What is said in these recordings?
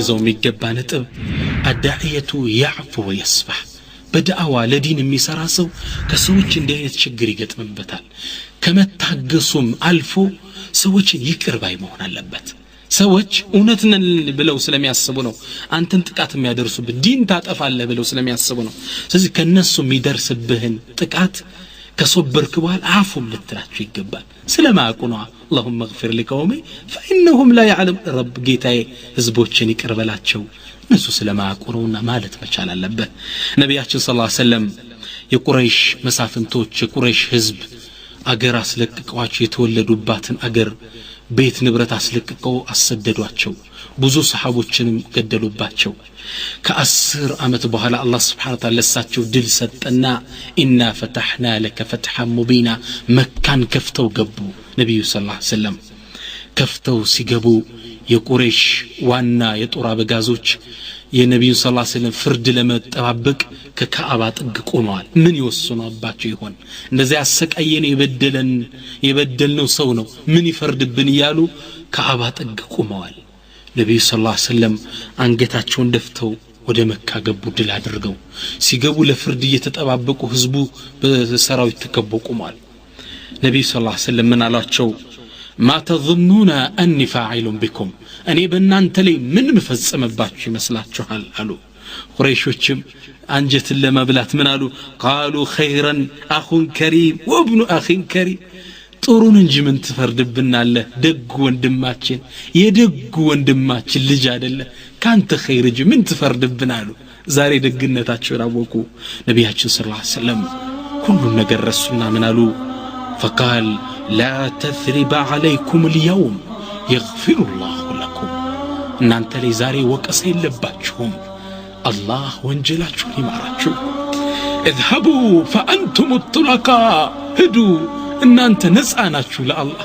ልንይዘው የሚገባ ነጥብ አዳኢየቱ ያዕፉ ወየስፋህ በዳዕዋ ለዲን የሚሰራ ሰው ከሰዎች እንዲህ አይነት ችግር ይገጥምበታል ከመታገሱም አልፎ ሰዎችን ይቅር ባይ መሆን አለበት ሰዎች እውነትን ብለው ስለሚያስቡ ነው አንተን ጥቃት የሚያደርሱብህ ዲን ታጠፋለህ ብለው ስለሚያስቡ ነው ስለዚህ ከነሱ የሚደርስብህን ጥቃት ከሶበርክ በኋላ አፉ ልትላቸው ይገባል ስለማያውቁ ነው اللهم اغفر لقومي فانهم لا يعلم رب ጌታዬ ህዝቦችን ይቅር በላቸው እነሱ ስለማያውቁ ነውና ማለት መቻል አለበት ነብያችን ሰለላሁ ዐለይሂ ወሰለም የቁረይሽ መሳፍንቶች የቁረይሽ ህዝብ አገር አስለቅቀዋቸው የተወለዱባትን አገር ቤት ንብረት አስለቅቀው አሰደዷቸው ብዙ ሰሃቦችንም ገደሉባቸው ከ10 አመት በኋላ አላህ Subhanahu Wa Ta'ala ለሳቸው ድል ሰጠና ኢና ፈተህና ለከ ፈትሐን ሙቢና መካን ከፍተው ገቡ ነብዩ ሰለላሁ ዐለይሂ ወሰለም ከፍተው ሲገቡ የቁረይሽ ዋና የጦር አበጋዞች የነብዩ ሰለላሁ ዐለይሂ ወሰለም ፍርድ ለመጠባበቅ ከካዕባ ጥግ ቆመዋል ምን ይወስኑባቸው ይሆን እንደዚህ አሰቃየን የበደልነው ሰው ነው ምን ይፈርድብን ይያሉ ካዕባ ጥግ ቆመዋል ነብዩ ሰለላሁ ዐለይሂ ወሰለም አንገታቸውን ደፍተው ወደ መካ ገቡ ድል አድርገው ሲገቡ ለፍርድ እየተጠባበቁ ህዝቡ በሰራዊት ተከበው ቆመዋል ነብዩ ሰለላሁ ዐለይሂ ወሰለም ምን አሏቸው ما تظنون اني فاعل بكم እኔ በእናንተ ላይ ምን መፈጸምባችሁ ይመስላችኋል አሉ ቁረይሾችም አንጀትን ለመብላት ምን አሉ قالوا خيرا اخ كريم وابن اخ كريم ጥሩን እንጂ ምን ትፈርድብናለህ ደግ ወንድማችን የደግ ወንድማችን ልጅ አይደለ ካንተ ኸይር እንጂ ምን ትፈርድብናሉ ዛሬ ደግነታቸውን አወቁ ነብያችን ሰለላሁ ዐለይሂ ወሰለም ሁሉ ነገር ረሱና ምን አሉ فقال لا تثريب عليكم اليوم يغفر الله لكم እናንተ ላይ ዛሬ ወቀሳ የለባችሁም አላህ ወንጀላችሁን ይማራችሁ اذهبوا فانتم الطلقاء ሂዱ እናንተ ነፃ ናችሁ ለአላህ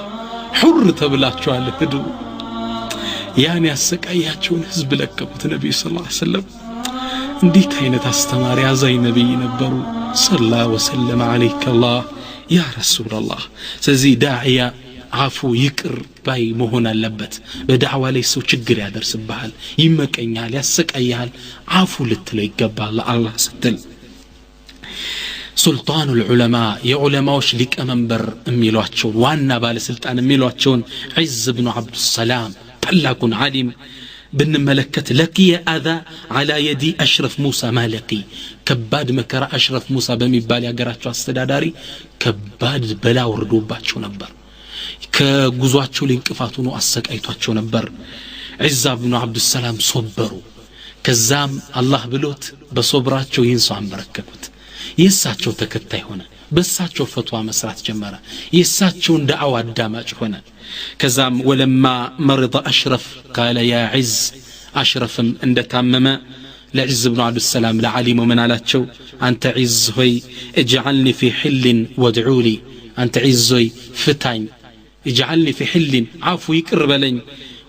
ሁር ተብላችኋል ሂዱ ያን ያሰቃያቸውን ህዝብ ለቀቁት ነብዩ ሰለላሁ ዐለይሂ ወሰለም እንዴት አይነት አስተማሪ አዛኝ ነብይ ነበሩ ሰለላሁ ወሰለም ዐለይከ አላህ ያ ረሱላህ ስለዚህ ዳዒያ አፉ ይቅር ባይ መሆን አለበት በዳዕዋ ላይ ሰው ችግር ያደርስብሃል ይመቀኛል ያሰቃያል አፉ ልትለው ይገባል ለአላህ ስትል سلطان العلماء يا علماء لك منبر اميلواتشون وانا بالسلطان اميلواتشون عز بن عبد السلام تلاكن عالم بن ملكت لقي اذى على يدي اشرف موسى مالقي كباد مكر اشرف موسى بميبال ياغراچو استداداري كباد بلا وردوباچو نبر كغزواچو لينقفاتو نو اسقايቷቸው ነበር عز بن عبد السلام صبروا كزام الله بلوت بصبراچو ينسو አንበረከኩት የሳቸው ተከታይ ሆነ በሳቸው ፈትዋ መስራት ጀመረ የሳቸውን ዳዕዋ አዳማጭ ሆነ ከዛም ወለማ مرض اشرف قال يا عز اشرفም እንደታመመ ለعز بن عبد السلام لعليم من አላቸው አንተ عز ሆይ اجعلني في حل وادعوا لي አንተ عز ሆይ ፍታኝ اجعلني في حل عفو ይቅርበለኝ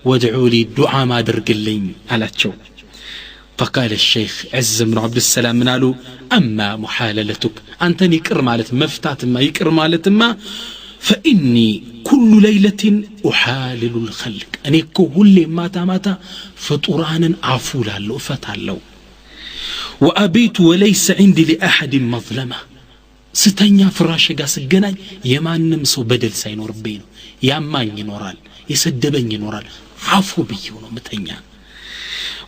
وادعوا لي دعاء ማድርግልኝ አላቸው فقال الشيخ عز بن عبد السلام منالو أما محاللتك أنت يقر مالت مفتات ما يقر مالت ما فإني كل ليلة أحالل الخلق أني كل ماتا فطرانا عفولا له فتالو وأبيت وليس عندي لأحد مظلمة ستنيا فراشة قاس الجناي يمان نمسو بدل سينور بينه يامان ينورال يسدبن ينورال عفو بيونو متنيا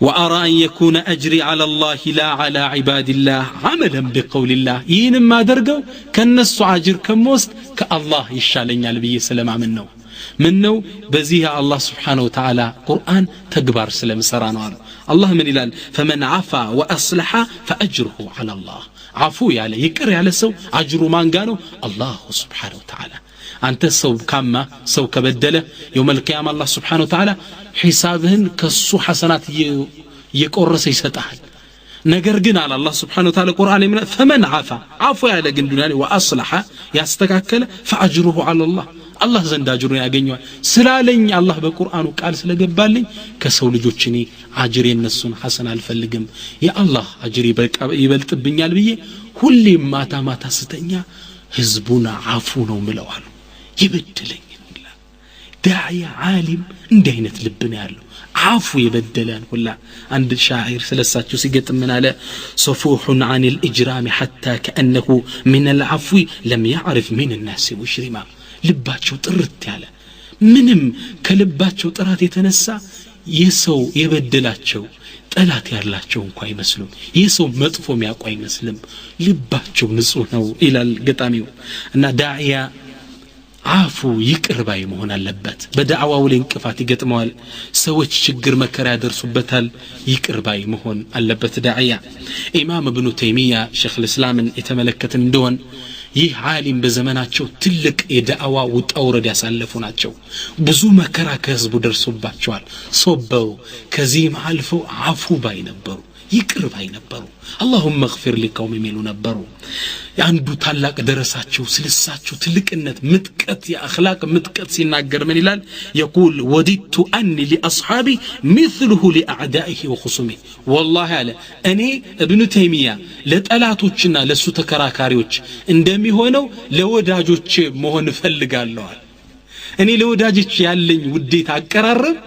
وأرى أن يكون أجري على الله لا على عباد الله عملا بقول الله ينما درقوا كالنسو عاجر كموست كالله يشالين على بي سلام منه بزيها الله سبحانه وتعالى قرآن تقبار سلام سرانوار الله من إلال فمن عفا وأصلح فأجره على الله عفو يالي يكر على سو عجروا ما قالوا الله سبحانه وتعالى أنت سو كما سو كبدله يوم القيامة الله سبحانه وتعالى حسابهن كسو حسنات يقرس يستحل ነገር ግን አለ አላህ Subhanahu Wa Ta'ala ቁርአን ላይ فمن عفا عفوا ያለ ግን ዱንያ ላይ واصلح ያስተካከለ فاجره على الله አላህ ዘንድ አጅሩን ያገኛል ስላለኝ አላህ በቁርአኑ ቃል ስለገባልኝ ከሰው ልጆች እኔ አጅር የነሱን ሐሰን አልፈልግም የአላህ አጅር ይበልጥብኛል ብዬ ሁሌ ማታ ስተኛ ህዝቡና አፉ ነው ምለዋል ይበድለኝ ዳዕያ ዓሊም እንዲህ አይነት ልብ ነው ያለው አፉ የበደለን ሁላ አንድ ሻዒር ስለሳቸው ሲገጥም ምን አለ صفوح عن الإجرام حتى كأنه من العفو لم يعرف من الناس مجرما ልባቸው ጥርት ያለ ምንም ከልባቸው ጥራት የተነሳ የሰው የበደላቸው ጠላት ያላቸው እንኳን አይመስሉም የሰው መጥፎ የሚያውቁ አይመስልም ልባቸው ንጹህ ነው ይላል ገጣሚው እና ዳዕያ አፉ ይቅር ባይ መሆን አለበት በዳዕዋው ላይ እንቅፋት ይገጥመዋል ሰዎች ችግር መከራ ያደርሱበታል ይቅር ባይ መሆን አለበት ዳዕያ ኢማም ኢብኑ ተይሚያ ሸይኽ الاسلامን የተመለከትን እንደሆን ይህ ዓሊም በዘመናቸው ትልቅ የዳዕዋ ውጣውረድ ያሳለፉ ናቸው ብዙ መከራ ከህዝቡ ደርሶባቸዋል ሶበው ከዚህም አልፈው አፉ ባይ ነበሩ ይቅር ባይ ነበሩ اللهم اغفر لقوم ሚሉ ነበሩ አንዱ ታላቅ ደረሳቸው ስለሳቸው ትልቅነት ምጥቀት የአኽላቅ ምጥቀት ሲናገር ምን ይላል يقول وددت اني لاصحابي مثله لاعدائه وخصومه والله አለ እኔ ኢብኑ ተይሚያ ለጠላቶችና ለሱ ተከራካሪዎች እንደሚሆነው ለወዳጆች መሆን ፈልጋለሁ እኔ ለወዳጆች ያለኝ ውዴታ አቀራረብ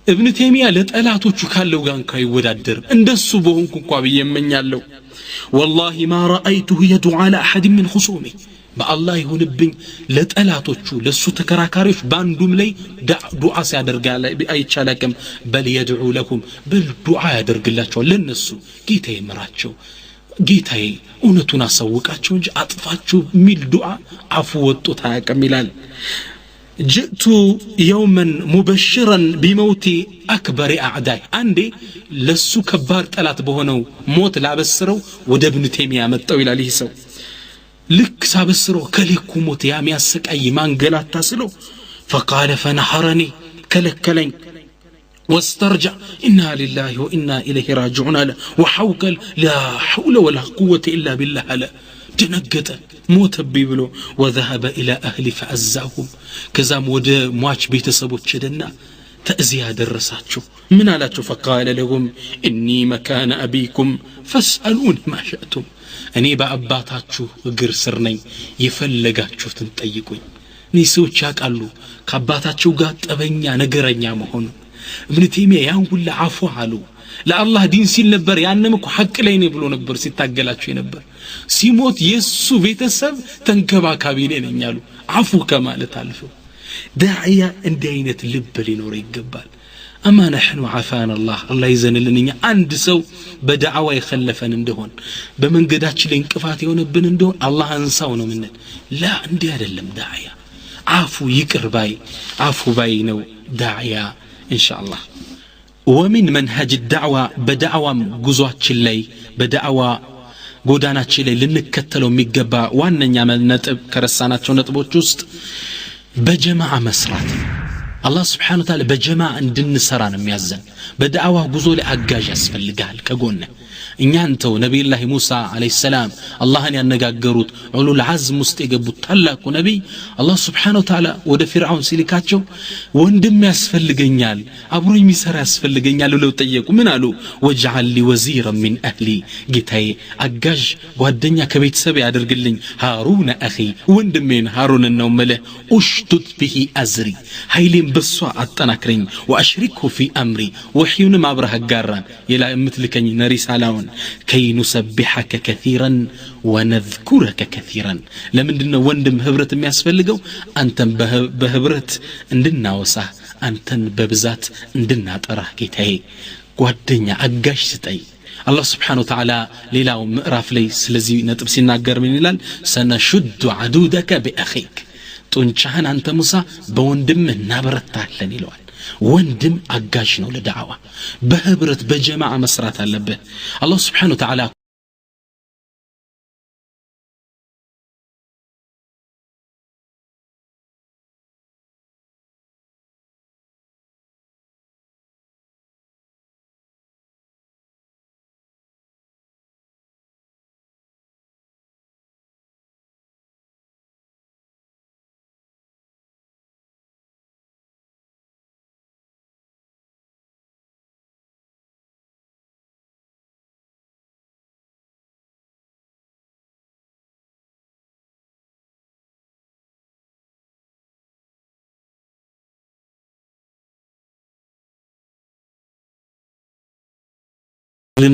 ابن تيمية لطلاتوቹ ካለው ጋር ካይወዳደር እንደሱ በሆንኩ እንኳን በየመኛለሁ والله ما رايته يدعو على احد من خصومه بالله ይሁንብኝ ለጠላቶቹ ለሱ ተከራካሪዎች ባንዱም ላይ ዱዓ ሲያደርጋለ አይቻላከም በል يدعو لهم بالدعاء ያደርግላቸው ለነሱ ጌታዬ ምራቸው ጌታዬ እውነቱን አሳውቃቸው እንጂ አጥፋችሁ ሚል ዱዓ አፉ ወጥቶ ታያቀም ይላል جئت يوما مبشرا بموت اكبر اعداء عندي لسو كبار طلات بهونو موت لابسرو ود ابن تيميه متو الى ليه سو لك سابسرو كليكو موت يا مياسقاي مانغلاتا سلو فقال فنحرني كلكلن واسترجع إنا لله وإنا إليه راجعون وحوكل لا حول ولا قوة إلا بالله دنقت موت بيبلو وذهب إلى أهل فأزاهم كزام ود مواج بيتسبوت شدنا تأزيها درساتشو من علاتشو فقال لهم إني مكان أبيكم فاسألوني ما شأتم أني بأباتاتشو وقر سرني يفلقاتشو تنتأيقوين نيسوچ ያቃሉ ከአባታቸው ጋር ጠበኛ ነገረኛ መሆኑ ابن تيميه ያን ሁሉ አፉ አሉ ለአላህ ዲን ሲል ነበር ያንንም እኮ ሐቅ ላይ ነው ብሎ ነበር ሲታገላቸው ነበር ሲሞት የሱ ቤተሰብ ተንከባካቢ ነኝ ያሉ አፉ ከማለት አልፎ ዳዕያ እንዲህ አይነት ልብ ሊኖር ይገባል اما نحن عافانا الله ይዘንልንኛ አንድ ሰው በዳዕዋ ይخلፈን እንደሆን በመንገዳችን ላይ እንቅፋት የሆነብን እንደሆን አላህ አንሳው ነው ምን ላ እንዲህ አይደለም ዳዕያ አፉ ይቅር ባይ አፉ ባይ ነው ዳዕያ ان شاء الله ومن منهج الدعوه بدعوه ጉዟችን ላይ በዳዕዋ ጎዳናችን ላይ ልንከተለው የሚገባ ዋነኛ ነጥብ ከረሳናቸው ነጥቦች ውስጥ በጀማዓ መስራት الله سبحانه وتعالى بجماعة እንድንሰራ ነው የሚያዘን በዳዕዋ ጉዞ ላይ አጋዥ ያስፈልጋል ከጎነ እኛ አንተው ነብይ الله موسى عليه السلام አላህን ያነጋገሩት ዑሉል ዐዝም ውስጥ የገቡት ታላቁ ነብይ الله سبحانه وتعالى ወደ ፍርዓውን ሲልካቸው ወንድም ያስፈልገኛል አብሮ የሚሰራ ያስፈልገኛል ብለው ጠየቁ ምን አሉ ወجعل لي وزيرا من اهلي ጌታዬ አጋዥ ጓደኛ ከቤተሰብ ያደርግልኝ ሃሩን اخي ወንድሜን ሃሩንን ነው መለ ኡሽቱት به ازري ኃይሌን በሷ አጠናክረኝ واشركه في امري وحيون ما ابرح ጋራን የላ እምትልከኝ ነሪሳላውን كي نسبحك كثيرا ونذكرك كثيرا ለምንድነው ወንድም ህብረት የሚያስፈልገው አንተን በህብረት እንድናወሳ አንተን በብዛት እንድናጠራህ ጌታዬ ጓደኛ አጋሽ ስጠይ الله سبحانه وتعالى ሌላው ምዕራፍ ላይ ስለዚህ ነጥብ ሲናገር ምን ይላል سنشد عدودك باخيك ጡንቻህን አንተ ሙሳ በወንድም እናበረታለን ይለዋል ወንድም አጋሽ ነው ለዳዕዋ በህብረት በጀማዓ መስራት አለበት الله سبحانه وتعالى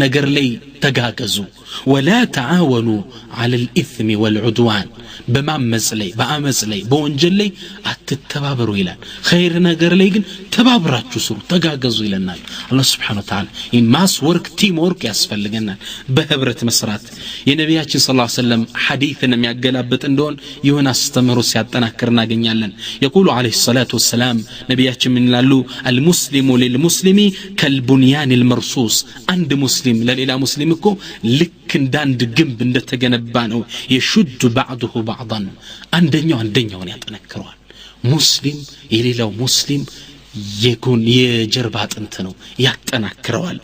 ነገር ላይ ተጋገዙ ولا تعاونوا على الاثم والعدوان በማመጽ ላይ በአመጽ ላይ በወንጀል ላይ አትተባበሩ ይላል ኸይር ነገር ላይ ግን ተባብራችሁ ስሩ ተጋገዙ ይለናል አላህ Subhanahu Wa Ta'ala ኢማስ ወርክ ቲም ወርክ ያስፈልገናል በህብረት መስራት የነቢያችን ሰለላሁ ዐለይሂ ወሰለም ሐዲስን የሚያገላብጥ እንደሆነ ይሁን አስተምሮ ሲያጠናክር እናገኛለን يقول عليه الصلاه والسلام ነቢያችን ምን ይላሉ المسلم للمسلم كالبنيان المرصوص አንድ ሙስሊም ለሌላ ሙስሊም እኮ ልክ እንዳንድ ግንብ እንደተገነባ ነው የሹድ بعضه بعضا አንደኛውን ያጠነክረዋል ሙስሊም የሌላው ሙስሊም የጎን የጀርባ አጥንት ነው ያጠናክረዋል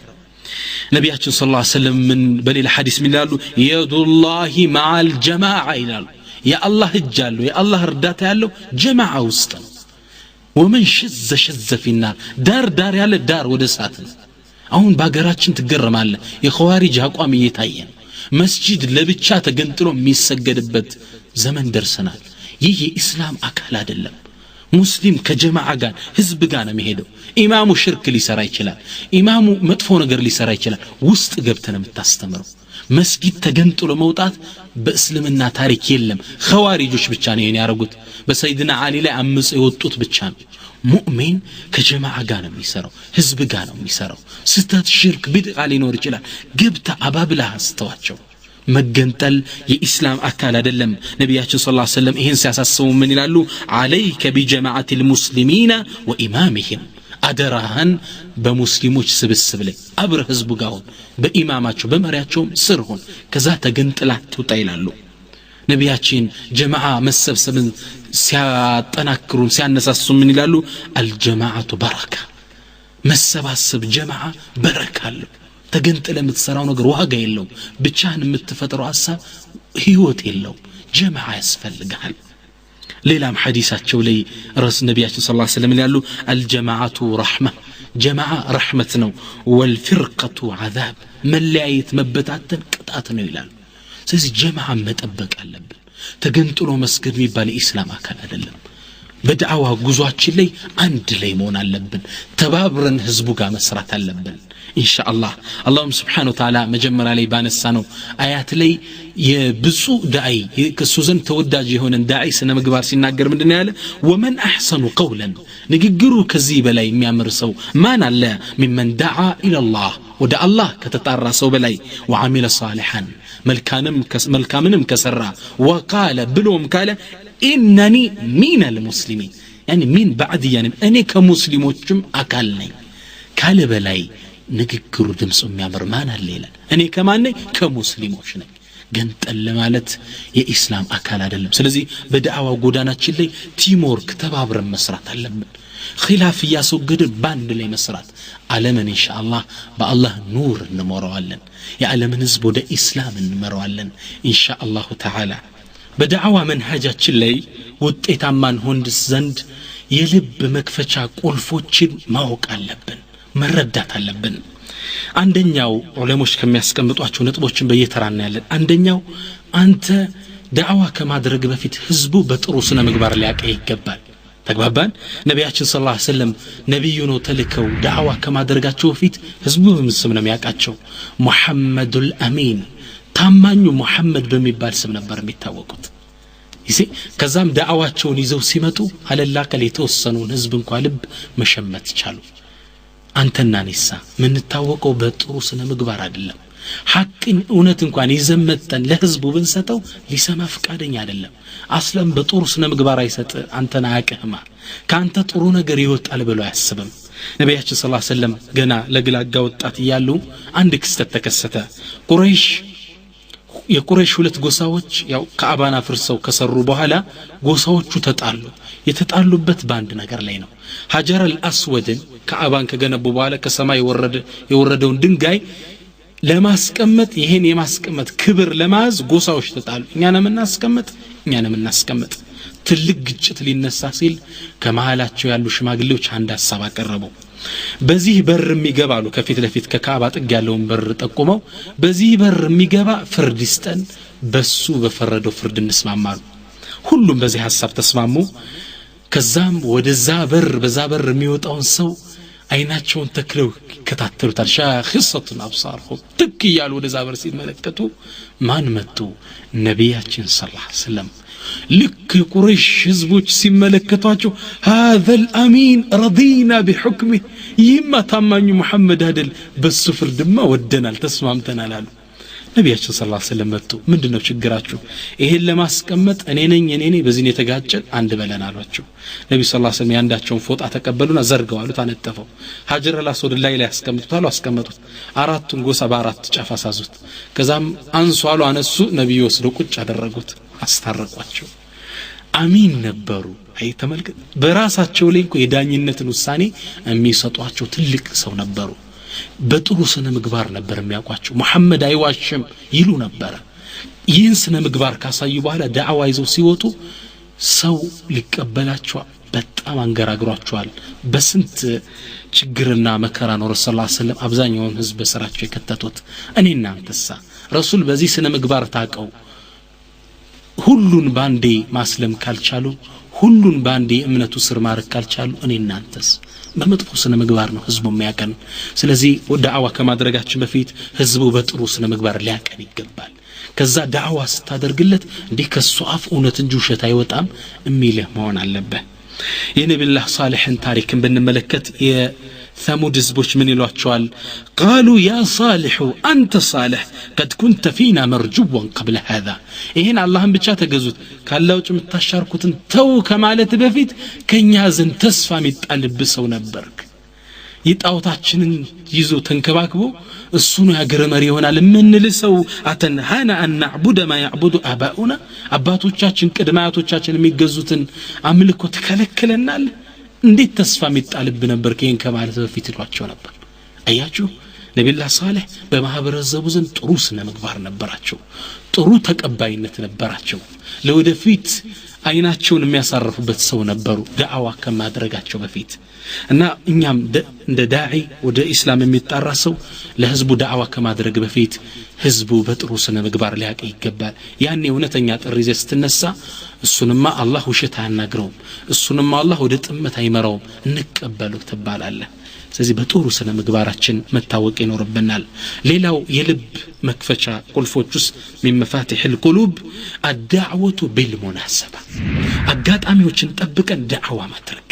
ነቢያችን ሰለላሁ ዐለይሂ ወሰለም ምን በሌላ ሐዲስ ምን ይላሉ የዱላሂ መዐል ጀማዓ ይላሉ የአላህ እጅ አለው የአላህ እርዳታ ያለው ጀማዓ ውስጥ ነው ወመን شذ في النار ዳር ያለ ዳር ወደ እሳት ነው አሁን ባገራችን ትገረማለህ የኸዋሪጅ አቋም እየታየ ነው መስጂድ ለብቻ ተገንጥሎ የሚሰገድበት ዘመን ደርሰናል ይህ የኢስላም አካል አይደለም ሙስሊም ከጀማዓ ጋር ህዝብ ጋር ነው የሚሄደው ኢማሙ ሽርክ ሊሰራ ይችላል ኢማሙ መጥፎ ነገር ሊሰራ ይችላል ውስጥ ገብተን የምታስተምረው መስጊድ ተገንጥሎ መውጣት በእስልምና ታሪክ የለም ኸዋሪጆች ብቻ ነው ያረጉት በሰይድና አሊ ላይ አምጽ የወጡት ብቻ ነው ሙእሚን ከጀማዓ ጋር ነው የሚሰራው ህዝብ ጋር ነው የሚሰራው ስተት ሽርክ ቢድዓ ሊኖር ይችላል ግብታ አባብላ አስተዋቸው መገንጠል የኢስላም አካል አይደለም ነቢያችን ሰለላሁ ዐለይሂ ወሰለም ይሄን ሲያሳስቡ ምን ይላሉ አለይከ ቢጀማዓት المسلمين وامامهم አደራህን በሙስሊሞች ስብስብ ላይ አብረ ህዝቡ ጋር ሆን በኢማማቸው በመሪያቸው ስር ሆን ከዛ ተገንጥላ ትውጣ ይላሉ ነቢያችን ጀማዓ መሰብሰብን ሲያጠናክሩን ሲያነሳሱ ምን ይላሉ አልጀማዓቱ በረካ መሰባሰብ ጀማዓ በረካ አለው ተገንጥለ የምትሰራው ነገር ዋጋ የለውም ብቻህን የምትፈጥረው ሐሳብ ህይወት የለውም ጀማዓ ያስፈልጋል ሌላም ሐዲሳቸው ላይ ረስ ነቢያችን ሰለላሁ ዐለይሂ ወሰለም ይላሉ አልጀማዓቱ ረህማ ጀማዓ ረህመት ነው ወልፍርቀቱ ዓዛብ መለያየት መበታተን ቅጣት ነው ይላሉ ስለዚህ ጀማዓ መጠበቅ አለብን ተገንጥሎ መስገድ የሚባል ኢስላም አካል አይደለም በዳዕዋ ጉዟችን ላይ አንድ ላይ መሆን አለብን ተባብረን ህዝቡ ጋር መስራት አለብን ኢንሻአላህ አላህ Subhanahu Wa Ta'ala መጀመሪያ ላይ ባነሳነው አያት ላይ የብዙ ዳዒ ከሱ ዘንድ ተወዳጅ የሆነ ዳዒ ስነ ምግባር ሲናገር ምንድነው ያለ ወመን አህሰኑ ቀውለን ንግግሩ ከዚህ በላይ የሚያምር ሰው ማን አለ ሚመን ዳዓ ኢላላህ ወደ አላህ ከተጣራ ሰው በላይ ወአሚለ ሷሊሃን መልካምንም ከሰራ ወቃለ ብሎም ካለ ኢነኒ ሚነል ሙስሊሚን يعني ሚን بعد يعني እኔ ከሙስሊሞችም አካል ነኝ ካለ በላይ ንግግሩ ድምጹ የሚያምር ማን አለ ይላል እኔ ከማን ነኝ ከሙስሊሞች ነኝ ገንጠል ማለት የኢስላም አካል አይደለም ስለዚህ በዳዕዋ ጎዳናችን ላይ ቲምወርክ ተባብረን መስራት አለብን ኺላፍ ያስወግድ ባንድ ላይ መስራት ዓለምን ኢንሻአላህ በአላህ ኑር እንመራዋለን የዓለምን ህዝብ ወደ ኢስላም እንመራዋለን ኢንሻአላህ ተዓላ በዳዕዋ መንሃጃችን ላይ ውጤታማን ሆንድ ዘንድ የልብ መክፈቻ ቁልፎችን ማወቅ አለብን መረዳት አለብን አንደኛው ዑለሞች ከሚያስቀምጧቸው ነጥቦችን በየተራና ያለን አንደኛው አንተ ዳዕዋ ከማድረግ በፊት ህዝቡ በጥሩ ስነ ምግባር ሊያቀ ይገባል ተግባባን ነቢያችን ሰለላሁ ዐለይሂ ወሰለም ነብዩ ነው ተልከው ዳዕዋ ከማድረጋቸው በፊት ህዝቡ በስም ነው የሚያቃቸው ሙሐመዱል አሚን ታማኙ ሙሐመድ በሚባል ስም ነበር የሚታወቁት ከዛም ዳዕዋቸውን ይዘው ሲመጡ አለላከ የተወሰኑን ህዝብ እንኳን ልብ መሸመት ቻሉ አንተና ነሳ ምን ታወቀው በጥሩ ስነ ምግባር አይደለም ሐቅን እውነት እንኳን ይዘመተን ለህዝቡ ብንሰጠው ሊሰማ ፍቃደኛ አይደለም አስለም በጥሩ ስነ ምግባር አይሰጥ አንተና አቀህማ ካንተ ጥሩ ነገር ይወጣል ብሎ ያስብም ነብያችን ሰለላሁ ዐለይሂ ወሰለም ገና ለግላጋ ወጣት ይያሉ አንድ ክስተት ተከሰተ የቁረይሽ ሁለት ጎሳዎች ያው ከአባና ፍርሰው ከሰሩ በኋላ ጎሳዎቹ ተጣሉ የተጣሉበት ባንድ ነገር ላይ ነው ሀጀር አልአስወድን ከአባን ከገነቡ በኋላ ከሰማይ የወረደውን ድንጋይ ለማስቀመጥ ይሄን የማስቀመጥ ክብር ለማዝ ጎሳዎች ተጣሉ እኛንም እናስቀመጥ ትልቅ ግጭት ሊነሳ ሲል ከመሃላቸው ያሉ ሽማግሌዎች አንድ ሐሳብ አቀረቡ በዚህ በር የሚገባሉ ከፊት ለፊት ከካባ ጥግ ያለውን በር ጠቁመው በዚህ በር የሚገባ ፍርድ ይስጠን በሱ በፈረደው ፍርድ እንስማማሉ ሁሉም በዚህ ሐሳብ ተስማሙ ከዛም ወደዛ በር በዛ በር የሚወጣውን ሰው አይናቸውን ተክለው ይከታተሉታል ሻኺሰቱን አብሳርሁም ትክ ይያሉ ወደዛ በር ሲመለከቱ ማን መጡ ነብያችን ሰለላሁ ዐለይሂ ወሰለም ልክ ቁረይሽ ህዝቦች ሲመለከቷቸው هذا الامين رضينا بحكمه ይማ ታማኙ መሐመድ አይደል በሱ ፍርድማ ወደናል ተስማምተናል አሉ ነብያችን ሰለላሁ ዐለይሂ ወሰለም መጡ ምንድነው ችግራችሁ ይሄን ለማስቀመጥ እኔ ነኝ በዚህ የተጋጨን አንድ በለን አሏቸው ነብዩ ሰለላሁ ዐለይሂ ወሰለም ያንዳቸውን ፎጣ ተቀበሉና ዘርገው አሉት አነጠፈው ሀጀር አልአስወድ ላይ ያስቀምጡታል አስቀመጡት አራቱን ጎሳ በአራት ጫፍ አሳዙት ከዛም አንሷሉ አነሱ ነብዩ ወስደው ቁጭ አደረጉት አስታረቋቸው አሚን ነበሩ አይ ተመልከት በራሳቸው ላይ እንኳን የዳኝነትን ውሳኔ የሚሰጧቸው ትልቅ ሰው ነበሩ በጥሩ ስነ ምግባር ነበር የሚያቋቸው መሐመድ አይዋሽም ይሉ ነበር ይህን ስነ ምግባር ካሳዩ በኋላ ዳዕዋ ይዘው ሲወጡ ሰው ሊቀበላቸው በጣም አንገራግሯቸዋል በስንት ችግርና መከራ ነው ረሱላህ ሰለላሁ ዐለይሂ ወሰለም አብዛኛውን ህዝብ በስራቸው የከተቱት እኔና አንተሳ ረሱል በዚህ ስነ ምግባር ታቀው ሁሉን ባንዴ ማስለም ካልቻሉ ሁሉን ባንዴ እምነቱ ስር ማረክ ካልቻሉ እኔና አንተስ በመጥፎ ስነ ምግባር ነው ህዝቡ የሚያቀን ስለዚህ ዳዕዋ ከማድረጋችን በፊት ህዝቡ በጥሩ ስነ ምግባር ሊያቀን ይገባል ከዛ ዳዕዋ ስታደርግለት እንዴ ከሱ አፍ እውነት እንጂ ውሸት አይወጣም እሚልህ መሆን አለበት የነብዩላህ ሷሊህን ታሪክን ብንመለከት የثمود ህዝቦች ምን ይሏቸዋል قالوا يا صالح انت صالح قد كنت فينا مرجوا قبل هذا ይሄን አላህን ብቻ ተገዙት ካላው ጭምታሻርኩትን ተው ከማለት በፊት ከኛ ዘን ተስፋ የሚጣልብ ሰው ነበርክ ይጣውታችንን ይዞ ተንከባክቦ እሱ ነው ያገረ መሪ ይሆናል ምንል ሰው አተንሃና አን نعبد ما يعبد اباؤنا አባቶቻችን ቅድማያቶቻችን የሚገዙትን አምልኮ ተከለከለናል እንዴት ተስፋ የሚጣልብ ነበር ከየን ከማለት በፊት ይሏቸው ነበር አያችሁ ነብዩላህ ሷሊህ በማህበረሰቡ ዘንድ ጥሩ ስነ ምግባር ነበራቸው ጥሩ ተቀባይነት ነበራቸው ለወደፊት አይናቸውን የሚያሳርፉበት ሰው ነበሩ ዳዕዋ ከማድረጋቸው በፊት እና እኛም እንደ ዳዒ ወደ እስላም የሚጣራ ሰው ለህዝቡ ዳዕዋ ከማድረግ በፊት ህዝቡ በጥሩ ስነ ምግባር ሊያቀ ይገባል ያኔ እውነተኛ ጥሪ ስትነሳ እሱንማ አላህ ውሸት አያናግረውም እሱንማ አላህ ወደ ጥመት አይመራውም እንቀበለው ተባላለ ስለዚህ በጥሩ ስነ ምግባራችን መታወቅ ይኖርብናል ሌላው የልብ መክፈቻ ቁልፎችስ من مفاتيح القلوب الدعوه بالمناسبه አጋጣሚዎችን ጠብቀን ዳዕዋ ማድረግ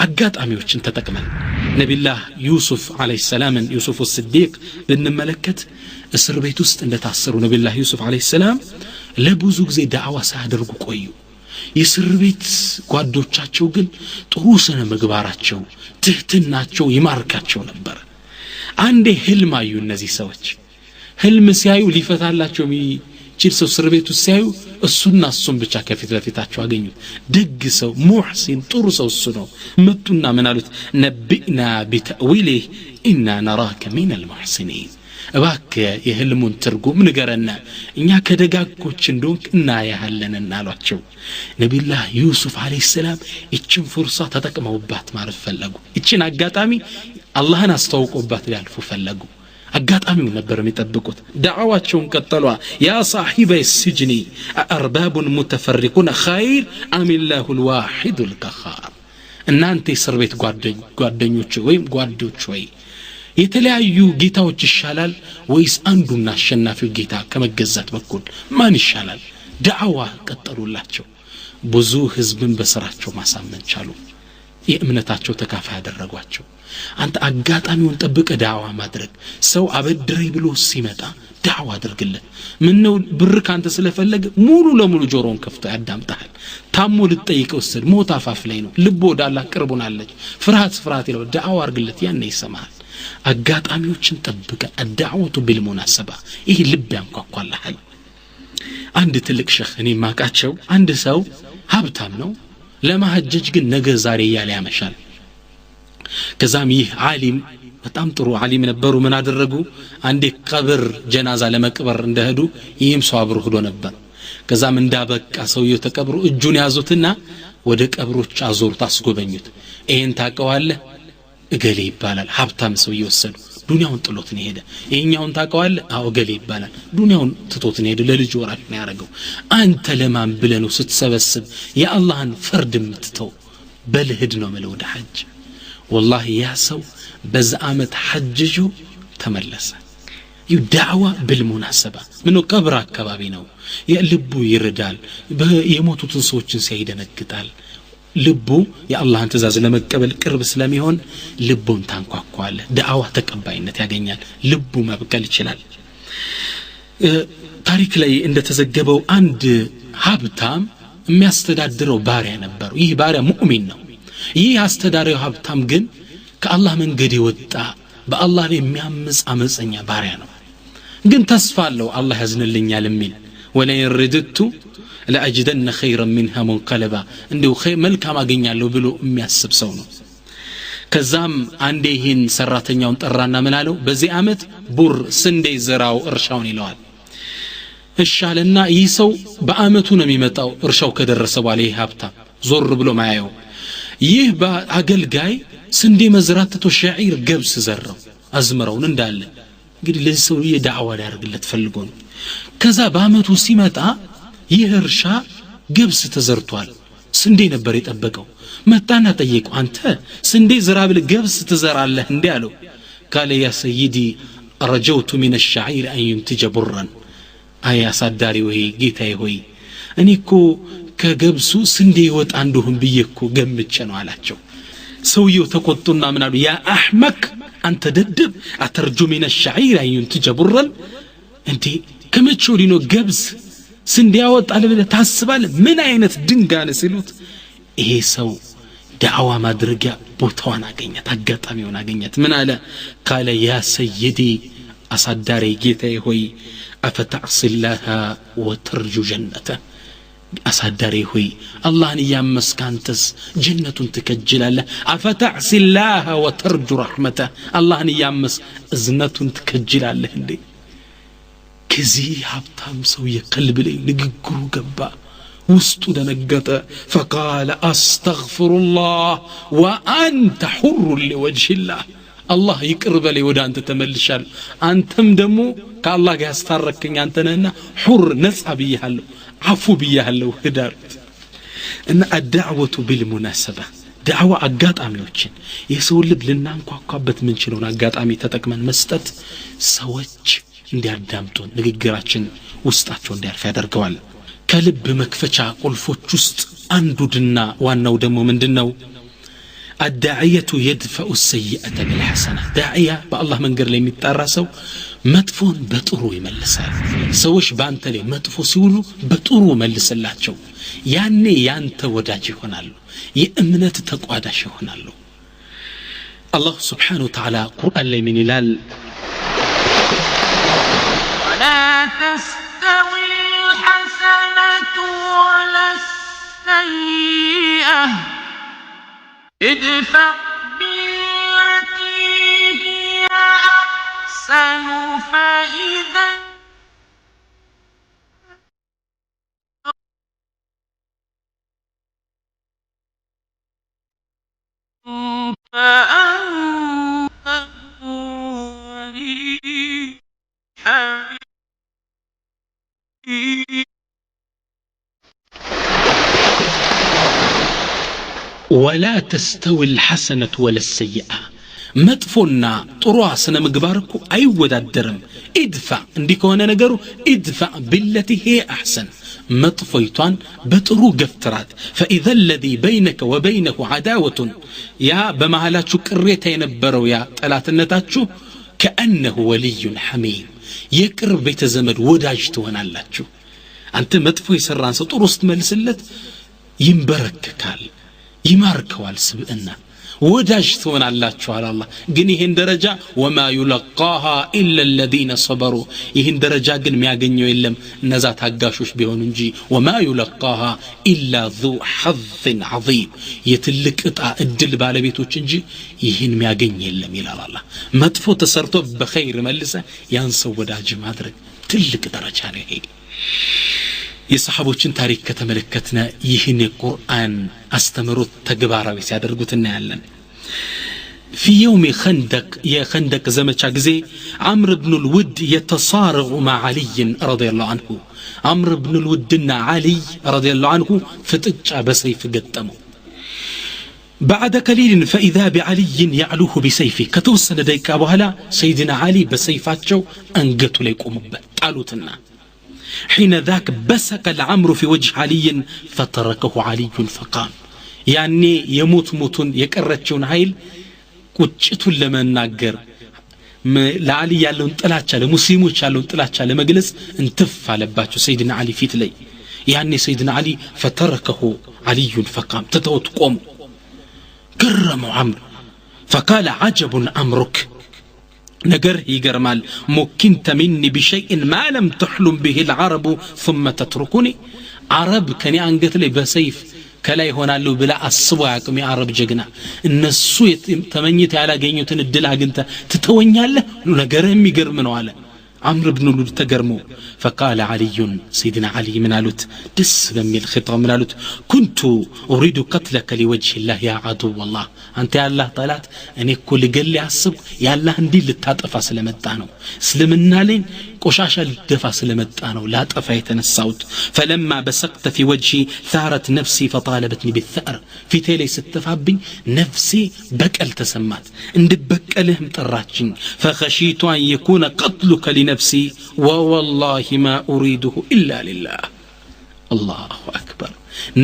አጋጣሚዎችን ተጠቅመን ነብዩላህ ዩሱፍ አለይሂ ሰላም ዩሱፍ الصديق ብንመለከት እስር ቤት ውስጥ እንደታሰሩ ነብዩላህ ዩሱፍ አለይሂ ሰላም ለብዙ ጊዜ ዳዕዋ ሳያደርጉ ቆዩ የእስር ቤት ጓዶቻቸው ግን ጥሩ ስነ ምግባራቸው ትህትናቸው ይማርካቸው ነበር አንዴ ህልም አዩ እነዚህ ሰዎች ህልም ሲያዩ ሊፈታላቸው የሚችል ሰው እስር ቤት ውስጥ ሲያዩ እሱና እሱን ብቻ ከፊት ለፊታቸው አገኙት ደግ ሰው ሙህሲን ጥሩ ሰው እሱ ነው መጡና ምን አሉት ነብኢና ቢተዊሊህ ኢና ነራከ ሚን አልሙህሲኒን እባክ የህልሙን ትርጉም ንገረና እኛ ከደጋጎች እንደሆንክ እናያለን አሏቸው ነብዩላህ ዩሱፍ አለይሂ ሰላም እቺን ፍርሳ ተጠቅመውባት ማረፍ ፈለጉ እቺን አጋጣሚ አላህን አስተዋውቆባት ያልፉ ፈለጉ አጋጣሚው ነበር የሚጠብቁት ዳዕዋቸውን ቀጠሉ ያ صاحب السجن ارباب متفرقون خير ام الله الواحد القهار እናንተ እስር ቤት ጓደኞች ወይም ጓዶች ወይ የተለያዩ ጌታዎች ይሻላል ወይስ አንዱና አሸናፊው ጌታ ከመገዛት በኩል ማን ይሻላል ዳዕዋ ቀጠሉላቸው ብዙ ህዝብን በስራቸው ማሳመን ቻሉ የእምነታቸው ተካፋይ ያደረጓቸው አንተ አጋጣሚውን ጠብቀ ዳዕዋ ማድረግ ሰው አበድረይ ብሎ ሲመጣ ዳዕዋ አድርግለት ምን ነው ብር ካንተ ስለፈለገ ሙሉ ለሙሉ ጆሮን ከፍቶ ያዳምጣል ታሞ ልጠይቀው ወሰድ ሞት አፋፍ ላይ ነው ልቦ ወዳላ ቅርቡናለች ፍርሃት ይለው ዳዕዋ አድርግለት ያኔ ይሰማል አጋጣሚዎችን ጠብቀ الدعوه بالمناسبه ይሄ ልብ ያንኳኳልሃል አንድ ትልቅ ሸህ እኔ ማቃቸው አንድ ሰው ሀብታም ነው ለማህጀጅ ግን ነገ ዛሬ ያለ ያመሻል ከዛም ይህ ዓሊም በጣም ጥሩ ዓሊም ነበሩ ምን አደረጉ አንዴ ቀብር ጀናዛ ለመቅበር እንደሄዱ ይህም ሰው አብሮ ሄዶ ነበር ከዛም እንዳበቃ ሰውየው ተቀብሩ እጁን ያዙትና ወደ ቀብሮች አዞሩት አስጎበኙት ይሄን ታቀዋለህ እገሌ ይባላል ሀብታም ሰው ይወሰዱ ዱንያውን ጥሎት ነው ሄደ ይሄኛውን ታቀዋለህ አው እገሌ ይባላል ዱንያውን ትቶት ነው ሄደ ለልጅ ወራሽ ነው ያረጋው አንተ ለማን ብለህ ነው ስትሰበስብ የአላህን ፍርድ የምትተው በልህድ ነው ማለት ወደ ሐጅ والله يا سو بزعمت حججو تملس يدعوى بالمناسبة منو قبر አካባቢ ነው የልቡ ይርዳል የሞቱትን ሰዎችን ሲያይደነግጣል ልቡ የአላህን ትእዛዝ ለመቀበል ቅርብ ስለሚሆን ልቡን ታንኳኳለ ዳዕዋ ተቀባይነት ያገኛል ልቡ መብቀል ይችላል ታሪክ ላይ እንደተዘገበው አንድ ሀብታም የሚያስተዳድረው ባሪያ ነበር ይህ ባሪያ ሙእሚን ነው ይህ አስተዳዳሪው ሀብታም ግን ከአላህ መንገድ የወጣ በአላህ ላይ የሚያምጽ አመፀኛ ባሪያ ነው ግን ተስፋ አለው አላህ ያዝንልኛል የሚል ወላ ይርድቱ ለአጅደን خيرا منها منقلبا እንደው መልካም አገኛለሁ ብሎ የሚያስብ ሰው ነው ከዛም አንዴ ይህን ሰራተኛውን ጠራና ምን አለው በዚህ አመት ቡር ስንዴ ዘራው እርሻውን ይለዋል እሻለና ይህ ሰው በአመቱ ነው የሚመጣው እርሻው ከደረሰ በኋላ ይህ ሀብታም ዞር ብሎ ማያየው ይህ በአገልጋይ ስንዴ መዝራትቶ ሸዒር ገብስ ዘራው አዝመራውን እንዳለ እንግዲህ ለዚህ ሰው የዳዕዋ ያደርግለት ፈልጎ ነው ከዛ በአመቱ ሲመጣ ይህ እርሻ ገብስ ተዘርቷል ስንዴ ነበር የጠበቀው መጣና ጠየቀው አንተ ስንዴ ዝራ ብል ገብስ ትዘራለህ እንዴ አለው قال يا سيدي رجوت من الشعير ان ينتج برا አያ ሳዳሪ ወይ ጌታዬ ሆይ እኔ እኮ ከገብሱ ስንዴ ይወጣ እንደሆን ብዬኮ ገምቼ ነው አላቸው ሰውየው ተቆጡና ምን አሉ ያ አህመክ አንተ ደደብ አተርጁ من الشعير ان ينتج برا እንዴ ከመቼው ሊኖ ገብስ ስንዴ ያወጣል ብለህ ታስባለህ ምን አይነት ድንጋነ ሲሉት ይሄ ሰው ዳዕዋ ማድረጊያ ቦታውን አገኘት አጋጣሚውን አገኘት ምን አለ قال يا سيدي አሳዳሪ ጌታዬ ሆይ أفتعصي الله وترجو جنته أصدري هوي الله يامسك أنتس جنة تكجل الله أفتعصي الله وترجو رحمته الله يامس زنة تكجل الله دي كزي حبتام سوي قلب لي نقرو قبا وسطو دنقته فقال أستغفر الله وأنت حر لوجه الله الله يقرب لي ودا أنت تملشال أنتم دمو كالله يستركني أنت نهنا حر نسعى بيهالو عفو بيهالو هدارت إن الدعوة بالمناسبة دعوة أقات أميوتشين يسول لب لنا نقاقبت من شلون أقات أمي تتكمن مستت سوج ندير دامتون نقراتشن وسطاتشون دير فادر قوال كلب مكفتشا قلفوت جست أندودنا وانو دمو من دنو الداعية يدفع السيئة بالحسنة داعية بالله من قر لي متارسو مدفون بطرو يملسال سوش بانتلي مدفو سيولو بطرو ملسلاتشو يعني يانت وداجي هنالو يأمنت تقواداش هنالو الله سبحانه وتعالى قرآن لي من إلال ولا تستوي الحسنة ولا السيئة ادفع بالتي هي أحسن فإذا فأنت ولي حميد ولا تستوي الحسنة ولا السيئة مدفونا طروا سنة مقباركو أي ودادرم ادفع عندك وانا نقرو ادفع بالتي هي أحسن مطفيطان بطرو قفترات فإذا الذي بينك وبينه عداوة يا بمعلاتشو كريتا ينبرو يا تلات النتاتشو كأنه ولي حميم يكرب بيت زمد وداجتو هنالاتشو أنت مدفوي سران سطرست ملسلت ينبرككال يماركوال سبئنا وداج ثون الله على الله جنيهن درجة وما يلقاها إلا الذين صبروا يهن درجة جن مياجنيو إلهم نزات هجاشوش بيهونجي وما يلقاها إلا ذو حظ عظيم يتلك إطاع الدل بالبيتو تشنجي يهن مياجنيو إلهم إلى الله ما تفوت تصرتو بخير ملسة ينسو وداج مادرك تلك درجة هي የሰሃቦችን ታሪክ ከተመለከተና ይህን የቁርአን አስተምሮት ተግባራዊ ሲያደርጉት እናያለን في يوم خندق زمቻ ጊዜ عمرو بن الود يتصارع مع علي رضي الله عنه عمرو بن الودنا علي رضي الله عنه ፍጥጫ በሰይፍ ገጠመው بعد قليل فإذا بعلي يعلوه بسيفه كتوسن دقيقة بهلا سيدنا علي بسيفاتشو أنقتوا ليكم قالوتنا حين ذاك بسك العمر في وجه علي فتركه علي فقام يعني يموت موتون يكرتشون هايل ቁጭቱን ለመናገር ለዓሊ ያለውን ጥላቻ ለሙስሊሞች ያለውን ጥላቻ ለመግለጽ እንትፍ አለባቸው ሰይድና ዓሊ ፊት ላይ ያኔ ሰይድና ዓሊ فتركه علي فقام تتوت قوم كرم عمرو فقال عجب أمرك نجر يجرمال مكنت مني بشيء ما لم تحلم به العرب ثم تتركني عرب كان ينقت لي بسيف ከላይ ሆናሉ ብላ አስቦ ያቅም ያረብ ጀግና እነሱ ተመኝተ ያላገኙትን እድል አግንተ ትተወኛለህ ነገር የሚገርም ነው አለ عمرو بن لود تجرمو فقال علي سيدنا علي من قالوت دس بميل خطاب من قالوت كنت اريد قتلك لوجه الله يا عدو الله انت يا الله طلعت اني كل قال لي حسب يا الله اندي لتاطفا سلمتا ነው እስልምና ላይ ቆሻሻ ልደፋ ስለመጣ ነው ላጠፋ የተነሳውት فلما بسقت في وجهي ثارت نفسي فطالبتني بالثأر في تيلي ستفابኝ نفسي بقل تسمات اندبقلهم طراچኝ فخشيت ان يكون قتلك لنفسي ووالله ما اريده الا لله الله اكبر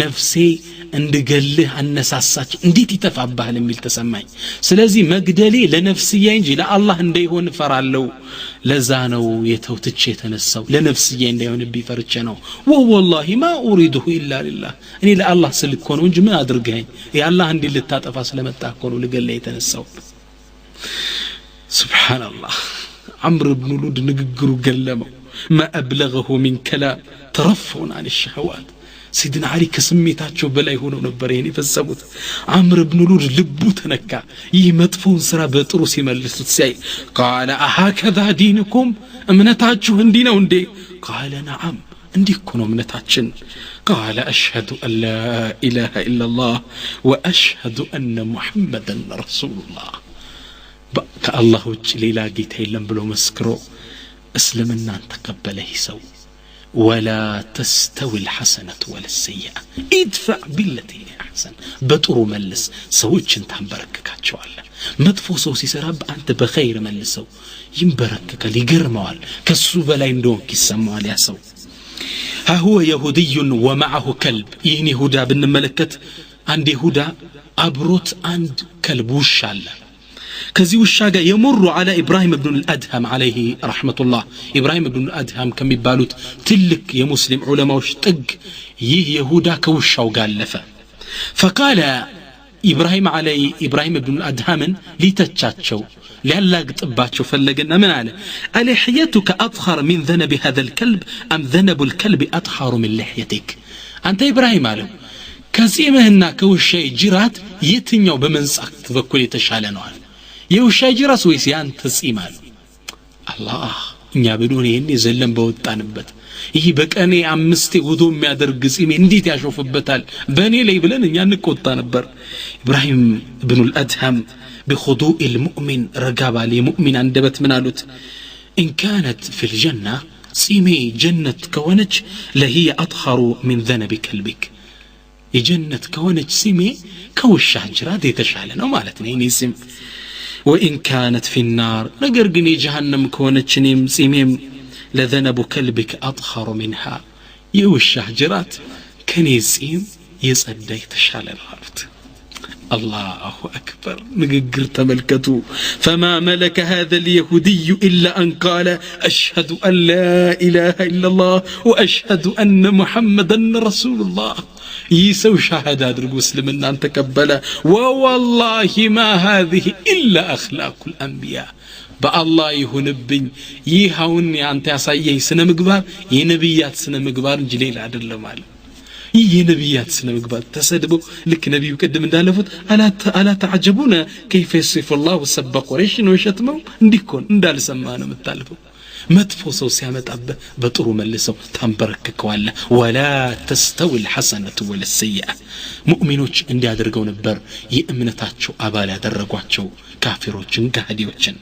نفسي እንድገልህ አነሳሳች እንዴት ይተፋባል የሚል ተሰማኝ ስለዚህ መግደሌ ለነፍስዬ እንጂ ለአላህ እንዳይሆን ፈራለው ለዛ ነው የተውትቼ የተነሳው ለነፍስዬ እንዳይሆን ቢፈርቼ ነው ወوالله ما اريده الا لله እኔ ለአላህ ስልኮ ነው እንጂ ምን አድርገኝ ያላህ እንዴ ልታጠፋ ስለመጣ እኮ ነው ልገለ የተነሳው ሱብሃንአላህ عمرو بن لود ንግግሩ ገለመው ما ابلغه من كلام ترفعا عن الشهوات سيدنا علي كسميتاچو بلاي ሆነው ነበር ይሄን ይፈጸሙት عمرو بن لود ልቡ ተነካ ይህ መጥፎን ስራ በጥሩ ሲመልሱት ሲያይ قال اهكذا دينكم እምነታችሁ እንዲህ ነው እንዴ قال نعم እንዲህ እኮ ነው እምነታችን قال اشهد ان لا اله الا الله واشهد ان محمدا رسول الله ከአላህ ውጭ ሌላ ጌታ የለም ብሎ መስክሮ እስልምናን ተቀበለ ይሰው ولا تستوي الحسنة ولا السيئة ادفع بالتي هي احسن بطرو ملس سوچن تنبرككاچواله مدفو سو ሲሰራብ አንተ በخير መልሰው ይንበረከካል ይገርመዋል ከሱ በላይ እንደሆንክ ይሰማዋል ያ ሰው ها هو يهودي ومعه كلب ይህን ይሁዳ ብንመለከት አንድ ይሁዳ አብሮት አንድ كلب ውሻ አለ كذي وشاقة يمر على إبراهيم بن الأدهم عليه رحمة الله إبراهيم بن الأدهم كم يبالوت تلك يا مسلم علماء وشتق يهودا كوشاو قال لفا فقال إبراهيم بن الأدهم لتتشاتشو لألا قطباتشو فلقنا من على ألحيتك أطهر من ذنب هذا الكلب أم ذنب الكلب أطهر من لحيتك أنت إبراهيم علم كزيمهنا كوشاي جرات يتنيو بمنسك تبكل يتشالنو على የውሻ ጅራስ ወይስ ያንተ ጺማል አላህ እኛ ብዱን ይሄን ዘለም በወጣንበት ይሄ በቀኔ 5 ውዱ የሚያደርግ ጺም እንዴት ያሾፍበታል በእኔ ላይ ብለን እኛ እንቆጣ ነበር ኢብራሂም ኢብኑ አልአድሃም بخضوع المؤمن رغبال المؤمن عندبت من قالوت ان كانت في الجنه ጺሜ ጀነት ከሆነች ለهي اطهر من ذنب كلبك የጀነት ከሆነች ጺሜ ከውሻ ጅራት የተሻለ ነው ማለት ነው እኔ ጺም وإن كانت في النار نجر جني جهنم كونتشنيم سيميم لذنب كلبك أطهر منها يوش جرات كنيسيم يصدق تشال الغرت الله أكبر نجر تملكته فما ملك هذا اليهودي إلا أن قال أشهد أن لا إله إلا الله وأشهد أن محمدا رسول الله يسو شهادة درجو مسلمنا أن تقبله ووالله ما هذه إلا أخلاق الأنبياء بالله يهونبن يهوني أنت يسايه سنة مقبار ينبيات سنة مقبار جليل عدل مال ينبيات سنة مقبار تسدبوا لك نبي يقدم اندالفوت ألا تعجبون كيف يصف الله سب قريش وشتمهم انديكون اندال سمانا متالفو مدفوسو سيامت أب بطرو ملسو تنبرككوالا ولا تستوي الحسنة ولا السيئة مؤمنوش اندي ادرقون بر يأمنتاتشو أبالا درقواتشو كافروچن كهديوچن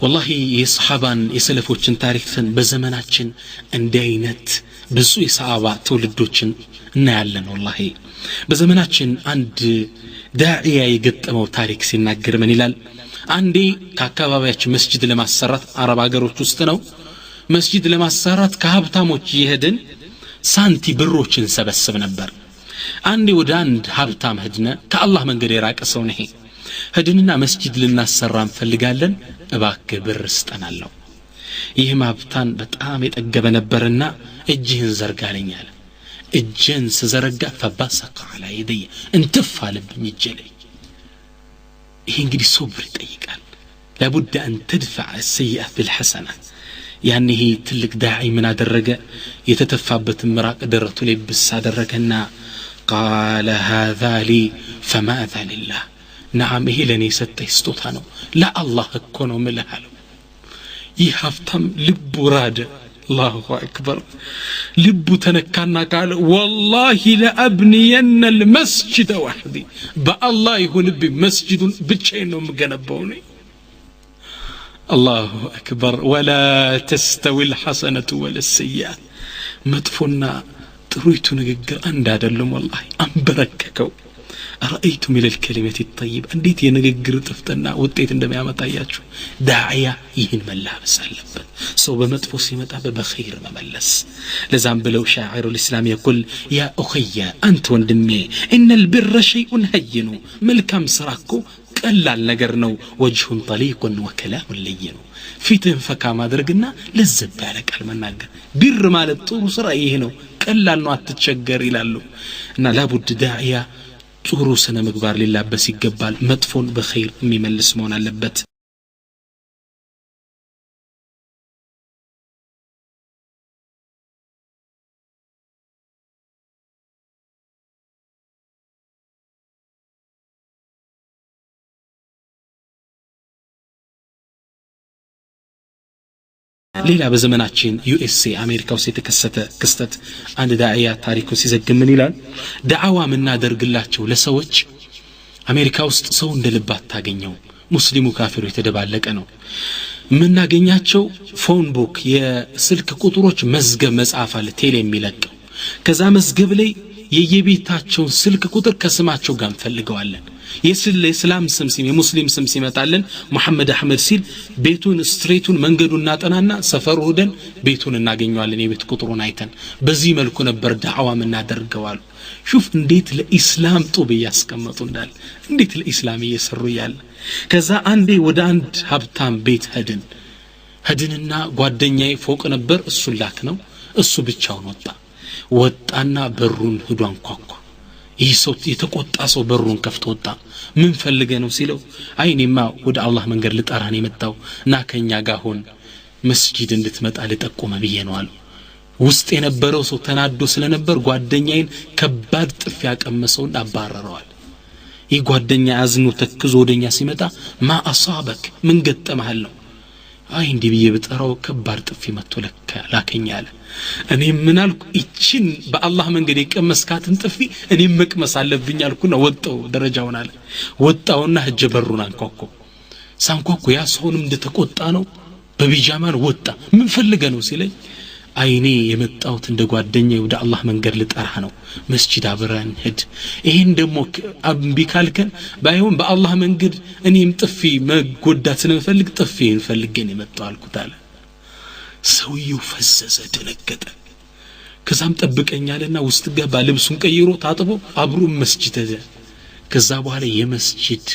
والله يصحابان يسلفوچن تاريخن بزماناتشن اندينت ብዙ የሰሃባ ትውልዶችን እናያለን والله በዘመናችን አንድ ዳዒያ የገጠመው ታሪክ ሲናገር ምን ይላል አንዴ ከአካባቢያችን መስጂድ ለማሰራት አረብ ሀገሮች ውስጥ ነው መስጂድ ለማሰራት ከሀብታሞች ይሄድን ሳንቲ ብሮችን ሰበስብ ነበር አንዴ ወደ አንድ ሀብታም ሄድነ ከአላህ መንገድ የራቀ ሰው ነው ሄድንና መስጂድ ልናሰራ እንፈልጋለን እባክህ ብር ስጠናለሁ ይህም ሀብታም በጣም የጠገበ ነበርና እጅህን ዘርጋለኛል እጅን ስዘረጋ ፈባሰቀ على يدي እንተፋለብኝ እጄ ይሄ እንግዲህ ሶብር ይጠይቃል لابد ان تدفع السيئه بالحسنه يعني هي ትልቅ ዳዒ ምን አደረገ የተተፋበት ምራቅ ደረቱ ላይ ብስ አደረገና قال هذا لي فماذا لله نعم ይሄ ለኔ ሰጠኝ ስጦታ ነው ለአላህ እኮ ነው ምልሃለው ይህ ሀብታም ልቡ ራደ الله أكبر لب تنكنا قال والله لأبنين المسجد وحدي بالله يهون بمسجد بتشينهم مجنبوني الله أكبر ولا تستوي الحسنة ولا السيئة مدفونا ترويتو نجر أندادلهم والله أمبرككو أرأيتم إلى الكلمة الطيبة أنديت ينجر تفتنا وطيت عندما يمتاياتشو داعية يهن ملابس علبت صوب مدفوسي متابة بخير مملس لزام بلو شاعر الإسلام يقول يا أخي أنت وندمي إن البر شيء هين ملكم سراكو كلا النجرنو وجه طليق وكلام لين في تنفكا ما درقنا للزبالك المناقة بر مال الطور سرأيهنو كلا أنه أتتشجر إلى اللو إن لابد داعية ጥሩ ስነ ምግባር ሊላበስ ይገባል መጥፎን በኸይር የሚመልስ መሆን አለበት ሌላ በዘመናችን ዩኤስኤ አሜሪካ ውስጥ የተከሰተ ክስተት አንድ ዳዒያ ታሪኩ ሲዘግም ምን ይላል ዳዓዋ ምናደርግላቸው ለሰዎች አሜሪካ ውስጥ ሰው እንደልባት ታገኘው ሙስሊሙ ካፊሩ የተደባለቀ ነው ምናገኛቸው ፎን ቡክ የስልክ ቁጥሮች መዝገብ መጻፍ አለ ቴሌ የሚለቀው ከዛ መዝገብ ላይ የየቤታቸው ስልክ ቁጥር ከስማቸው ጋር እንፈልገዋለን የእስላም ስም ሲም የሙስሊም ስም ሲመጣልን መሐመድ አህመድ ሲል ቤቱን ስትሬቱን መንገዱን እናጠናና ሰፈሩ ሄደን ቤቱን እናገኘዋለን የቤት ቁጥሩን አይተን በዚህ መልኩ ነበር ዳዕዋ ምናደርገዋል ሹፍ እንዴት ለኢስላም ጦብ ያስቀመጡ እንዳል እንዴት ለኢስላም እየሰሩ ያለ ከዛ አንዴ ወደ አንድ ሀብታም ቤት ሄድንና ጓደኛዬ ፎቅ ነበር እሱ ላክ ነው እሱ ብቻውን ወጣና በሩን ሄዶ አንኳኳ ይህ ሰው የተቆጣ ሰው በሩን ከፍቶ ወጣ ምን ፈልገ ነው ሲለው አይኔማ ወደ አላህ መንገድ ልጠራን የመጣው ና ከኛ ጋር ሆን መስጂድ እንድትመጣ ልጠቆመ ብዬ ነው አለ ውስጥ የነበረው ሰው ተናዶ ስለነበር ጓደኛዬን ከባድ ጥፊ ያቀመሰውና አባረረዋል ይህ ጓደኛ አዝኖ ተክዞ ወደኛ ሲመጣ ማ አሳበክ ምን ገጠመሃል ነው አይ እንዲህ ብዬ በጠራው ከባድ ጥፊ መጥቶ ላከኛለ እኔ ምን አልኩ እቺን በአላህ መንገድ የቀመስካትን ጥፊ እኔ መቅመስ አለብኝ አልኩና ወጣው ደረጃውን አለ ወጣውና ሄጀ በሩን አንኳኳ ሳንኳኳ ያ ሰውንም እንደተቆጣ ነው በቢጃማን ወጣ ምን ፈልገ ነው ሲለኝ አይኔ የመጣውት እንደ ጓደኛዬ ወደ አላህ መንገድ ልጠራ ነው መስጂድ አብረን ሄድ ይሄን ደሞ አምቢ ካልከን ባይሆን በአላህ መንገድ እኔም ጥፊ መጎዳት ስለምፈልግ ጥፊን ፈልገን የመጣው አልኩት አለ ሰውየው ፈዘዘ ደነገጠ ከዛም ጠብቀኛልና ውስጥ ገባ ልብሱን ቀይሮ ታጥቦ አብሮ መስጂድ ሄደ ከዛ በኋላ የመስጂድ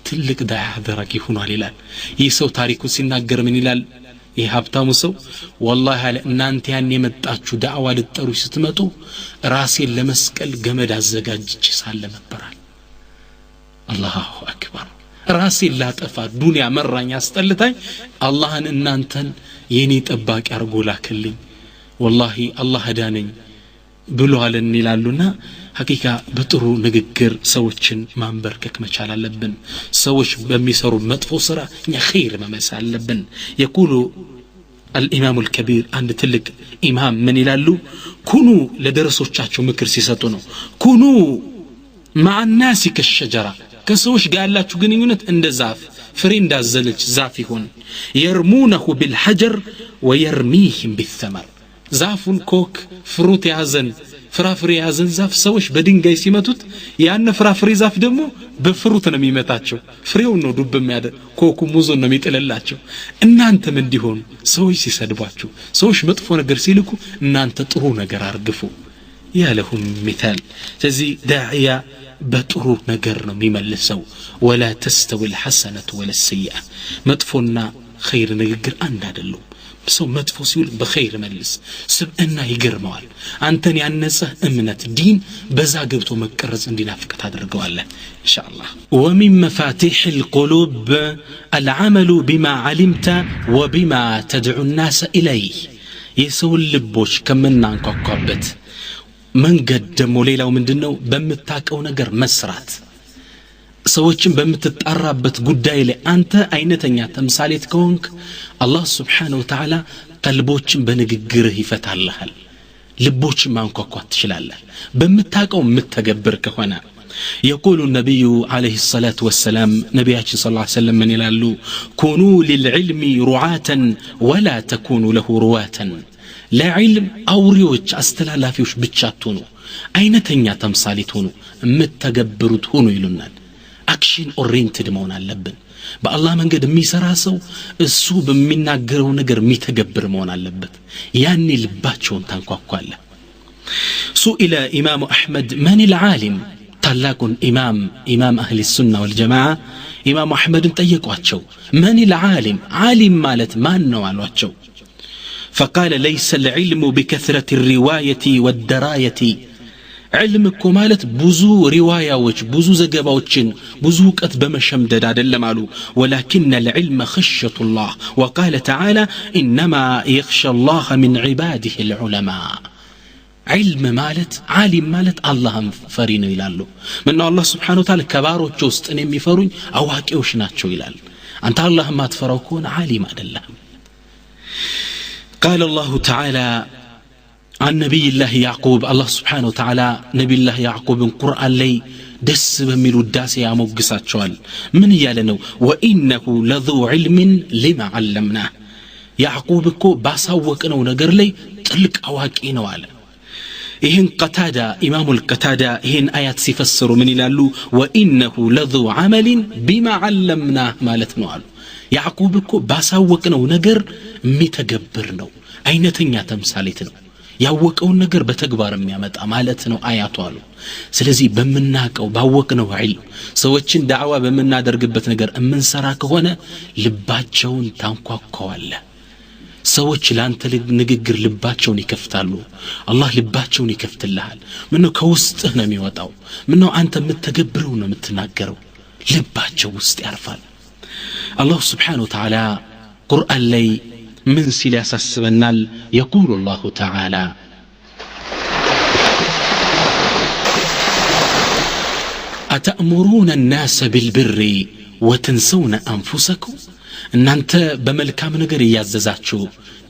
ትልቅ ዳዓ አደረገ ሆኗል ይላል ይህ ሰው ታሪኩ ሲናገር ምን ይላል ይህ ሀብታሙ ሰው والله አለ እናንተ ያን የመጣችሁ ዳዕዋ ልትጠሩ ስትመጡ ራሴን ለመስቀል ገመድ አዘጋጅቼ ሳለ ነበራል አላሁ አክበር ራሴን ላጠፋ ዱንያ መራኝ አስጠልታኝ አላህን እናንተን የኔ ጠባቂ አርጎ ላከልኝ والله አላህ ዳነኝ ብሏልን ይላሉና ሐቂቃ በጥሩ ንግግር ሰዎችን ማንበርከክ መቻል አለብን ሰዎች በሚሰሩ መጥፎ ስራ እኛ ኸይር መመስ አለብን يقول الامام الكبير عند تلك امام من ይላሉ ኩኑ ለደረሶቻቸው ምክር ሲሰጡ ነው ኩኑ مع الناس كالشجره ከሰዎች ጋር ያላችሁ ግንኙነት እንደ ዛፍ ፍሬ እንዳዘለች ዛፍ ይሁን يرمونه بالحجر ويرميهم بالثمر ዛፉን ኮክ ፍሩት ያዘን ፍራፍሬ ያዘን ዛፍ ሰዎች በድንጋይ ሲመቱት ያን ፍራፍሬ ዛፍ ደግሞ በፍሩት ነው የሚመታቸው ፍሬው ነው ዱብ የሚያደ ኮኩ ሙዙ ነው የሚጥልላቸው እናንተም እንዲሆኑ ሰዎች ሲሰድቧችሁ ሰዎች መጥፎ ነገር ሲልኩ እናንተ ጥሩ ነገር አርግፉ ያለሁም مثال ስለዚህ ዳዒያ በጥሩ ነገር ነው የሚመልሰው ولا تستوي الحسنة ولا السيئة መጥፎና ኸይር ንግግር አንድ አይደለም ሰው መጥፎ ሲል በኸይር መልስ ስብዕና ይገርመዋል አንተን ያነጸ እምነት ዲን በዛ ገብቶ መቀረጽ እንዲናፍቅ ታደርገዋለህ ኢንሻአላህ ومن مفاتيح القلوب العمل بما علمت وبما تدعو الناس إليه የሰው ልቦች ከመናንኳኳበት መንገድ ደሞ ሌላው ምንድነው በመታቀው ነገር መስራት ሰዎችን በመተጣራበት ጉዳይ ላይ አንተ አይነተኛ ተምሳሌት ከሆንክ አላህ Subhanahu Wa Ta'ala ቀልቦችን በንግግርህ ይፈታልሃል ልቦችን ማንኳኳት ትችላለህ በመታቀው መተገበር ከሆነ يقول النبي عليه الصلاة والسلام نبياتي صلى الله عليه وسلم من يلالو كونوا للعلم رعاة ولا تكونوا له رواة ለዕልም አውሪዎች አስተላላፊዎች ብቻ አትሁኑ አይነተኛ ተምሳሌት ሁኑ መተገብሩት ሁኑ ይሉናል አክሽን ኦሪየንትድ መሆን አለብን በአላህ መንገድ የሚሰራ ሰው እሱ በሚናገረው ነገር የሚተገብር መሆን አለበት ያኔ ልባቸውን ታንኳኳለ سئل إمام أحمد من العالم ታላቁን ኢማም አህሊ ሱና ወልጀማዓ ኢማም አህመድን ጠየቋቸው من العالم ዓሊም ማለት ማን ነው አሏቸው فقال ليس العلم بكثرة الرواية والدراية علمك مالت بزو رواية بزو زقباوچن بزو قت بمشمدد عدلم علو ولكن العلم خشية الله وقال تعالى إنما يخشى الله من عباده العلماء علم مالت عالم مالت الله فرين يلالو من الله سبحانه وتعالى كباروچ ውስጥ እኔ የሚፈሩኝ አዋቂዎች ናቸው ይላል አንተ አላህ ማትፈራው ከሆነ ዓሊም አይደለም قال الله تعالى عن نبي الله يعقوب الله سبحانه وتعالى نبي الله يعقوب القرآن لي دس بميلو الداس يا موقساتشوال من يالنو وإنه لذو علم لما علمناه يعقوب كو باساوكنو نجر لي تلك أواكينو على إهن قتادة إمام القتادة إهن آيات سيفسروا من يلالو وإنه لذو عمل بما علمناه مالتنو على يعقوب كو باساوكنو نجر ميتجبرنو አይነተኛ ተምሳሌት ነው ያወቀው ነገር በተግባር የሚያመጣ ማለት ነው አያቱ አሉ ስለዚህ በመናቀው ባወቅነው ዒልም ሰዎችን ዳዕዋ በመናደርግበት ነገር እምንሰራ ከሆነ ልባቸውን ታንኳኳዋለ ሰዎች ላንተ ንግግር ልባቸውን ይከፍታሉ አላህ ልባቸውን ይከፍትልሃል ምነው ከውስጥህ ነው የሚወጣው ምነው አንተ የምትተገብረው ነው የምትናገረው ልባቸው ውስጥ ያርፋል አላህ Subhanahu Wa Ta'ala ቁርአን ላይ من سلاس السبنال يقول الله تعالى أتأمرون الناس بالبر وتنسون أنفسكم إن أنت بملكام نجر يعززاتشو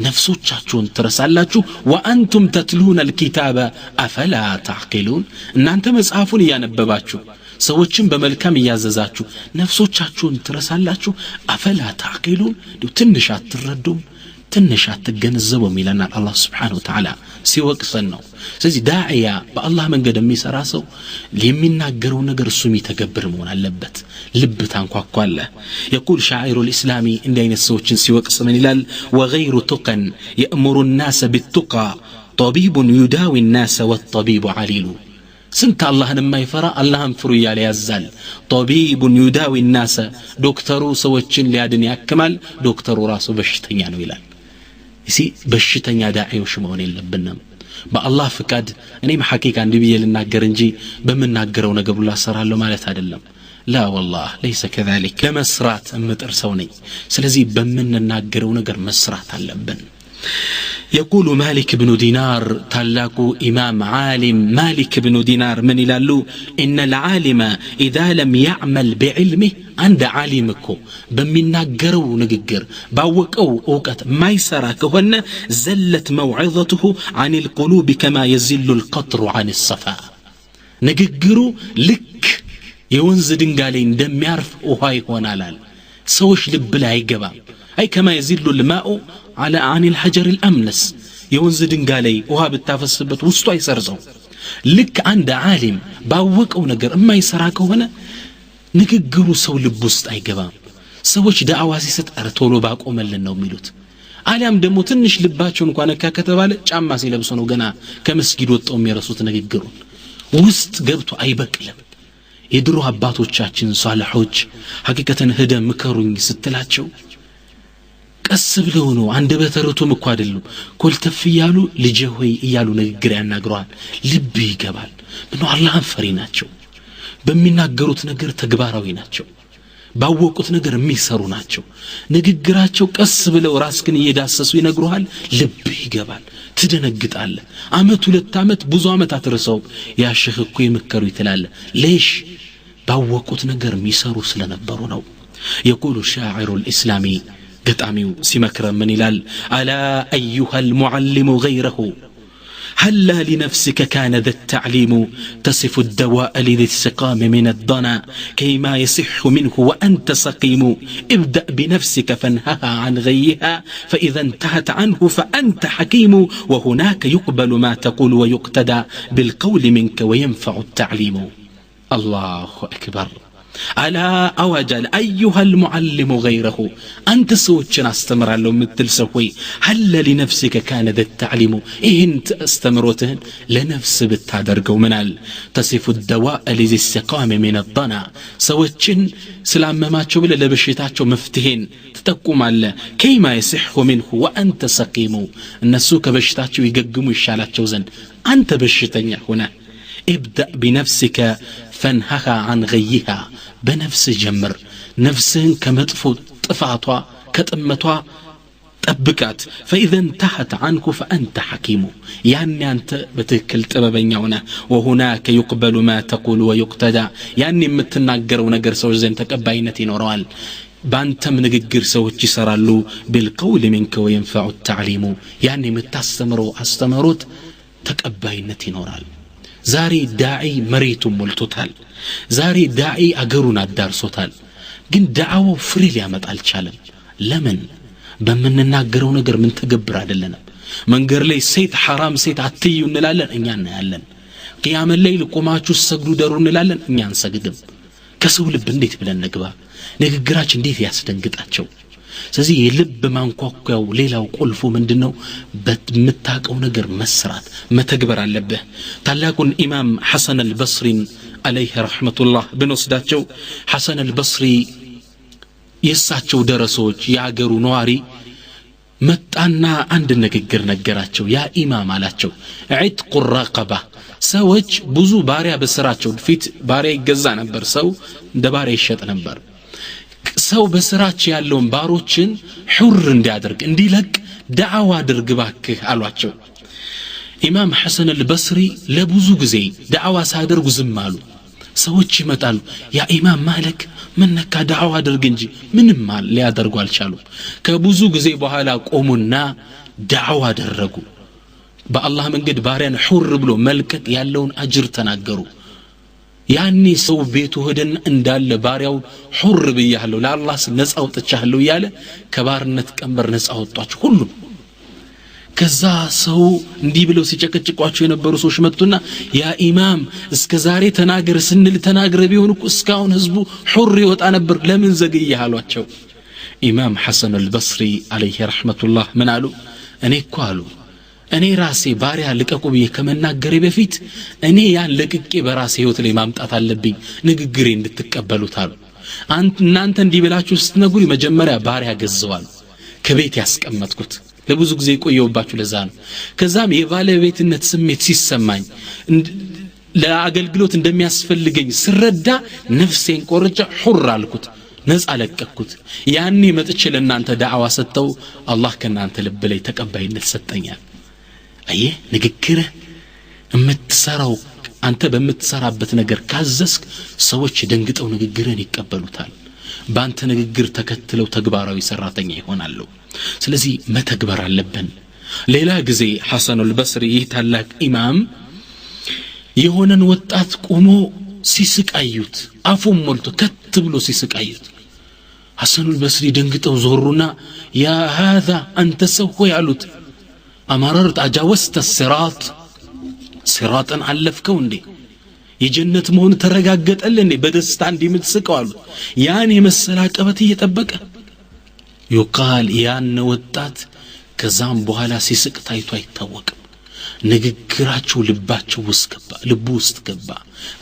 نفسوچاچون ترسالاچو وأنتم تتلون الكتاب أفلا تعقلون إن أنت مصحفون يانبباچو ሰዎችን በመልካም ያዘዛችሁ ነፍሶቻችሁን ትረሳላችሁ አፈላ ታቂሉን ትንሽ አትረዱም ትንሽ አትገነዘቡም ይለናል አላህ Subhanahu Wa Ta'ala ሲወቅሰን ነው ስለዚህ ዳዒያ በአላህ መንገድ የሚሰራ ሰው የሚናገረው ነገር እሱ የሚተገብር መሆን አለበት ልብ ታንኳኳለ يقول شاعر الإسلامي እንደ አይነት ሰዎችን ሲወቅስ ምን ይላል وغير تقى يأمر الناس بالتقى طبيب يداوي الناس والطبيب عليل سنت الله ما يفرا اللهم فرو يالي يزال طبيب يداوي الناس دكتورو سوچن ليادن يكمل دكتورو راسو بشتኛ ነው ይላል እሲ በሽተኛ ዳዒዎች መሆን የለብንም በአላህ ፍቃድ እኔም ሐቂቃ እንዲብዬ ልናገር እንጂ በመናገረው ነገር ሁሉ አሰራለሁ ማለት አይደለም لا والله ليس كذلك ለመስራት እምጥር ሰው ነኝ ስለዚህ በመናገረው ነገር መስራት አለብን يقول مالك بن دينار تلاقو إمام عالم مالك بن دينار من يلالو إن العالم إذا لم يعمل بعلمه عند عالمكو بمناقرو نقر باوكو أوقات ما يسراك هن زلت موعظته عن القلوب كما يزل القطر عن الصفاء نقرو لك يونز دنقالين دم يعرف وهاي هونالال سوش لبلا يقبا أي كما يزل الماء على عن الحجر الأملس የወንዝ ድንጋይ ላይ ውሃ ብታፈስበት ውስጡ አይሰርጸው ልክ አንድ ዓሊም ባወቀው ነገር የማይሰራ ከሆነ ንግግሩ ሰው ልብ ውስጥ አይገባም ሰዎች ዳዕዋ ሲሰጥ ቶሎ ባቆመልን ነው የሚሉት አሊያም ደግሞ ትንሽ ልባቸው እንኳን ነካ ከተባለ ጫማ ሲለብሱ ነው ገና ከመስጊድ ወጣው የሚረሱት ንግግሩን ውስጥ ገብቶ አይበቅልም የድሮ አባቶቻችን ሷሊሖች ሐቂቀተን ሄደ ምከሩኝ ስትላቸው ቀስ ብለው ነው አንደበተርቱም እኮ አይደሉም ኮልተፍ ይያሉ ልጄ ሆይ ይያሉ ንግግር ያናግሯል ልብ ይገባል ምን አላህን ፈሪ ናቸው በሚናገሩት ነገር ተግባራዊ ናቸው ባወቁት ነገር የሚሰሩ ናቸው ንግግራቸው ቀስ ብለው ራስክን እየዳሰሱ ይነግሩሃል ልብ ይገባል ትደነግጣለህ አመት ሁለት አመት ብዙ አመት አትርሰው ያ ሼኽ እኮ ይመከሩ ይተላል ليش ባወቁት ነገር የሚሰሩ ስለነበሩ ነው يقول الشاعر الإسلامي قطعميو سيمكرم من إلال ألا أيها المعلم غيره هلا لنفسك كان ذا التعليم تصف الدواء لذي السقام من الضنا كيما يصح منه وأنت سقيم ابدأ بنفسك فانهها عن غيها فإذا انتهت عنه فأنت حكيم وهناك يقبل ما تقول ويقتدى بالقول منك وينفع التعليم الله أكبر ألا أوجل أيها المعلم غيره أنت سوتشنا استمر له مثل سوي هل لنفسك كان ذا التعليم إنت استمرتهن لنفس بالتدرج ومنال تصف الدواء لذي السقام من الضنا سوتشن سلام ما تشوف لبشيتاتشو مفتهين تتقوم على كيما يصح منه وأنت سقيم النسوك بشيتاتشو يقدموا الشالاتشو زن أنت بشيتني هنا ابدأ بنفسك فانهها عن غيها بنفس جمر نفسهن كمطفو طفاتوا كطمتوا طبقات فاذا انتهت عنك فانت حكيم يعني انت بتكل طببኛ ሆነ وهناك يقبل ما تقول ويقتدى يعني የምትናገረው ነገር ሰው ዘንድ ተቀባይነት ይኖረዋል ባንተም ንግግር ሰዎች ይሰራሉ بالقول منك وينفع التعليم يعني የምታስተምረው አስተምሮት ተቀባይነት ይኖራል ዛሬ ዳዒ መሬቱን ሞልቶታል ዛሬ ዳዒ አገሩን አዳርሶታል ግን ዳዓው ፍሬ ሊያመጣ አልቻለም ለምን በመንናገረው ነገር ምን ተገብር አይደለንም መንገር ላይ ሴት حرام ሴት አትዩ እንላለን እኛ እናያለን ቂያም ላይ ለቆማችሁ ሰግዱ ደሩ እንላለን እኛ አንሰግድም ከሰው ልብ እንዴት ብለን ነግባ ንግግራችን እንዴት ያስደንግጣቸው ስለዚህ የልብ ማንኳኳው ሌላው ቁልፉ ምንድነው በምታቀው ነገር መስራት መተግበር አለበት ታላቁን ኢማም ሐሰን አልበስሪ عليه رحمة الله بنوسداتشو حسن البصري يساتشو درسوج ياغرو نواري متانا عند نغغر نغراتشو يا امام አላቸው عتق الرقبه ሰዎች ብዙ ባሪያ በስራቸው ፊት ባሪያ ይገዛ ነበር ሰው እንደ ባሪያ ይሸጥ ነበር ሰው በስራቸው ያለውን ባሮችን ሁር እንዲያደርግ እንዲለቅ ዳዕዋ አድርግ ባክህ አሏቸው ኢማም ሐሰን አልበስሪ ለብዙ ጊዜ ዳዕዋ ሳደርጉ ዝም አሉ ሰዎች ይመጣሉ ያ ኢማም ማለክ ምንነካ ዳዕዋ አድርግ እንጂ ምንም ሊያደርጉ አልቻሉም ከብዙ ጊዜ በኋላ ቆሙና ዳዕዋ አደረጉ በአላህ መንገድ ባሪያን ሁር ብሎ መልከት ያለውን አጅር ተናገሩ ያኒ ሰው ቤቱ ሄደን እንዳለ ባሪያው ሁር በያለው ለአላህ ነፃ አውጥቻለሁ ያለ ከባርነት ቀንበር ነፃ አወጣቸው ሁሉም ከዛ ሰው እንዲህ ብለው ሲጨቀጭቋቸው የነበሩ ሰዎች መጡና ያ ኢማም እስከ ዛሬ ተናገር ስንል ተናገረ ቢሆን እኮ እስካሁን ህዝቡ ሁር ይወጣ ነበር ለምን ዘገየህ አሏቸው ኢማም ሐሰን አልበስሪ عليه رحمة الله ምን አሉ እኔ እኮ አሉ እኔ ራሴ ባሪያ ልቀቁ ብዬ ከመናገሬ በፊት እኔ ያን ለቅቄ በራሴ ህይወት ላይ ማምጣት አለብኝ ንግግሬ እንድትቀበሉት አሉ እናንተ እንዲህ ብላችሁ ስትነግሩ መጀመሪያ ባሪያ ገዘዋል ከቤት ያስቀመጥኩት ለብዙ ጊዜ ቆየውባችሁ ለዛ ነው ከዛም የባለቤትነት ስሜት ሲሰማኝ ለአገልግሎት እንደሚያስፈልገኝ ስረዳ ነፍሴን ቆርጬ ሁር አልኩት ነፃ ለቀቅኩት ያኔ መጥቼ ለእናንተ ዳዕዋ ሰጠው አላህ ከናንተ ልብ ላይ ተቀባይነት ሰጠኛል አየ ንግግር እምትሰራው አንተ በምትሰራበት ነገር ካዘስክ ሰዎች ደንግጠው ንግግርን ይቀበሉታል ባንተ ንግግር ተከትለው ተግባራዊ ሰራተኛ ይሆናሉ ስለዚህ መተግበር አለብን ሌላ ጊዜ ሐሰን አልበስሪ ታላቅ ኢማም የሆነን ወጣት ቆሞ ሲስቃዩት አፉን ሞልቶ ከት ብሎ ሲስቃዩት ሐሰን አልበስሪ ደንግጠው ዞሩና ያ هذا አንተ ሰው ያሉት أمررت أجاوزت الصراط صراطا علفكو اندي የጀነት መሆን ተረጋገጠልን በደስታ እንዲምትስቀው አሉ ያን የመሰላቀበት እየተጠበቀ ይቃል ያን ወጣት ከዛም በኋላ ሲስቅ ታይቶ አይታወቅም ንግግራቸው ልቡ ውስጥ ገባ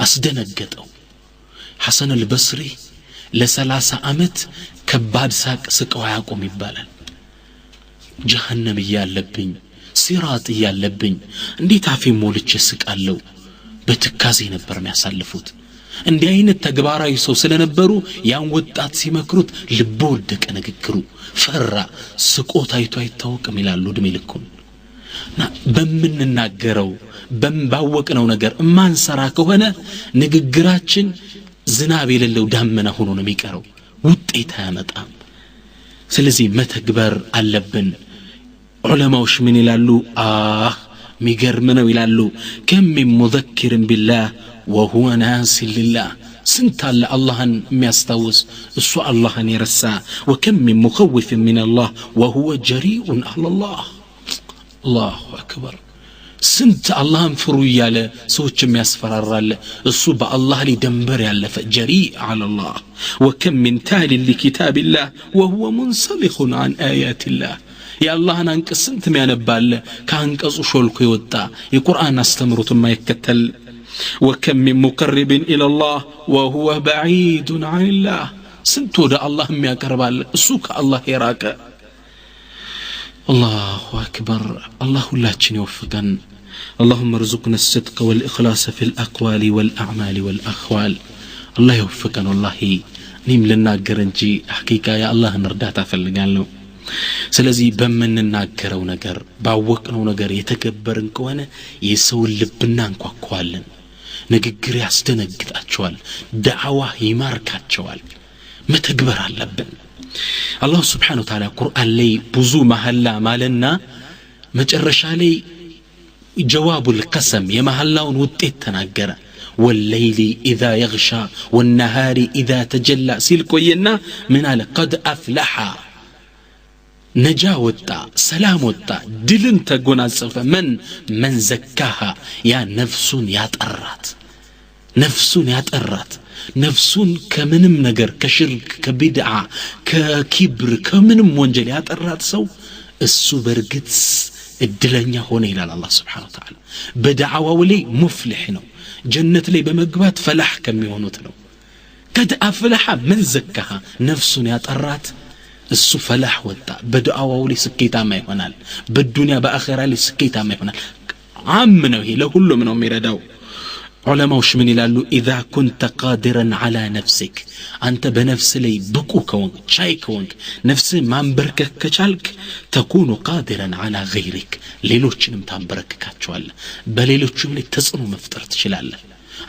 አስደነገጠው ሐሰን አልበስሪ ለ30 አመት ከባድ ሳቅ ስቀው አያቆም ይባላል ጀሃነም ያለብኝ ሲራጥ ያለብኝ እንዴት አፌ ሞልቼ ስቃለው በትካዜ ነበር የሚያሳልፉት እንዲህ አይነት ተግባራዊ ሰው ስለነበሩ ያን ወጣት ሲመክሩት ልቦ ወደቀ ንግግሩ ፈራ ስቆት አይቶ አይታወቅም ይላሉ እድሜ ልኩንና በመንናገረው ባወቅነው ነገር ማንሰራ ከሆነ ንግግራችን ዝናብ የሌለው ዳመና ሆኖ ነው የሚቀረው ውጤት አያመጣም ስለዚህ መተግበር አለብን ዑለማዎች ምን ይላሉ ሚገርመው ይላሉ ከም ሙዘክር ቢላህ وهو ناس لله سنتال اللهن የሚያስታውስ እሱ አላህን ይረሳ وكم من مخوف من الله وهو جريء على الله الله اكبر ስንት አላህን ፍሩ ያለ ሰዎች የሚያስፈራራለ እሱ በአላህ ላይ ደንበር ያለፈ جريء على الله وكم من تال لكتاب الله وهو منسلخ عن آيات الله يا الله አንቀጽ ስንት የሚያነባለ ከአንቀጹ ሾልኮ ይወጣ የቁርአን አስተምሮት የማይከተል وكم من مقرب الى الله وهو بعيد عن الله ስንት ወደ አላህ የሚያቀርባለ እሱ ከአላህ የራቀ الله اكبر الله ሁላችን ይወፍቀን اللهم ارزقنا الصدق والاخلاص في الاقوال والاعمال والاحوال الله يوفقنا والله እኔም ልናገር እንጂ ሐቂቃ ያ አላህን እርዳታ ፈልጋለሁ ስለዚህ በመንናገረው ነገር ባወቅነው ነገር የተከበርን ከሆነ የሰው ልብና እንኳኳለን ንግግር ያስደነግጣቸዋል ዳዕዋ ይማርካቸዋል መተግበር አለብን አላህ Subhanahu Wa Ta'ala ቁርአን ላይ ብዙ መሐላ ማለና መጨረሻ ላይ ጀዋቡል ቀሰም የመሐላውን ውጤት ተናገረ والليل إذا يغشى والنهار إذا تجلى سيلكوينا من على قد أفلح نجا وطا سلام وطا دلن تغوناصف من زكاها يا نفسون يطرات نفسون كمنم ነገር ከሽርክ ከቢድዓ ከኪብር ከምንም ወንጀል ያጠራት ሰው እሱ በርግጥ እድለኛ ሆነ ይላል አላህ Subhanahu Wa Ta'ala በዳዕዋው ላይ ሙፍሊህ ነው ጀነት ላይ በመግባት ፈላህ ከሚሆኑት ነው قد أفلح من زكاها نفسون ያጠራት እሱ ፈላህ ወጣ በዱዓው ላይ ስኬታማ ይሆናል በዱንያ በአኺራ ላይ ስኬታማ ይሆናል አም ነው ይሄ ለሁሉም ነው የሚረዳው ዑለማዎች ምን ይላሉ اذا كنت قادرا على نفسك አንተ በነፍስ ላይ ብቁ ከሆንክ ቻይ ከሆንክ ነፍስ ማንበርከክ ከቻልክ تكون قادرا على غيرك ሌሎችንም ታንበረክካቸዋለህ በሌሎችም ላይ ተጽዕኖ መፍጠር ትችላለህ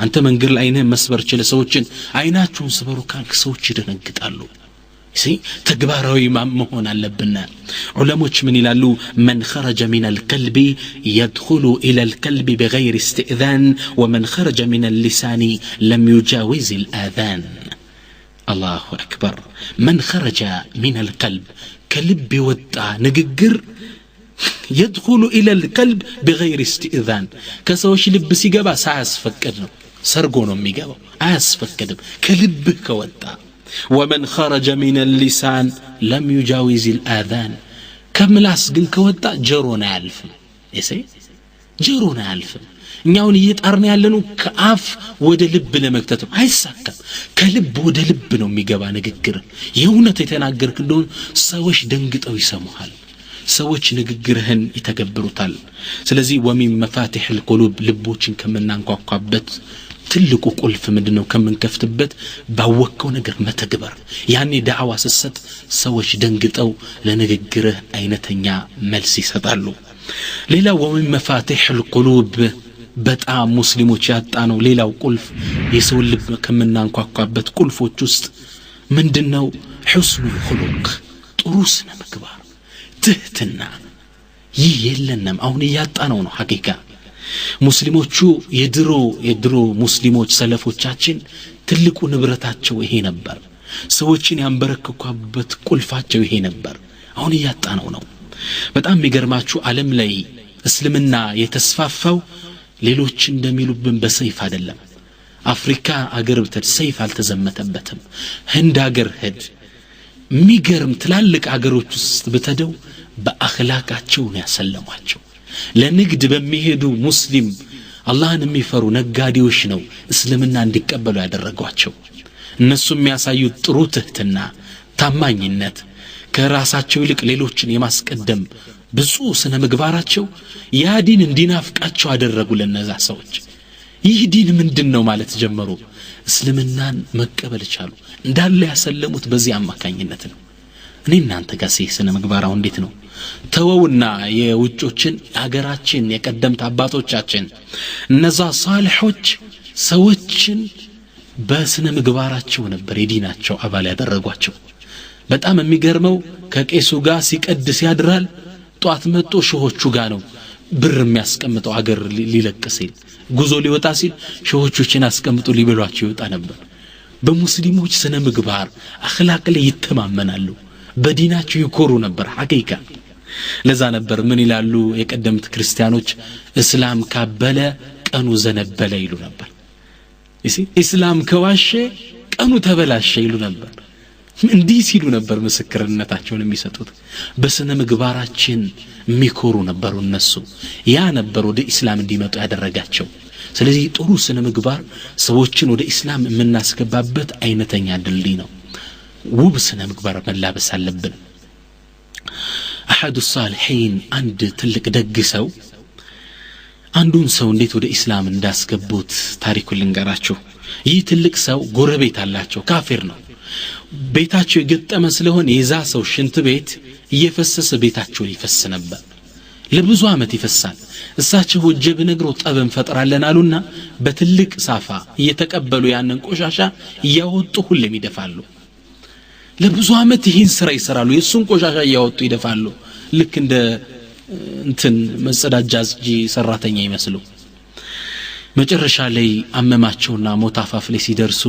አንተ መንገድ ላይ አይነ መስበር ይችላል ሰዎችን አይናችሁን ስበሩ ካልክ ሰዎች ይደነግጣሉ تكبارو مهون علبنا علموش من يلالو من خرج من القلب يدخل إلى القلب بغير استئذان ومن خرج من اللسان لم يجاوز الآذان الله أكبر من خرج من القلب كلب وطا نغغر يدخل إلى القلب بغير استئذان كسوش لب سيغبا ساسفقدنو سرغو نو ميغبا اسفقدم كلب كوطا ومن خرج من اللسان لم يجاوز الآذان كملاس ግን ከወጣ ጀሮና ያልፍም ጀሮና ያልፍም እኛውን እየጣርን ያለነው ከአፍ ወደ ልብ ለመክተት አይሳካም ከልብ ወደ ልብ ነው የሚገባ ንግግር የእውነት የተናገርክ እንደሆነ ሰዎች ደንግጠው ይሰሙሃል ሰዎች ንግግርህን ይተገብሩታል ስለዚህ ወሚን መፋቲህ القلوب ልቦችን ከመናንኳኳበት ትልቁ ቁልፍ ምንድነው ከመንከፍትበት ባወቀው ነገር መተግበር ያኔ ዳዕዋ ሰሰት ሰዎች ደንግጠው ለንግግርህ አይነተኛ መልስ ይሰጣሉ ሌላው ወሚን መፋቲህ القلوب በጣም ሙስሊሞች ያጣነው ሌላው ቁልፍ የሰው ልብ ከመናንኳኳበት ቁልፎች ውስጥ ምንድነው حسن الخلق ጥሩ ስነ ምግባር ትህትና ይህ የለንም አሁን ያጣነው ነው ሐቂቃ ሙስሊሞቹ የድሮ ሙስሊሞች ሰለፎቻችን ትልቁ ንብረታቸው ይሄ ነበር ሰዎችን ያንበረከኩበት ቁልፋቸው ይሄ ነበር አሁን ያጣነው ነው በጣም የሚገርማችሁ ዓለም ላይ እስልምና የተስፋፋው ሌሎች እንደሚሉብን በሰይፍ አይደለም አፍሪካ አገር ብትሄድ ሰይፍ አልተዘመተበትም ህንድ አገር ሄድ የሚገርም ትላልቅ አገሮች ውስጥ ብትሄደው በአኽላቃቸው ነው ያሰለሟቸው ለንግድ በሚሄዱ ሙስሊም አላህን የሚፈሩ ነጋዴዎች ነው እስልምና እንዲቀበሉ ያደረጓቸው እነሱ የሚያሳዩት ጥሩ ትህትና ታማኝነት ከራሳቸው ይልቅ ሌሎችን የማስቀደም ብዙ ስነ ምግባራቸው ያ ዲን እንዲናፍቃቸው አደረጉ ለነዛ ሰዎች ይህ ዲን ምንድነው ማለት ጀመሩ እስልምናን መቀበል ቻሉ እንዳለ ያሰለሙት በዚህ አማካኝነት ነው እኔ እናንተ ጋር ስነ ምግባራው እንዴት ነው ተወውና የውጮችን ሀገራችን የቀደምት አባቶቻችን እነዛ ሳልሖች ሰዎችን በስነ ምግባራቸው ነበር የዲናቸው አባል ያደረጓቸው በጣም የሚገርመው ከቄሱ ጋር ሲቀድስ ያድራል ጧት መጥቶ ሸሆቹ ጋር ነው ብር የሚያስቀምጠው አገር ሊለቅስ ጉዞ ሊወጣ ሲል ሸሆቹችን አስቀምጦ ሊበሏቸው ይወጣ ነበር በሙስሊሞች ስነ ምግባር አኽላቅ ላይ ይተማመናሉ በዲናቸው ይኮሩ ነበር ሐቂቃ ለዛ ነበር ምን ይላሉ የቀደምት ክርስቲያኖች እስላም ካበለ ቀኑ ዘነበለ ይሉ ነበር እስላም ከዋሸ ቀኑ ተበላሸ ይሉ ነበር እንዲህ ሲሉ ነበር ምስክርነታቸውን የሚሰጡት በስነ ምግባራችን የሚኮሩ ነበሩ እነሱ ያ ነበር ወደ እስላም እንዲመጡ ያደረጋቸው ስለዚህ ጥሩ ስነ ምግባር ሰዎችን ወደ እስላም የምናስገባበት አይነተኛ ድልድይ ነው ውብ ስነ ምግባር መላበስ አለብን አሐዱ ሷሊሒን አንድ ትልቅ ደግ ሰው አንዱን ሰው እንዴት ወደ እስላም እንዳስገቡት ታሪኩን ልንገራችሁ ይህ ትልቅ ሰው ጎረቤት አላቸው ካፊር ነው ቤታቸው የገጠመ ስለሆነ የዛ ሰው ሽንት ቤት እየፈሰሰ ቤታቸው ይፈስ ነበር ለብዙ አመት ይፈሳል እሳቸው ወጀብ ነግሮ ጠበን ፈጥራለን አሉና በትልቅ ሳፋ እየተቀበሉ ያንን ቆሻሻ እያወጡ ሁሌም ይደፋሉ ለብዙ አመት ይህን ስራ ይሰራሉ የሱን ቆሻሻ እያወጡ ይደፋሉ ልክ እንደ እንትን መጸዳጃጂ ሰራተኛ ይመስሉ መጨረሻ ላይ አመማቸውና ሞታፋፍ ላይ ሲደርሱ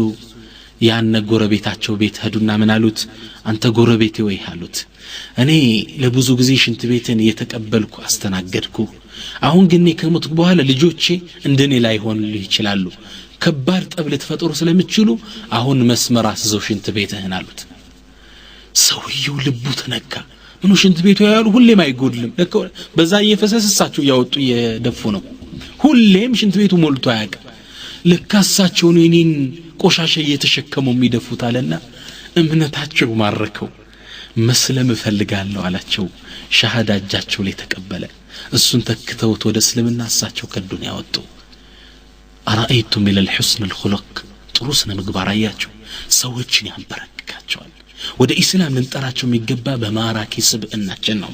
ያን ጎረቤታቸው ቤት ሄዱና ምን አሉት አንተ ጎረቤቴ ወይ አሉት እኔ ለብዙ ጊዜ ሽንት ቤትን እየተቀበልኩ አስተናገድኩ አሁን ግን ከሞትኩ በኋላ ልጆቼ እንደኔ ላይ ሆንልኝ ይችላሉ ከባድ ጠብ ልትፈጥሩ ስለምትችሉ አሁን መስመር አስዘው ሽንት ቤትህን አሉት ሰውየው ልቡ ተነካ ምኑ ሽንት ቤቱ ያሉ ሁሌም አይጎድልም በዛ እየፈሰሰሳቸው ያወጡ እየደፉ ነው ሁሌም ሽንት ቤቱ ሞልቶ አያውቅም ለካሳቸው ነው እኔን ቆሻሻ እየተሸከሙ የሚደፉት አለና እምነታቸው ማረከው መስለም ፈልጋለሁ አላቸው ሻሃዳ እጃቸው ላይ ተቀበለ እሱን ተክተውት ወደ እስልምና እሳቸው ከዱንያ ወጡ አራአይቱም ኢለል ሑስን الخلق ጥሩ ስነ ምግባር አያቸው ሰዎችን ያንበረክካቸዋል ወደ እስላም ልንጠራቸው የሚገባ በማራኪ ስብዕናችን ነው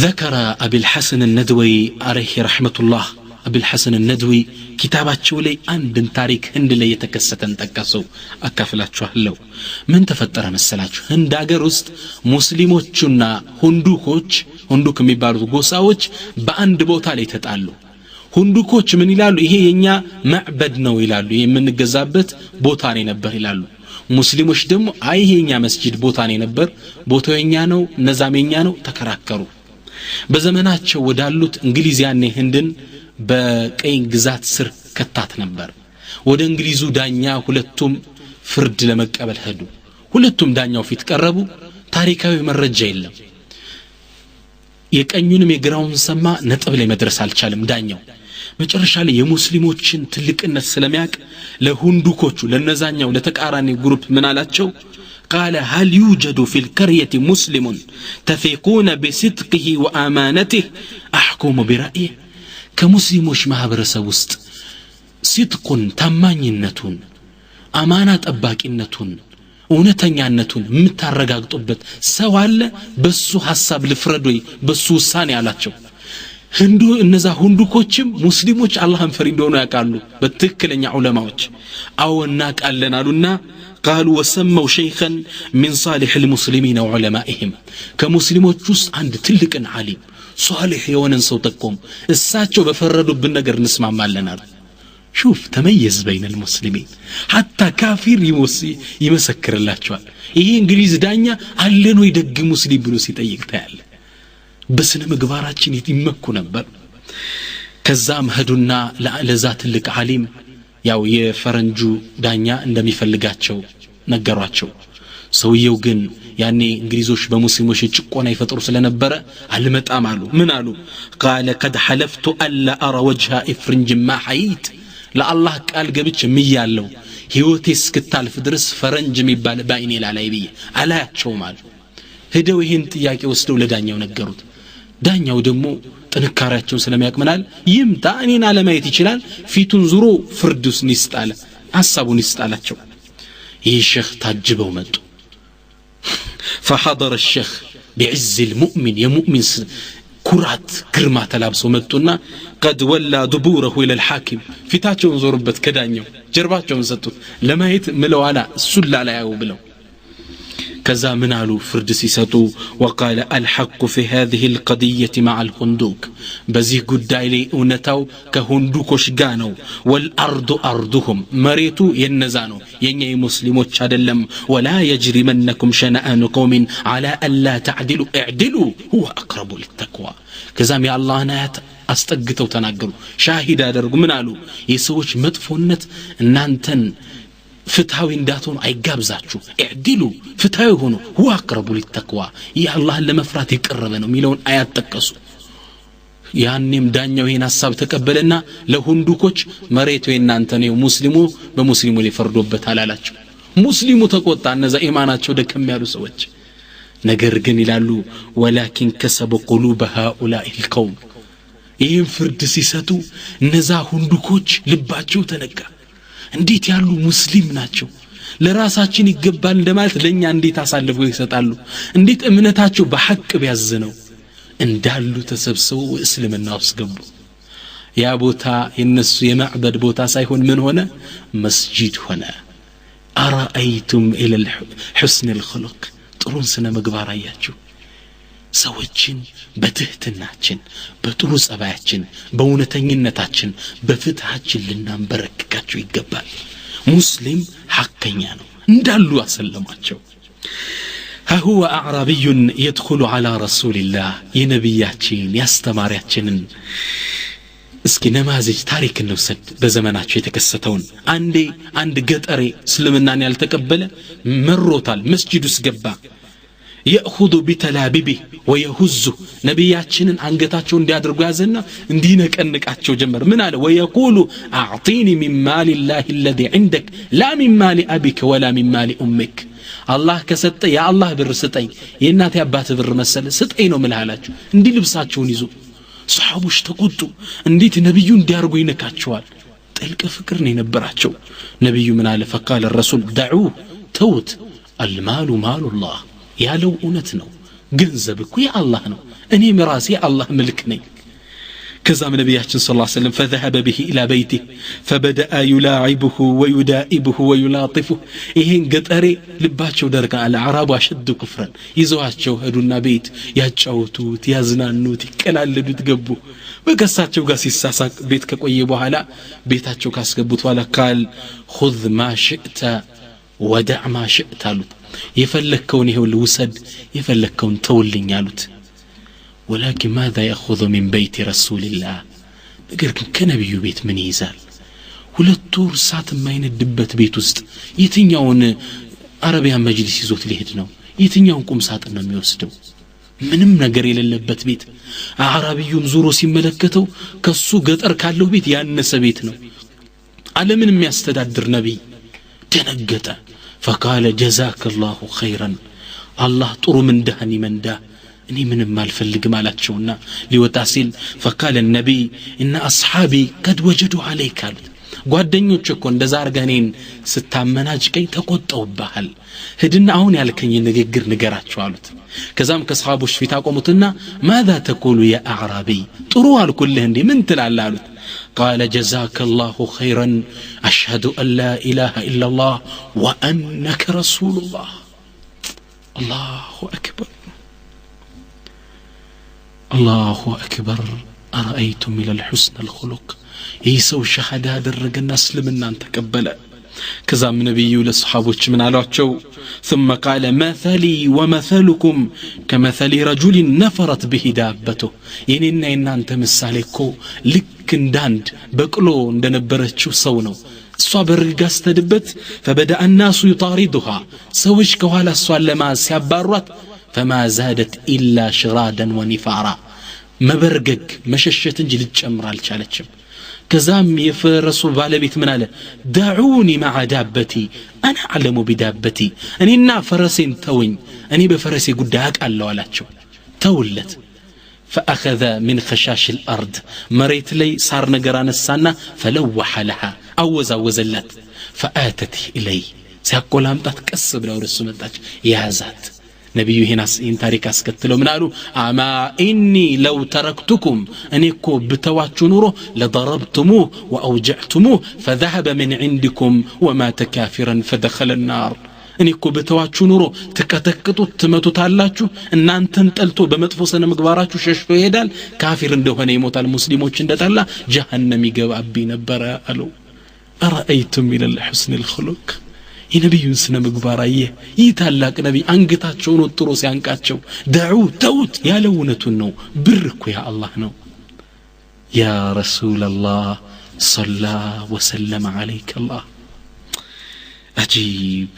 ذكر أبي الحسن الندوي عليه رحمة الله أبي الحسن الندوي كتاباتشو لي عندن تاريخ هند لي يتكستن تكسو أكافلاتشو هلو من تفتر مسلاتشو هند آگر است مسلموچونا هندوك ميبارو غوساوچ باند بوتا لي تتعلو هندوكوچ من يلالو ይሄ የኛ معبد ነው ይላሉ የምንገዛበት ቦታ ነው ነበር ይላሉ ሙስሊሞች ደግሞ አይ ይሄኛ መስጂድ ቦታ ነው ነበር ቦታው የኛ ነው ነዛሜኛ ነው ተከራከሩ በዘመናቸው ወዳሉት እንግሊዝ ያኔ ህንድን በቀኝ ግዛት ስር ከታት ነበር ወደ እንግሊዙ ዳኛ ሁለቱም ፍርድ ለመቀበል ሄዱ ሁለቱም ዳኛው ፊት ቀረቡ ታሪካዊ መረጃ የለም የቀኙንም የግራውን ሰማ ነጥብ ላይ መድረስ አልቻለም ዳኛው መጨረሻ ላይ የሙስሊሞችን ትልቅነት ስለሚያቅ ለሁንዱኮቹ ለነዛኛው ለተቃራኒ ግሩፕ ምን አላቸው قال هل يوجد في القرية مسلم تثقون بصدقه وأمانته أحكم برأيه كمسلموش ማህበረሰብ ውስጥ صدقን ታማኝነቱን አማናት አባቂነቱን እውነተኛነቱን የምታረጋግጡበት ሰው አለ በሱ ሐሳብ ልፍረዶይ በሱ ውሳኔ አላቸው ህንዱ እነዛ ሁንዱኮችም ሙስሊሞች አላህን ፈሪ እንደሆኑ ያውቃሉ በትክክለኛ ዑለማዎች አውና ቃለን አሉና قالوا وسموا شيخا من صالح المسلمين وعلمائهم كمسلموች ውስጥ አንድ ትልቅን ዓሊም صالح የሆነን ሰው ጠቆም እሳቸው በፈረዱብን ነገር እንስማማለን አሉ شوف تميز بين المسلمين حتى كافر ይመሰክርላቸዋል ይሄ እንግሊዝ ዳኛ አለን ወይ ደግ ሙስሊም ብሎ ሲጠይቅ ታያለ በስነ ምግባራችን ይመኩ ነበር ከዛም ሄዱና ለዛ ትልቅ ዓሊም ያው የፈረንጁ ዳኛ እንደሚፈልጋቸው ነገሯቸው ሰውየው ግን ያኔ እንግሊዞች በሙስሊሞች ጭቆና ይፈጥሩ ስለነበረ አልመጣም አሉ ምን አሉ قال قد حلفت الا ارى وجه افرنج ما حييت ለአላህ ቃል ገብቼ ምያለው ህይወቴ እስክታልፍ ድረስ ፈረንጅ የሚባል ባይኔ ላይ ብዬ አላያቸውም አሉ ሄደው ይሄን ጥያቄ ወስደው ለዳኛው ነገሩት ዳኛው ደግሞ ጥንካሬያቸውን ስለሚያቅመናል ይምጣ እኔን አለማየት ይችላል ፊቱን ዙሮ ፍርዱስ ንስጣለ ሐሳቡን ይስጣላቸው ይህ ሼኽ ታጅበው መጡ فحضر الشيخ بعز المؤمن يا مؤمن كرات كرما تلابسو متونا قد ولى دبوره الى الحاكم ፊታቸውን ዞርበት ከዳኛው ጀርባቸውን ሰጡት ለማየት ምለው አላ ሱላ ላይ ያው ብለው ከዛ ምን አሉ ፍርድ ሲሰጡ وقال الحق في هذه القضيه مع الخندوق በዚህ ጉዳይ ላይ እውነታው ከሁንዱኮች ጋር ነው والارض ارضهم መሬቱ የነዛ ነው የኛ ሙስሊሞች አይደለም ولا يجرمنكم شنآن قوم على الا تعدلوا اعدلوا هو اقرب للتقوى ከዛም የአላህን አያት አስጠግተው ተናገሩ ሻሂድ አደረጉ ምን አሉ የሰዎች መጥፎነት እናንተን ፍትሃዊ እንዳትሆኑ አይጋብዛችሁ እዕድሉ ፍትሃዊ ሆኖ هو اقرب للتقوى የአላህን ለመፍራት የቀረበ ነው ሚለውን አያት ተቀሱ ያንንም ዳኛው ይሄን ሐሳብ ተቀበለና ለሁንዱኮች መሬቱ የናንተ ነው ሙስሊሙ በሙስሊሙ ሊፈርዶበት አላላቸው ሙስሊሙ ተቆጣ እነዛ ኢማናቸው ደከም ያሉ ሰዎች ነገር ግን ይላሉ ولكن كسب قلوب هؤلاء القوم ይህን ፍርድ ሲሰጡ እነዛ ሁንዱኮች ልባቸው ተነካ እንዴት ያሉ ሙስሊም ናቸው ለራሳችን ይገባል እንደማለት ለኛ እንዴት አሳልፈው ይሰጣሉ እንዴት እምነታቸው በሐቅ ቢያዝነው እንዳሉ ተሰብስበው እስልምና ውስጥ ገቡ ያ ቦታ የነሱ የማዕበድ ቦታ ሳይሆን ምን ሆነ መስጂድ ሆነ አራአይቱም ኢለ الحسن الخلق ጥሩን ስነ ምግባር አያችሁ ሰዎችን በትህትናችን በጥሩ ጸባያችን በእውነተኝነታችን በፍትሃችን ልናንበረክካቸው ይገባል ሙስሊም ሐቀኛ ነው እንዳሉ አሰለማቸው هو اعرابي يدخل على رسول الله የነብያችን ያስተማሪያችንን እስኪ ነማዝጅ ታሪክ እንውሰድ በዘመናቸው የተከሰተውን አንድ ገጠሬ እስልምናን ያልተቀበለ መሮታል መስጂድ ውስጥ ገባ يأخذ بتلاببه ويهزه نبياتشن አንገታቸው እንዲያደርጉ ያዘና እንዲነቀንቃቸው ጀመር ምን አለ ويقول اعطيني من مال الله الذي عندك لا من مال ابيك ولا من مال امك الله ከሰጠ ያ አላህ ብር ስጠኝ የእናቴ አባት ብር መሰለ ስጠኝ ነው ምልሃላችሁ እንዲ ልብሳቸውን ይዞ ሱሐቦች ተቆጡ እንዴት ነብዩ እንዲያርጉ ይነካቸዋል ጥልቅ ፍቅር ነው የነበራቸው ነብዩ ምን አለ فقال الرسول دعوه توت المال مال الله ያለው እውነት ነው ገንዘብ እኮ የአላህ ነው እኔ ምራሴ አላህ መልክ ነኝ ከዛም ነብያችን ሰለላሁ ዐለይሂ ወሰለም فذهب به الى بيته فبدا يلاعبه ويدائبه ويلاطفه ይሄን ገጠሬ ልባቸው ደርቃ አልዓራቡ አሽድ ኩፍራን ይዘዋቸው ሄዱና ቤት ያጫውቱት ያዝናኑት ይቀላለዱት ገቡ በከሳቸው ጋር ሲሳሳቅ ቤት ከቆየ በኋላ ቤታቸው ካስገቡት በኋላ ቃል خذ ما شئت ودع ما شئت አሉት የፈለከውን ይሄው ልውሰድ የፈለከውን ተውልኝ አሉት ولكن ماذا ياخذ من بيت رسول الله ነገር ግን ከነብዩ ቤት ምን ይዛል ሁለት ወር ሳት የማይነድበት ቤት ውስጥ የትኛውን አረቢያን መጅሊስ ይዞት ሊሄድ ነው የትኛውን ቁም ሳጥን ነው የሚወስደው ምንም ነገር የሌለበት ቤት አረቢዩም ዙሮ ሲመለከተው ከሱ ገጠር ካለው ቤት ያነሰ ቤት ነው ዓለምን የሚያስተዳድር ነብይ ተነገጠ فقال جزاك الله خيرا الله ጥሩ ምንዳህን ይመንዳ እኔ ምንም አልፈልግም አላቸውና ሊወጣ ሲል فقال النبي ان اصحابي قد وجدوا عليك ጓደኞች እኮ እንደዛ አርጋኔን ስታመናጭቀኝ ተቆጣውብሃል ሄድና አሁን ያልከኝ ንግግር ንገራቸው አሉት ከዛም ከሷሃቦች ፊት አቆሙትና ماذا تقول يا اعرابي ጥሩ አልኩልህ እንዴ ምን ትላለህ አሉት قال جزاك الله خيرا أشهد أن لا إله إلا الله وأنك رسول الله الله أكبر الله أكبر أرأيتم إلى الحسن الخلق يسو شهادة درجنا سلمنا أن تقبل ከዛም ነብዩ ለሰሃቦች ምን አሏቸው ثم قال مثلي ومثلكم كمثل رجل نفرت به دابته የኔና የናንተ ምሳሌ እኮ ልክ እንዳንድ በቅሎ እንደነበረችው ሰው ነው እሷ በርጋ ስተድበት فبدا الناس يطاردها ሰዎች ከኋላ እሷን ለማስ ሲያባሯት فما زادت الا شرادا ونفارا መበርገግ መሸሸት እንጂ ልጨምር አልቻለችም كزام يفرسوا بالبيت من على دعوني مع دابتي أنا أعلم بدابتي أني فرسين توين أني بفرسي قداك الله علاتشو تولت فأخذ من خشاش الأرض مريت لي صار نقران السنة فلوح لها أوزلت فآتت إلي سيقول هم تتكسب لو رسومتك يا ذات نبي هنا إن تاريخ أسكتلو منالو أما إني لو تركتكم أنيكو بتواتشو نورو لضربتموه وأوجعتموه فذهب من عندكم ومات كافرا فدخل النار أنيكو بتواتشو نورو تكتكتو تمتو تالاتشو أن أنتن تلتو بمتفوسنا مقباراتشو ششفو يدال كافر اندوهن يموت المسلمو چندت الله جهنم يقواب بينبرا ألو أرأيتم من الحسن الخلق የነብዩን ስነ ምግባር አየ ይታላቅ ነብይ አንገታቸውን ወጥሮ ሲያንቃቸው ዳዑ ተውት ያለው እውነቱን ነው ብር እኮ ያ አላህ ነው ያ ረሱላህ ሰላ ወሰለም عليك الله عجيب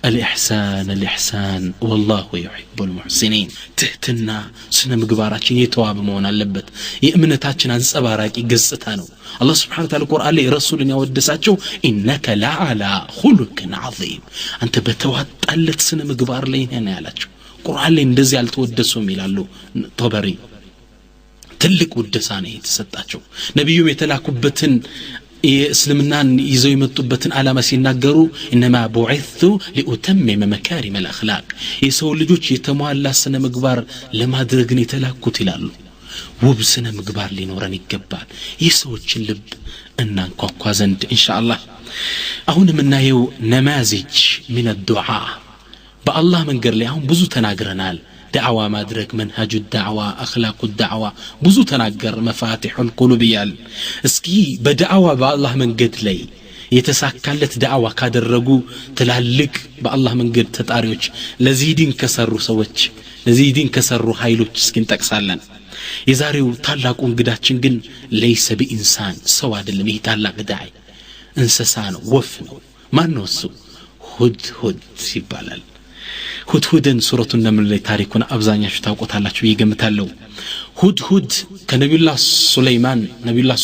الإحسان والله يحب المحسنين تهتنا سنة مقباراتين يتواب مون اللبت يأمنتاتين عن سباراك يقصتانو الله سبحانه وتعالى القرآن لي رسول يودساتشو إنك لعلى خلق عظيم أنت بتوات قلت سنة مقبار لين هنا يالاتشو قرآن لي اندزي على تودسو ميلالو طبري تلك ودساني تستاتشو نبيهم يتلاكبتن እስልምናን ይዘው የመጡበትን ዓላማ ሲናገሩ انما بعثت لاتمم مكارم الاخلاق የሰው ልጆች የተሟላ ስነ ምግባር ለማድረግ ነው የተላኩት ይላሉ ውብ ስነ ምግባር ሊኖረን ይገባል የሰዎችን ልብ እናንኳኳ ዘንድ ኢንሻአላህ አሁን የምናየው ነማዚጅ من الدعاء በአላህ መንገድ ላይ አሁን ብዙ ተናግረናል دعوة مدرك منهج الدعوة أخلاق الدعوة بزو تناقر مفاتيح القلوب يال اسكي بدعوة بالله من قد لي يتساكلت دعوة كادر رقو تلالك بالله من قد تتاريوش لزيدين كسروا سوتش لزيدين كسروا هايلوش سكين تكسالن يزاريو تالاقون قداتشن قن ليس بإنسان سواد اللي ميه تالاق داعي انسسانو وفنو ما نوسو هد سيبالال ሁድሁድን ሱረቱን ነምል ላይ ታሪኩን አብዛኛችሁ ታውቁታላችሁ ይገምታለው ሁድሁድ ከነብዩላህ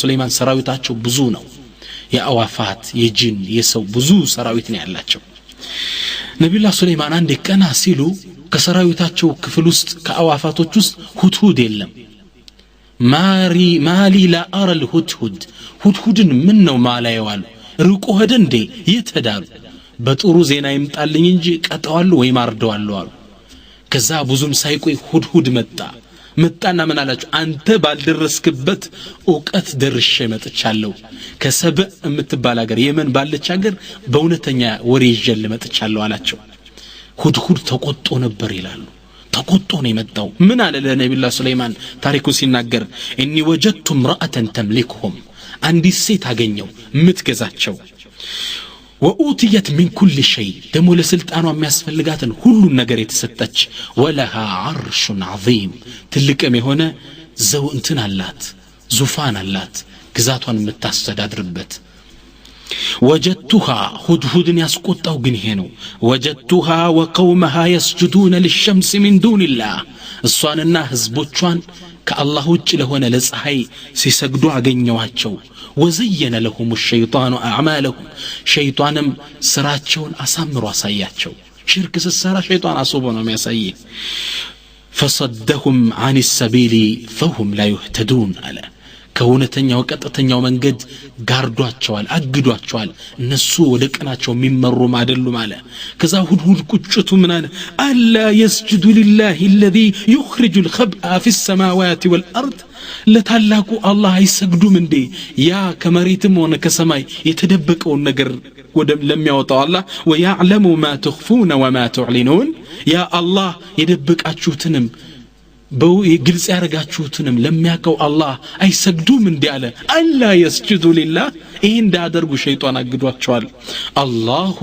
ሱለይማን ሰራዊታቸው ብዙ ነው የአዋፋት የጂን የሰው ብዙ ሰራዊት ነው ያላቸው ነብዩላህ ሱለይማን አንድ ቀና ሲሉ ከሰራዊታቸው ክፍል ውስጥ ከአዋፋቶች ውስጥ ሁድሁድ የለም ማሊ ላ አረል ሁድሁድን ምን ነው ማላየዋል ርቆ ሄደ እንዴ ይተዳሉ በጥሩ ዜና ይምጣልኝ እንጂ ቀጣዋሉ ወይ ማርደዋሉ አሉ ከዛ ብዙም ሳይቆይ ሁድሁድ መጣና ምን አላችሁ አንተ ባልደረስክበት ዕውቀት ደርሼ መጥቻለሁ ከሰብእ የምትባል ሀገር የመን ባለች ሀገር በእውነተኛ ወሬ ይዤ መጥቻለሁ አላቸው ሁድሁድ ተቆጦ ነበር ይላሉ ተቆጦ ነው የመጣው ምን አለ ለነብዩላህ ሱለይማን ታሪኩን ሲናገር እኒ ወጀድቱ امرأة تملكهم አንዲት ሴት አገኘው ምትገዛቸው وأوتيت من كل شيء دمو لسلطانو የሚያስፈልጋትን ሁሉ ነገር የተሰጠች ولها عرش عظيم ትልቅም የሆነ ዘው እንትን አላት ዙፋን አላት ግዛቷን የምታስተዳድርበት وجدتها هدهدن ያስቆጣው ግን ይሄ ነው وجدتها وقومها يسجدون للشمس من دون الله እሷንና ህዝቦቿን ከአላህ ውጭ ለሆነ ለፀሐይ ሲሰግዱ አገኘዋቸው وزين لهم الشيطان أعمالهم شيطانم سراتشون أسامر وصياتشو شرك السارة شيطان أصوبنا ميسايين فصدهم عن السبيل فهم لا يهتدون على كونتنيا وقطتنيا ومنقد غاردواتشوال اغدواتشوال نسو ودقناچو ميمرو مادلو ماله كذا هدهد قچتو منان الا يسجد لله الذي يخرج الخبأ في السماوات والارض لتلاقو الله يسجدوا من دي يا كمريتم ሆነ ከሰማይ የተደበቀው ነገር ወደም ለሚያወጣው አላህ ويعلم ما تخفون وما تعلنون يا الله የደበቃችሁትንም ግልጽ ያረጋችሁትንም ለሚያቀው አላህ አይሰግዱም እንዲያለ አላ يسجد لله ይሄ እንዳደርጉ ሸይጣን አግዷቸዋል አላሁ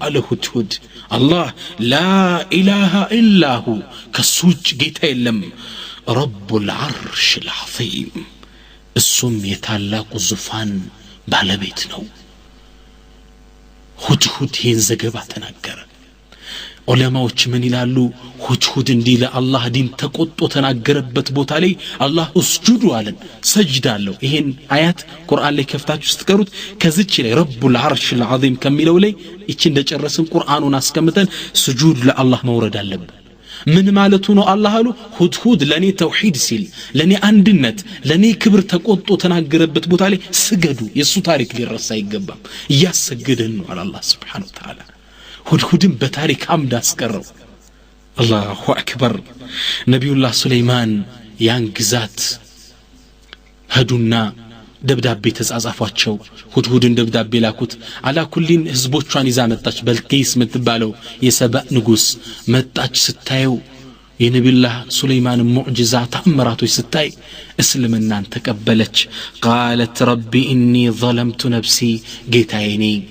አልሁድሁድ አላህ لا اله الا هو ከሱጭ ጌታ የለም رب العرش العظيم እሱም የታላቁ ዙፋን ባለቤት ነው ሁድሁድ ይህን ዘገባ ተናገረ ዑለማዎች ምን ይላሉ ሁድሁድ እንዲህ ለአላህ ዲን ተቆጥቶ ተናገረበት ቦታ ላይ አላህ እስጁዱ አለን ሰጅዳለሁ ይሄን አያት ቁርአን ላይ ከፍታችሁ ስትቀሩት ከዚች ላይ ረቡል አርሽ العظيم ከሚለው ላይ እቺ እንደጨረስን ቁርአኑን አስቀምጠን ስጁድ ለአላህ መውረድ አለበት ምን ማለቱ ነው አላህ አሉ ሁድሁድ ለኔ ተውሂድ ሲል ለኔ አንድነት ለኔ ክብር ተቆጥቶ ተናገረበት ቦታ ላይ ስገዱ የሱ ታሪክ ሊረሳ አይገባም ያሰግደን ነው አላህ Subhanahu Wa Ta'ala ሁድሁድን በታሪክ አምድ አስቀረው አላሁ አክበር ነብዩላህ ሱለይማን ያን ግዛት ሄዱና ደብዳቤ ተጻጻፏቸው ሁድሁድን ደብዳቤ ላኩት አላኩሊን ህዝቦቿን ይዛ መጣች በልቂስ ምትባለው የሰባ ንጉስ መጣች ስታየው የነብዩላህ ሱለይማን ሙዕጂዛ ተአምራቶች ስታይ እስልምናን ተቀበለች قالت ربي اني ظلمت نفسي ጌታዬ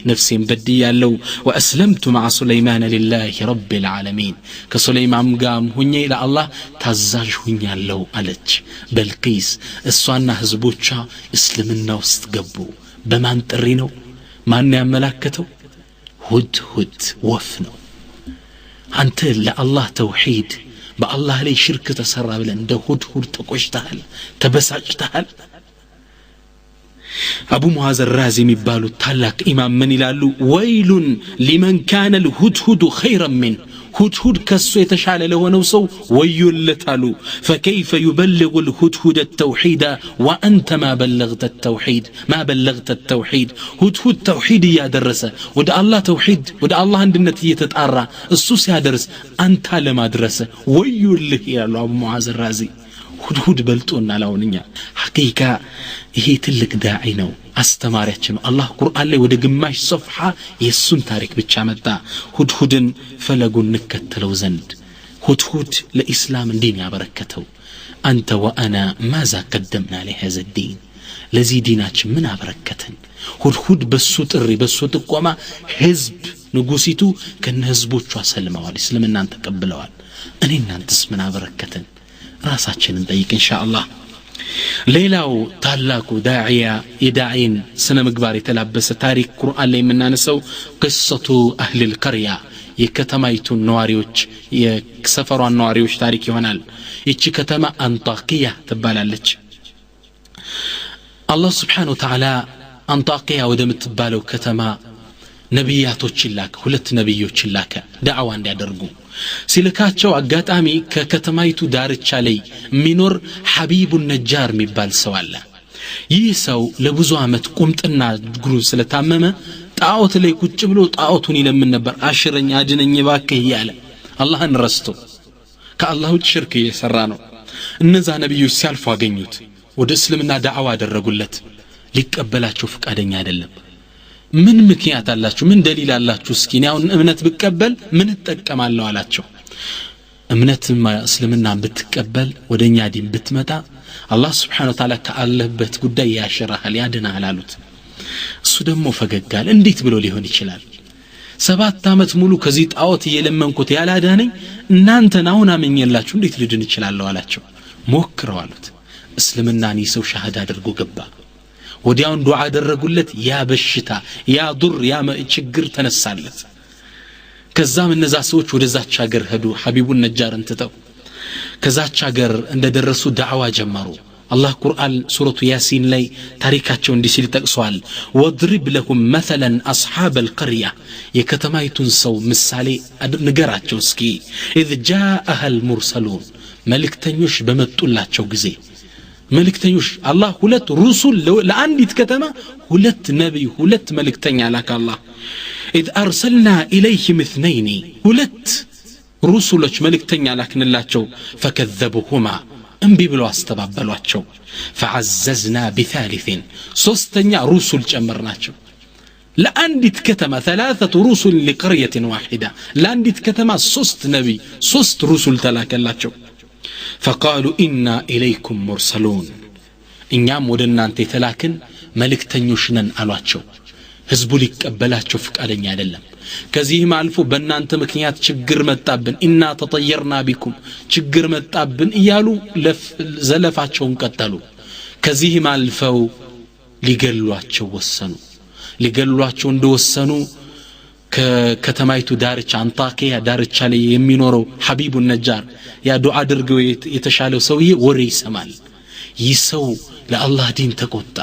ነፍሴን በድያለሁ واسلمت مع سليمان لله رب العالمين ከሱለይማን ጋም ሁኜ ለአላህ ታዛዥ ሁኛለሁ አለች በልቂስ እሷና ህዝቦቿ እስልምና ውስጥ ገቡ በማን ጥሪ ነው ማን ያመላከተው ሁድሁድ ወፍ ነው አንተ ለአላህ ተውሂድ በአላህ ላይ ሽርክ ተሰራ ብለ እንደ ሁድሁድ ተቆሽተሃል ተበሳጭተሃል አቡ ሙዓዝ الرازي የሚባሉ ታላቅ ኢማም ምን ይላሉ ወይሉን لمن كان الهدهد خيرا من ሁድሁድ ከሱ የተሻለ ለሆነው ሰው ወዮለታሉ فكيف يبلغ الهدهد التوحيد وانت ما بلغت التوحيد ሁድሁድ ተውሂድ ያደረሰ ወደ አላህ ተውሂድ ወደ አላህ አንድነት እየተጣራ እሱ ሲያደርስ አንተ ለማድረስ ወዮልህ ይላሉ አቡ ሙዓዝ الرازي ሁድሁድ በልጦና ላውንኛ ሐቂቃ ይሄ ትልቅ ዳዒ ነው አስተማሪያችን ነው አላህ ቁርአን ላይ ወደ ግማሽ ሶፍሃ የሱን ታሪክ ብቻ መጣ ሁድሁድን ፈለጉን ንከተለው ዘንድ ሁድሁድ ለኢስላም እንዲን ያበረከተው አንተ ወአና ماذا قدمنا لهذا الدين ለዚህ ዲናችን ምን አበረከተን ሁድሁድ በሱ ጥሪ በሱ ጥቆማ ህዝብ ንጉሲቱ ከነህዝቦቿ ሰልመዋል እስልምናን ተቀብለዋል እኔ እናንተስ ምን አበረከተን ራሳችንን ጠይቅ ኢንሻአላህ ሌላው ታላቁ ዳዒያ የዳዒን ስነ ምግባር የተላበሰ ታሪክ ቁርአን ላይ የምናነሳው قصة اهل القرية የከተማይቱ ነዋሪዎች የሰፈሯን ነዋሪዎች ታሪክ ይሆናል እቺ ከተማ አንጣቂያ ትባላለች አላህ Subhanahu Wa Ta'ala አንጣቂያ ወደምትባለው ከተማ ነብያቶች ላከ ሁለት ነብዮች ላከ ዳዕዋ እንዲያደርጉ ሲልካቸው አጋጣሚ ከከተማይቱ ዳርቻ ላይ ሚኖር ሐቢቡ ነጃር የሚባል ሰው አለ ይህ ሰው ለብዙ አመት ቁምጥና እግሩን ስለታመመ ጣዖት ላይ ቁጭ ብሎ ጣዖቱን ይለምን ነበር አሽረኛ አድነኝ ባከህ ያለ አላህን ረስቶ ከአላህ ውጭ ሽርክ እየሰራ ነው እነዛ ነብዮች ሲያልፉ አገኙት ወደ እስልምና ዳዕዋ አደረጉለት ሊቀበላቸው ፍቃደኛ አይደለም ምን ምክንያት አላችሁ ምን ደሊል አላችሁ እስኪ ነው እምነት ብቀበል ምን ተጠቀማለሁ አላቸው እምነትም እስልምና ብትቀበል ወደኛ ዲን ብትመጣ አላህ Subhanahu Wa Ta'ala ከአለበት ጉዳይ ያሽራሃል ያድናል አሉት እሱ ደግሞ ፈገጋል እንዴት ብሎ ሊሆን ይችላል 7 አመት ሙሉ ከዚህ ጣዖት እየለመንኩት ያላዳነኝ እናንተን አሁን አመኘላችሁ እንዴት ልድን ይችላል አላቸው ሞክረው አሉት እስልምናን ይሰው ሻሃዳ አድርጎ ገባ ወዲያውን ዱዓ አደረጉለት ያ በሽታ ያ ዱር ያ ችግር ተነሳለት ከዛም እነዛ ሰዎች ወደዛች ሀገር ሄዱ ሐቢቡን ነጃርን ተጠው ከዛች ሀገር እንደደረሱ ዳዕዋ ጀመሩ አላህ ቁርአን ሱረቱ ያሲን ላይ ታሪካቸው እንዲህ ሲል ጠቅሷል ወድሪብ ለሁም مثلا اصحاب القريه የከተማይቱን ሰው ምሳሌ ንገራቸው እስኪ اذ جاءها المرسلون መልእክተኞች በመጡላቸው ጊዜ መልእክተኞች አላህ ሁለት ሩሱል ለአንዲት ከተማ ሁለት ነብይ ሁለት መልእክተኛ ላከ አላህ اذ ارسلنا اليهم اثنين ሁለት ሩሱሎች መልእክተኛ ላክንላቸው فكذبوهما እንቢ ብለው አስተባበሏቸው فعززنا بثالث ሶስተኛ ሩሱል ጨመርናቸው ለአንዲት ከተማ ثلاثه رسل لقريه واحده ለአንዲት ከተማ ሶስት ነብይ ሶስት ሩሱል ተላከላቸው فقالوا إنا إليكم مرسلون እኛም ወደ እናንተ የተላክን መልእክተኞች ነን አሏቸው ህዝቡ ሊቀበላቸው ፍቃደኛ አይደለም ከዚህም አልፎ በእናንተ ምክንያት ችግር መጣብን ኢና ተጠየርና ቢኩም ችግር መጣብን እያሉ ዘለፋቸውን ቀጠሉ ከዚህም አልፈው ሊገሏቸው ወሰኑ ሊገሏቸው እንደወሰኑ ከከተማይቱ ዳርቻ አንጣቂያ ዳርቻ ላይ የሚኖረው ሐቢቡ ነጃር ያ ዱዓ አድርገው የተሻለው ሰውዬ ወሬ ይሰማል ይሰው ለአላህ ዲን ተቆጣ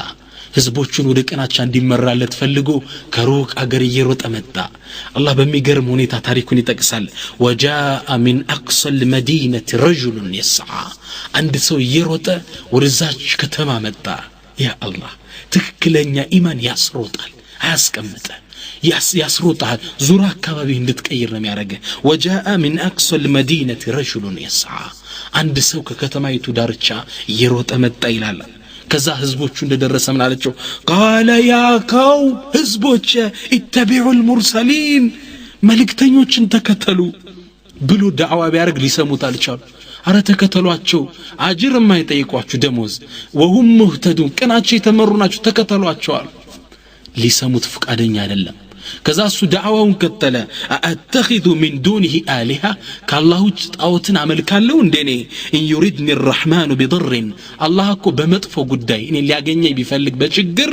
ህዝቦቹን ወደ ቀናቻ እንዲመራለት ፈልጎ ከሩቅ አገር እየሮጠ መጣ አላህ በሚገርም ሁኔታ ታሪኩን ይጠቅሳል ወጃአ ሚን አቅሰል መዲነቲ ረጁሉን يسعى አንድ ሰው እየሮጠ ወደዛች ከተማ መጣ ያ አላህ ትክክለኛ ኢማን ያስሮጣል አያስቀምጥ ያስሮጣል ዙራ አካባቢ እንድትቀይር ነው የሚያደርገው ወጃአ ሚን አቅሰል መዲነቲ ረጁሉን يسعى አንድ ሰው ከከተማይቱ ዳርቻ እየሮጠ መጣ ይላል ከዛ ህዝቦቹ እንደደረሰ ምን አለቸው قال يا قوم ህዝቦች اتبعوا المرسلين መልእክተኞችን ተከተሉ ብሎ ዳዕዋ ቢያርግ ሊሰሙት አልቻሉ አረ ተከተሏቸው አጅር የማይጠይቋችሁ ደሞዝ وهم مهتدون ቀናቸው የተመሩ ናቸው ተከተሏቸው ሊሰሙት ፍቃደኛ አይደለም ከዛ እሱ ዳዕዋውን ከተለ አተኺዙ ሚን ዱኒሂ አሊሃ ከአላህ ውጭ ጣዖትን አመልካለሁ እንደኔ ኢንዩሪድኒ الرحمن بضر አላህ እኮ በመጥፎ ጉዳይ እኔ ሊያገኘኝ ቢፈልግ በችግር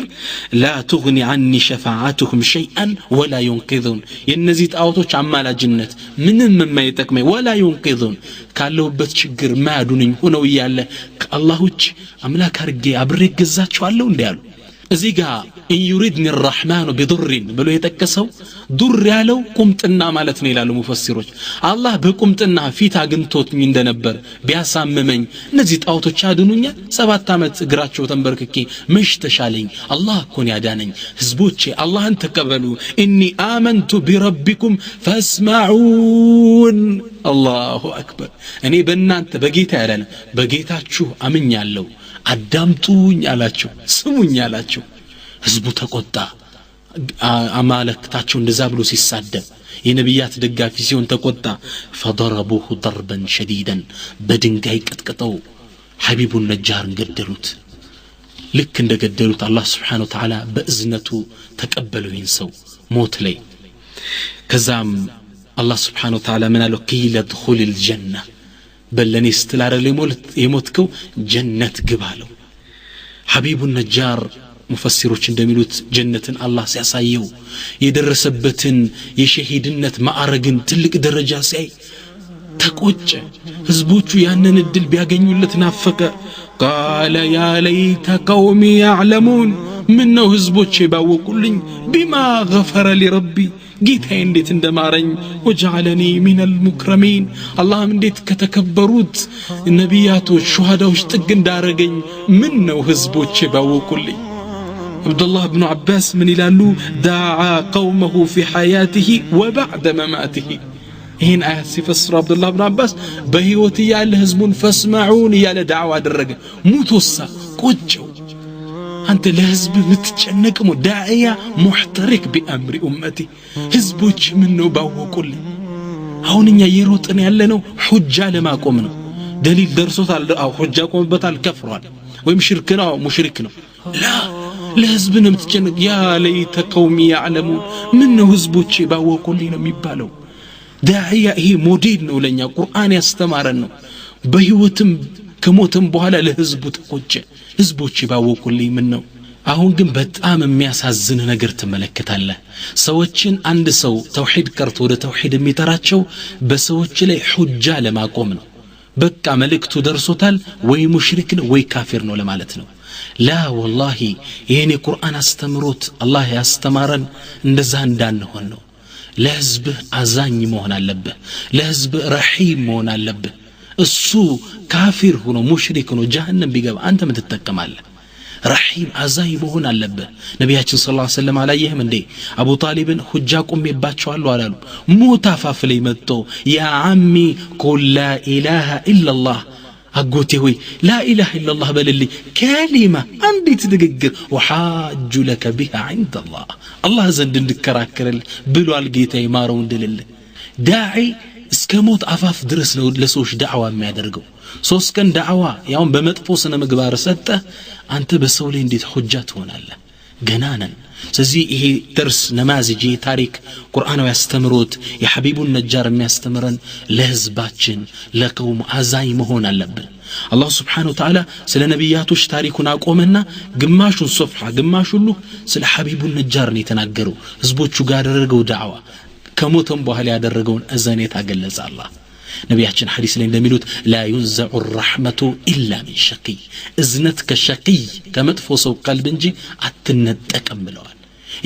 لا تغني عني شفاعتهم شيئا ولا ينقذون የነዚህ ጣዖቶች አማላጅነት ምንም የማይጠቅመኝ ولا ينقذون ካለውበት ችግር ማያዱንኝ ሆነው ይያለ ከአላህ ውጭ አምላክ አርጌ አብሬ ገዛቸዋለሁ እንዲያሉ እዚህ ጋር ኢንዩሪድኒ الرحمن بضر ብሎ የተከሰው ዱር ያለው ቁምጥና ማለት ነው ይላሉ ሙፈሲሮች አላህ በቁምጥና ፊት አግንቶትኝ እንደነበር ቢያሳመመኝ እነዚህ ጣዖቶች ያድኑኛል 7 አመት እግራቸው ተንበርክኬ መሽ ተሻለኝ አላህ እኮን ያዳነኝ ህዝቦቼ አላህን ተቀበሉ ኢኒ አመንቱ ቢረቢኩም ፈስማዑን አላሁ አክበር እኔ በእናንተ በጌታ ያዳነ በጌታችሁ አምኛለሁ አዳምጡኝ አላቸው ስሙኝ አላቸው ህዝቡ ተቆጣ አማለክታቸው እንደዛ ብሎ ሲሳደብ የነብያት ደጋፊ ሲሆን ተቆጣ فضربوه ضربا شديدا በድንጋይ ቀጥቀጠው ሐቢቡን ነጃርን ገደሉት ልክ እንደገደሉት አላህ Subhanahu Wa Ta'ala በእዝነቱ ተቀበለው ይንሰው ሞት ላይ ከዛም አላህ Subhanahu Wa Ta'ala ምን አለው ቂለ ድኹል الجنة በለኔ ስትላረ የሞትከው ጀነት ግባለው ሐቢቡ ነጃር ሙፈሲሮች እንደሚሉት ጀነትን አላህ ሲያሳየው የደረሰበትን የሸሂድነት ማዕረግን ትልቅ ደረጃ ሲያይ ተቆጨ ህዝቦቹ ያንን እድል ቢያገኙለት ናፈቀ قال يا ليت قومي يعلمون منو ህዝቦቼ ባወቁልኝ بما غفر لي ربي ጌታዬ እንዴት እንደማረኝ وجعلني من المكرمين አላህም እንዴት ከተከበሩት ነቢያቶች ሹሃዳዎች ጥግ እንዳረገኝ ምን ነው ህዝቦቼ ባወቁልኝ አብዱላህ ኢብኑ አባስ ምን ይላሉ دعا قومه في حياته وبعد مماته ይሄን አያት ሲፈስሩ አብዱላህ ኢብኑ አባስ በህይወት ያለ ህዝቡን ፈስማዑን ያለ ዳዕዋ አደረገ ሙቶሳ ቆጨው አንተ ለህዝብ ምትጨነቅሙ ዳኢያ ሙህተሪክ በአምሪ ኡመቲ ህዝቦች ምን ነው ባወቁልኝ አሁንኛ የሮጥን ያለነው ሁጃ ለማቆም ነው ደሊል ደርሶታል ሁጃ ቆምበታል ከፍሯል ወይም ሽርክ ነው ሙሽሪክ ነው ላ ለህዝብ ነው ምትጨነቅ ያ ለይተ ቀውሚ ያዕለሙን ምን ነው ህዝቦች ባወቁልኝ ነው የሚባለው ዳኢያ ይሄ ሞዴል ነው ለኛ ቁርአን ያስተማረን ነው በህይወትም ከሞተም በኋላ ለህዝቡ ተቆጨ ህዝቦች ባወቁልኝ ምን ነው አሁን ግን በጣም የሚያሳዝን ነገር ተመለከታለህ ሰዎችን አንድ ሰው ተውሂድ ቀርቶ ወደ ተውሂድ የሚጠራቸው በሰዎች ላይ ሁጃ ለማቆም ነው በቃ መልእክቱ ደርሶታል ወይ ሙሽሪክ ነው ወይ ካፊር ነው ለማለት ነው ላ والله ይሄን የቁርአን አስተምሮት አላህ ያስተማረን እንደዛ እንዳንሆን ነው ለህዝብ አዛኝ መሆን አለበት ለህዝብ ረሂም መሆን አለበት እሱ ካፊር ሆኖ ሙሽሪክ ሆኖ ጀሃነም ቢገባ አንተ ምን ትጠቀማለህ ረሂም አዛኝ መሆን አለበት ነብያችን ሰለላሁ ዐለይሂ ወሰለም አላየህም እንዴ አቡ ጣሊብን ሁጃ ቆሜባቸዋል አላሉ ሙታፋፍ ላይ መጥቶ ያ አሚ ቁል ላ ኢላሃ ኢላላህ አጎቴ ሆይ ላ ኢላሃ ኢላላህ በልልኝ ከሊማ አንዲት ንግግር ወሐጁ ለከ ቢሃ عند الله አላህ ዘንድ እንድከራከረል ብሏል ጌታዬ ማረው እንደልል ዳዒ እስከ ሞት አፋፍ ድረስ ነው ለሰዎች ዳዕዋ የሚያደርገው ሶስት ቀን ዳዕዋ ያውን በመጥፎ ስነ ምግባር ሰጠ አንተ በሰው ላይ እንዴት ሁጃ ትሆናለህ ገና ነን ስለዚህ ይሄ درس ነማዝጂ ታሪክ ቁርአናዊ ያስተምሩት የሐቢቡን ነጃር የሚያስተምረን ለህዝባችን ለቀውም አዛኝ መሆን አለብን አላህ Subhanahu Wa Ta'ala ስለ ነብያቶች ታሪኩን አቆመና ግማሹን ሶፍሐ ግማሹ ሁሉ ስለ ሐቢቡን ነጃር ነው የተናገረው ህዝቦቹ ጋር ያደረገው ዳዕዋ ከሞተም በኋላ ያደረገውን አዛኔት አገለጸ አላህ ነብያችን ሐዲስ ላይ እንደሚሉት لا ينزع الرحمة إلا من شقي እዝነት ከሸቂ ከመጥፎ ሰው ቀልብ እንጂ አትነጠቅም ብለዋል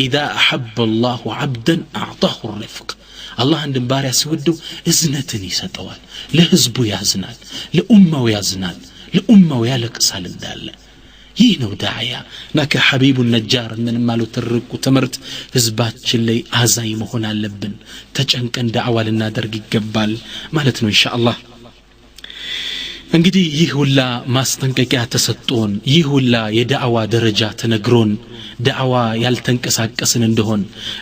إذا أحب الله عبدا أعطاه الرفق الله عند ባሪያ ሲወደው እዝነትን ይሰጠዋል ለህዝቡ ያዝናል ለኡማው ያዝናል ለኡማው ያለቅሳል እንዳለ ይህ ነው ዳዕያ ነከ ሐቢቡ ነጃር ምን ማለት ተርቁ ተመርት ህዝባችን ላይ አዛይ መሆን አለብን ተጨንቀን ዳዕዋ ልናደርግ ይገባል ማለት ነው ኢንሻአላህ እንግዲህ ይህ ሁላ ማስጠንቀቂያ ተሰጥቶን ይህ ሁላ የዳዕዋ ደረጃ ተነግሮን ዳዕዋ ያልተንቀሳቀስን እንደሆን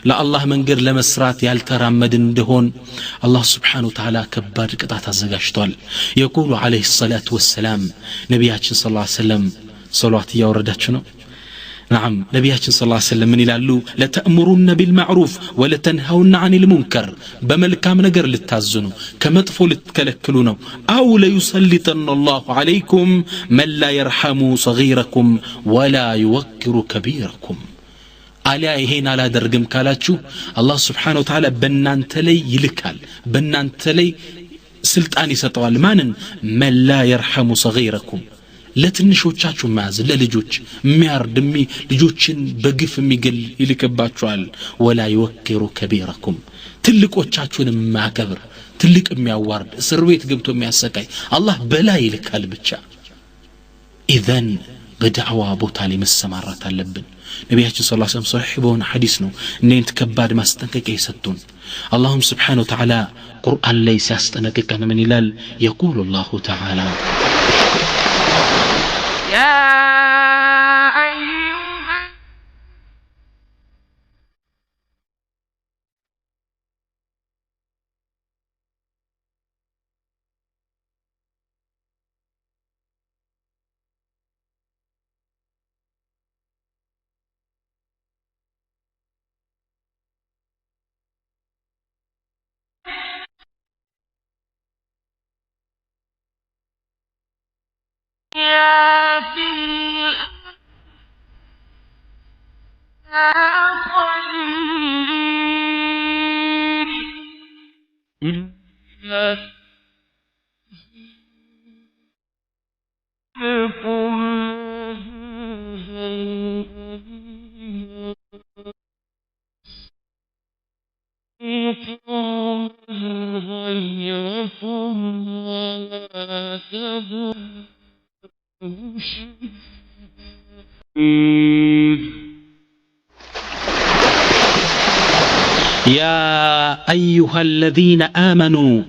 ለአላህ መንገድ ለመስራት ያልተራመድን እንደሆን አላህ Subhanahu Wa Ta'ala ከባድ ቅጣት አዘጋጅቷል يقول عليه الصلاة والسلام ነብያችን ሰለላሁ ዐለይሂ ወሰለም صلوات ያወረዳችሁ ነው نعم نبياتنا صلى الله عليه وسلم من يلالو لتأمرون بالمعروف ولتنهون عن المنكر بملكام نجر للتعزنوا كمطفو لتكلكلونه أو ليسلطن الله عليكم من لا يرحم صغيركم ولا يوقر كبيركم على هنا لا درجم كالاتشو الله سبحانه وتعالى بنان تلي يلكال بنان تلي سلطان يسطوال مانن من لا يرحم صغيركم ለትንሾቻችሁ ማዝ ለልጆች የሚያርድሚ ልጆችን በግፍ የሚገል ይልከባችኋል ወላ ይወክሩ ከቢራኩም ትልቆቻችሁን ማከብር ትልቅ የሚያዋርድ እስር ቤት ገብቶ የሚያሰቃይ አላህ በላይ ይልካል ብቻ ኢዘን በዳዕዋ ቦታ ላይ መሰማራት አለብን ነብያችን ሰለላሁ ዐለይሂ ወሰለም ሷሂህ በሆነ ሐዲስ ነው እንዴት ከባድ ማስጠንቀቂያ ይሰጡን አላህም Subhanahu Wa Ta'ala ቁርአን ላይ ሲያስጠነቅቀን ምን ይላል يقول الله تعالى يا أيها يا أيها الذين آمنوا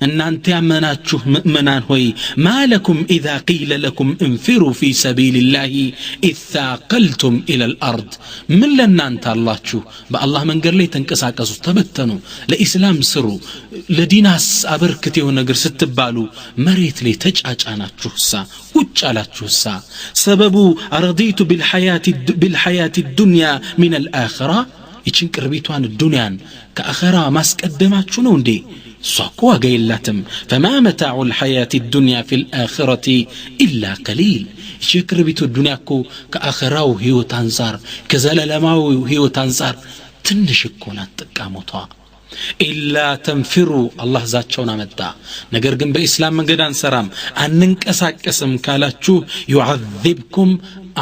أن أنت أمناتشو مؤمنان هوي ما لكم إذا قيل لكم انفروا في سبيل الله إذ ثاقلتم إلى الأرض من لنا أنت الله تشو بالله من قال لي تنكساكسو تبتنوا لإسلام سروا لديناس أبركتي ونقر ستبالو مريت لي تجأج أنا تشوسا وجالات تشوسا سببو أرضيت بالحياة الدنيا من الآخرة ይችን ቅርቢቷን ዱንያን ከአኺራ ማስቀደማችሁ ነው እንዴ ሷቆ አገይላትም فما متاع الحياة الدنيا في الآخرة إلا قليل ይች ቅርቢቱ ዱንያ እኮ ከአኺራው ህይወት አንፃር ከዘላለማው ህይወት አንፃር ትንሽ እኮ ናት ጥቃሞቷ ኢላ ተንፊሩ አላህ ዛቻውን አመጣ ነገር ግን በእስላም መንገድ አንሰራም አንንቀሳቀስም ካላችሁ يعذبكم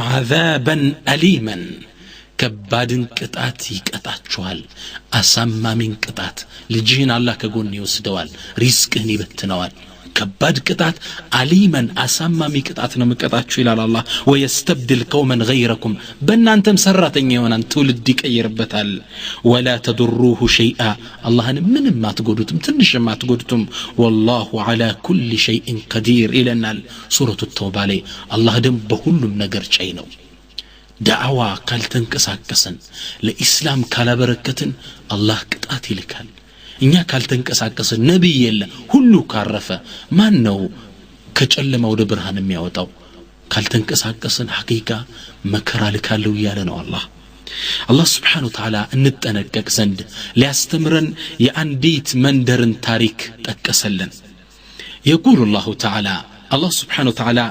عذابا أليما ከባድን ቅጣት ይቀጣችኋል አሳማሚን ቅጣት ልጅህን አላህ ከጎን ይወስደዋል ሪስክህን ይበትነዋል ከባድ ቅጣት አሊመን አሳማሚ ቅጣት ነው መቀጣችሁ ይላል አላህ ወይስተብድል ቀውመን ገይረኩም በእናንተም ሰራተኛ የሆነን ትውልድ ይቀይርበታል ወላ ተድሩሁ ሸይአ አላህን ምንም አትጎዱትም ትንሽም አትጎዱትም ወላሁ ዐላ ኩሊ ሸይኢን ቀዲር ይለናል ሱረቱ ተውባ ላይ አላህ ደም በሁሉም ነገር ቻይ ነው ዳዕዋ ካልተንቀሳቀሰን ለኢስላም ካላበረከትን አላህ ቅጣት ይልካል እኛ ካልተንቀሳቀስን ነብይ የለ ሁሉ ካረፈ ማን ነው ከጨለማ ወደ ብርሃን የሚያወጣው ካልተንቀሳቀስን ሐቂቃ መከራ ልካለው ያለ ነው አላህ Subhanahu Wa Ta'ala እንጠነቀቅ ዘንድ ሊያስተምረን የአንዲት መንደርን ታሪክ ጠቀሰልን يقول الله تعالى الله سبحانه وتعالى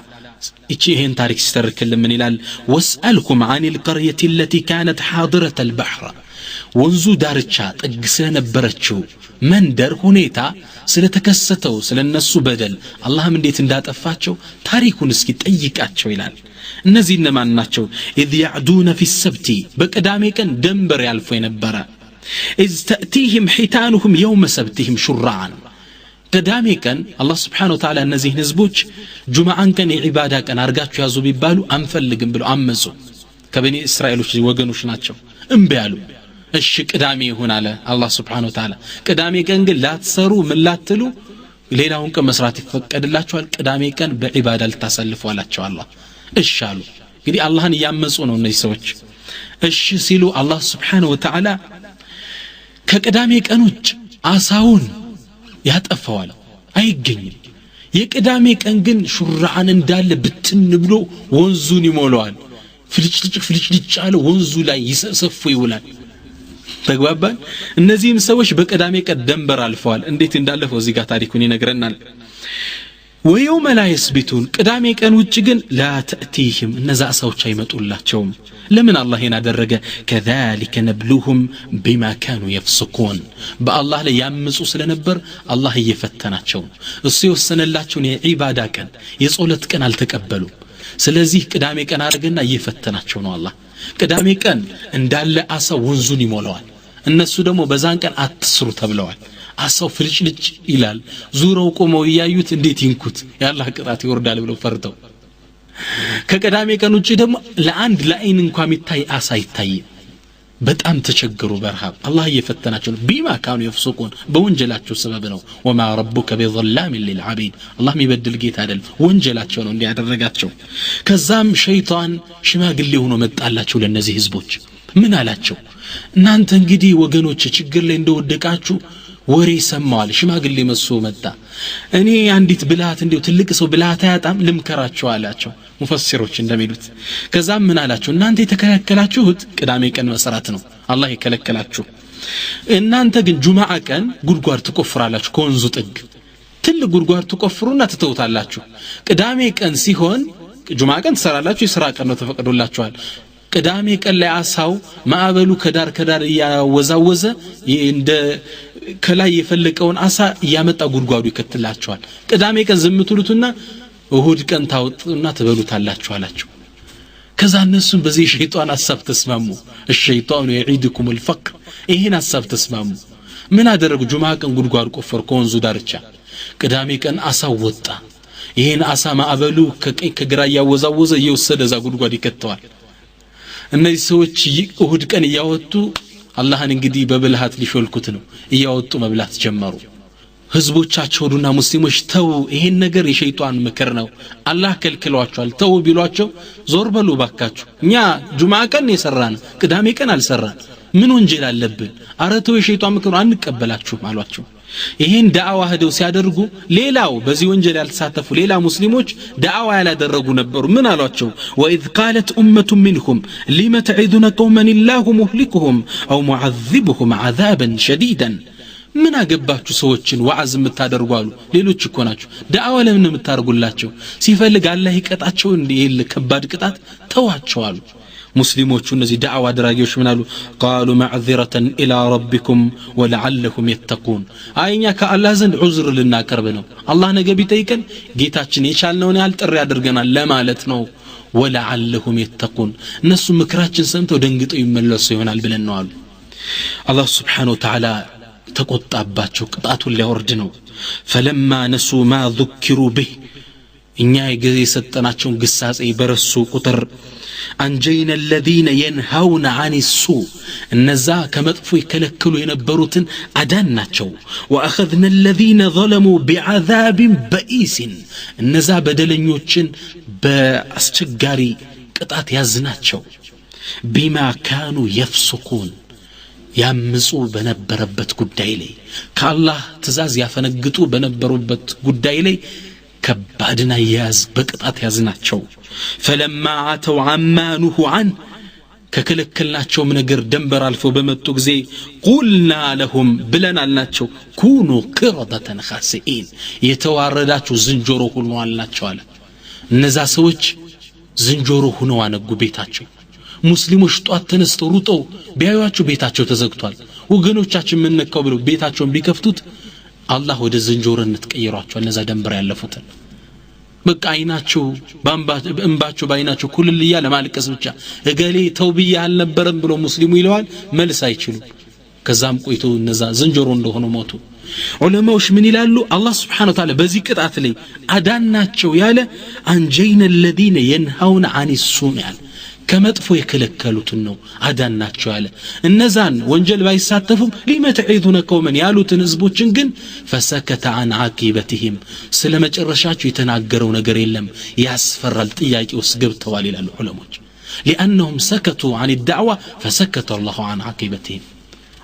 ይህን ታሪክ ሲተርክልን ምን ይላል واسألكم عن القرية التي كانت حاضرة البحر ወንዙ ዳርቻ ጥግ ስለነበረችው መንደር ሁኔታ ስለተከሰተው ስለነሱ በደል አላህም እንዴት እንዳጠፋቸው ታሪኩን እስኪ ጠይቃቸው ይላል እነዚህ እነማን ናቸው إذ يعدون في السبت በቅዳሜ ቀን ደንበር ያልፎ የነበረ إذ تأتيهم حيتانهم يوم سبتهم شرعا ቅዳሜ ቀን አላህ Subhanahu Wa Ta'ala እነዚህን ህዝቦች ጁማዓን ቀን የዒባዳ ቀን አርጋችሁ ያዙ ቢባሉ አንፈልግም ብለው አመጹ ከበኒ እስራኤሎች ወገኖች ናቸው እምቢ አሉ እሺ ቅዳሜ ይሁን አለ አላህ Subhanahu Wa Ta'ala ቅዳሜ ቀን ግን ላትሰሩ ምን ላትሉ ሌላውን ቀን መስራት ይፈቀድላችኋል ቅዳሜ ቀን በዒባዳ ልታሳልፉ አላቸው አላህ እሺ አሉ እንግዲህ አላህን ያመጹ ነው እነዚህ ሰዎች እሺ ሲሉ አላህ Subhanahu Wa Ta'ala ከቅዳሜ ቀን ውጭ አሳውን ያጠፋዋል አይገኝም የቅዳሜ ቀን ግን ሹራዓን እንዳለ ብትን ብሎ ወንዙን ይሞላዋል ፍልጭልጭ አለ ወንዙ ላይ ይሰሰፉ ይውላል ተግባባን እነዚህም ሰዎች በቅዳሜ ቀን ደንበር አልፈዋል እንዴት እንዳለፈው እዚህ ጋር ታሪኩን ይነግረናል ويوم لا يسبتون ቅዳሜ ቀን ውጭ ግን لا تأتيهم እነዛ ሰዎች አይመጡላቸውም ለምን አላህ ያደረገ كذلك نبلوهم بما كانوا يفسقون በአላህ ላይ ያምፁ ስለነበር አላህ እየፈተናቸው እሱ የወሰነላቸው የዒባዳ ቀን የጾለት ቀን አልተቀበሉ ስለዚህ ቅዳሜ ቀን አድርገና እየፈተናቸው ነው አላህ ቅዳሜ ቀን እንዳለ አሳ ወንዙን ይሞላዋል እነሱ ደግሞ በዛን ቀን አትስሩ ተብለዋል አሳው ፍልጭልጭ ይላል ዙረው ቆመው ያዩት እንዴት ይንኩት ያላህ ቅጣት ይወርዳል ብለው ፈርተው ከቅዳሜ ቀን ውጪ ደግሞ ለአንድ ለአይን እንኳን የሚታይ አሳ ይታይ በጣም ተቸገሩ በረሃብ አላህ እየፈተናቸው ነው ቢማ ካኑ يفسقون በወንጀላቸው ሰበብ ነው وما ربك بظلام للعبيد አላህ የሚበድል ጌታ አይደል ወንጀላቸው ነው እንዲያደረጋቸው ከዛም ሸይጣን ሽማግሌ ሆኖ መጣላቸው ለነዚህ ህዝቦች ምን አላቸው እናንተ እንግዲህ ወገኖች ችግር ላይ እንደወደቃችሁ ወሬ ሰማዋል ሽማግሌ መስሎ መጣ እኔ አንዲት ብልሃት እንደው ትልቅ ሰው ብልሃት ያጣም ልምከራቸው አላቸው ሙፈሲሮች እንደሚሉት ከዛም ምን አላቸው እናንተ የተከለከላችሁት ቅዳሜ ቀን መስራት ነው አላህ ይከለከላችሁ እናንተ ግን ጁማዓ ቀን ጉድጓድ ትቆፍራላችሁ ከወንዙ ጥግ ትልቅ ጉድጓድ ትቆፍሩና ትተውታላችሁ ቅዳሜ ቀን ሲሆን ጁማዓ ቀን ትሰራላችሁ የሥራ ቀን ነው ተፈቅዶላችኋል ቅዳሜ ቀን ላይ አሳው ማዕበሉ ከዳር ያወዛወዘ እንደ ከላይ የፈለቀውን አሳ ያመጣ ጉድጓዱ ይከትላቸዋል ቅዳሜ ቀን ዝምቱሉትና እሁድ ቀን ታውጡና ትበሉታላችሁ አላችሁ ከዛ እነሱም በዚህ ሸይጣን ሐሳብ ተስማሙ الشيطان يعيدكم الفقر ይሄን ሐሳብ ተስማሙ ምን አደረጉ ጁማዓ ቀን ጉድጓድ ቆፈሩ ከወንዙ ዳርቻ ቅዳሜ ቀን አሳ ወጣ ይሄን አሳ ማዕበሉ ከቀኝ ከግራ ያወዛወዘ እየወሰደ ዛ ጉድጓድ ይከተዋል እነዚህ ሰዎች እሁድ ቀን ያወጡ አላህን እንግዲህ በብልሃት ሊሾልኩት ነው እያወጡ መብላት ጀመሩ ህዝቦቻቸውና ሙስሊሞች ተው ይሄን ነገር የሸይጣን ምክር ነው አላህ ከልክሏቸዋል ተው ቢሏቸው ዞር በሉ ባካችሁ እኛ ጁማዓ ቀን የሰራን ቅዳሜ ቀን አልሰራን ምን ወንጀል አለብን አረተው የሸይጣን ምክር አንቀበላችሁ አሏቸው ይሄን ዳዕዋ ሄደው ሲያደርጉ ሌላው በዚህ ወንጀል ያልተሳተፉ ሌላ ሙስሊሞች ዳዕዋ ያላደረጉ ነበሩ ምን አሏቸው وإذ قالت أمة منهم لما تعظون قوما الله مهلكهم أو معذبهم عذابا شديدا ምን አገባችሁ ሰዎችን ወዓዝ የምታደርጉ አሉ ሌሎች እኮ ናቸው ዳዕዋ ለምን የምታርጉላቸው ሲፈልግ አላህ ይቀጣቸው እንዴ ከባድ ቅጣት ተዋቸው አሉ ሙስሊሞቹ እነዚህ ዳዕዋ አድራጊዎች ምን አሉ قالوا معذرة الى ربكم ولعلهم يتقون አይኛ ከአላህ ዘንድ ዑዝር ልናቀርብ ነው አላህ ነገ ቢጠይቀን ጌታችን የቻልነውን ያህል ጥሪ ያደርገናል ለማለት ነው ولعلهم يتقون እነሱ ምክራችን ሰምተው ደንግጠው ይመለሱ ይሆናል ብለን ነው አሉ አላህ Subhanahu Wa Ta'ala ተቆጣባቸው ቅጣቱን ሊያወርድ ነው فلما نسوا ما ذكروا به እኛ የሰጠናቸውን ግሳጼ በረሱ ቁጥር አንጀይና الذين ينهون عن السوء እነዛ ከመጥፎ ይከለክሉ የነበሩትን አዳንናቸው واخذنا الذين ظلموا بعذاب بئيس እነዛ በደለኞችን በአስቸጋሪ ቅጣት ያዝናቸው بما كانوا يفسقون ያምፁ በነበረበት ጉዳይ ላይ ከአላህ ትእዛዝ ያፈነግጡ በነበሩበት ጉዳይ ላይ ከባድና ያዝ በቅጣት ያዝናቸው فلما عتوا عما نهوا عنه ከከለከልናቸውም ነገር ደንበር አልፈው በመጡ ጊዜ قلنا لهم ብለን አልናቸው كونوا قردة خاسئين የተዋረዳችሁ ዝንጀሮ ሁኑ አልናቸው አለ እነዛ ሰዎች ዝንጀሮ ሆነው አነጉ ቤታቸው ሙስሊሞች ጧት ተነስተው ሩጠው ቢያዩአቸው ቤታቸው ተዘግቷል ወገኖቻችን ምን ነካው ብለው ቤታቸውን ቢከፍቱት አላህ ወደ ዝንጀሮነት ቀየሯቸው እነዛ ደንበር ያለፉት በቃ አይናቸው እንባቸው ባይናቸው ኩልል ይያለ ማልቀስ ብቻ እገሌ ተውብያ አልነበረም ብሎ ሙስሊሙ ይለዋል መልስ አይችሉ ከዛም ቆይቶ እነዛ ዝንጀሮ እንደሆነ ሞቱ ዑለማዎች ምን ይላሉ አላህ Subhanahu Wa Ta'ala በዚህ ቅጣት ላይ አዳናቸው ያለ አንጀይነ الذين ينهون عن السوء ያለ ከመጥፎ የከለከሉትን ነው አዳናቸው ያለ እነዛን ወንጀል ባይሳተፉም ሊመተዒዱነ ቀውመን ያሉትን ህዝቦችን ግን فسكت عن عاقبتهم ስለመጨረሻቸው የተናገረው ነገር የለም ያስፈራል ጥያቄ ውስጥ ገብተዋል ይላሉ ዑለማዎች لانهم سكتوا عن الدعوه فسكت الله عن عاقبتهم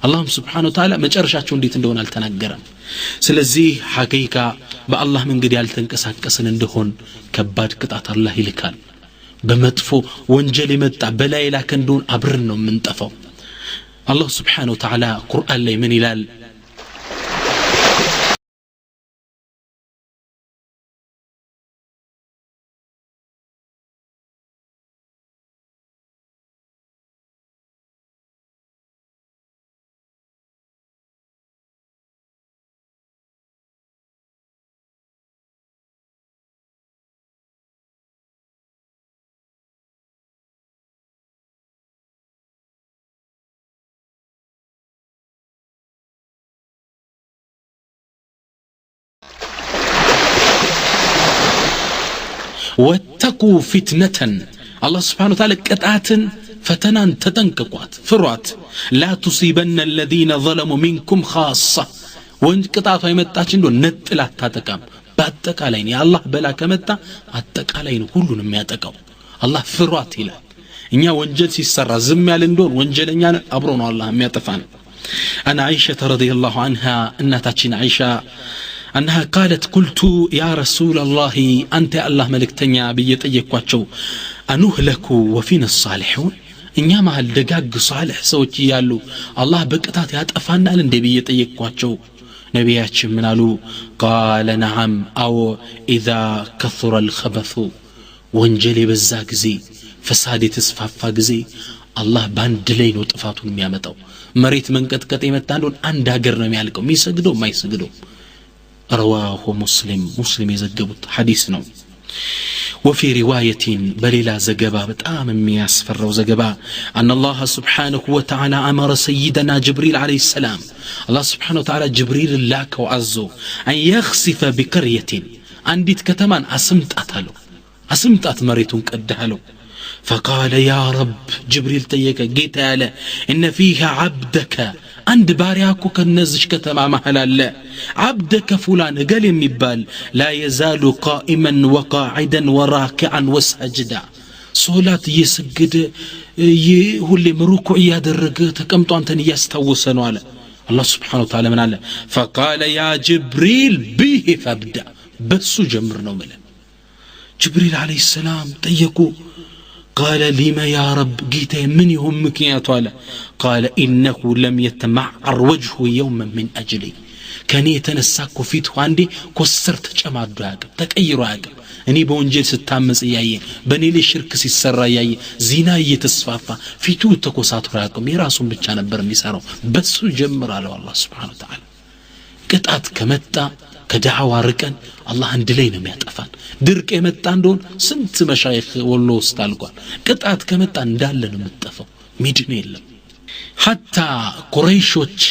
الله سبحانه وتعالى መጨረሻቸው እንዴት እንደሆነ አልተናገረም ስለዚህ ሐቂቃ በአላህ መንገድ ያልተንቀሳቀስን እንደሆን ከባድ ቅጣት አላህ ይልካል በመጥፎ ወንጀል የመጣ በላይ ላከ እንደሆን አብረን ነው የምንጠፋው አላህ Subhanahu Wa Ta'ala ቁርአን ላይ ምን ይላል واتقوا فتنة الله سبحانه وتعالى قطعتن فتنان تتنققوات فروات لا تصيبن الذين ظلموا منكم خاصة وان قطعتها يمጣች እንዶ ነጥላት ታጠቃም ባጠቃላይ ነው አላህ በላ ከመጣ አጠቃላይ ነው ሁሉንም የሚያጠቃው አላህ ፍሯት ይላል እኛ ወንጀል ሲሰራ ዝም ያለ እንደሆን ወንጀለኛ አብሮ ነው አላህ የሚያጠፋን انا عائشه رضي الله عنها እናታችን አይሻ أنها قالت قلت يا رسول الله أنت الله ملكتنيا بيطيقواچو أنهلك وفينا الصالحون እኛ ማል ደጋግ ሷሊህ ሰዎች ይያሉ አላህ በቅጣት ያጠፋናል እንደ በየጠየቅኳቸው ነቢያችን ምን አሉ قال نعم أو إذا كثر الخبث ወንጀል በዛ ጊዜ ፈሳድ የተስፋፋ ጊዜ አላህ ባንድ ላይ ነው ጥፋቱን የሚያመጣው መሬት መንቀጥቀጥ የመጣውን አንድ ሀገር ነው የሚያልቀው የሚሰግደው ማይሰግደው رواه مسلم يزجبت حديثنا وفي رواية بليلا زجبا بتأم مياسفر وزجبا أن الله سبحانه وتعالى أمر سيدنا جبريل عليه السلام الله سبحانه وتعالى جبريل لاك وعزو أن يخسف بقرية عندي كتمان أسمت أتمريتون كدهلو فقال يا رب جبريل تيك جيت على إن فيها عبدك عند بارياكو كنزش كتما محلا عبدك فلان قال يمبال لا يزال قائما وقاعدا وراكعا وسجدا صلاة يسجد هو اللي مروكو يادرق تكمتو أنتني يستوسنوا على الله سبحانه وتعالى من على فقال يا جبريل به فابدأ بس جمرنا ملا جبريل عليه السلام تيكو قال لما يا رب جيت من يهمك يا طالع قال إنه لم يتمعر وجهه يوما من أجلي كان يتنساك فيته عندي كسرت جمع دراجم تكيروا عجم أني بونجل ستامس إياه بني لي شرك سيسرى إياه زنا يتصفافا فيتو تكوسات راجم يراسون بتشانا برمي سارو بس جمر على الله سبحانه وتعالى قطعت كمتا كدعوة ركن الله عندلينا ما يتقفان درك يمتان دون سنت مشايخ والله استالقوان قطعت كمتان دالنا متفو ميدني اللهم حتى قريشوش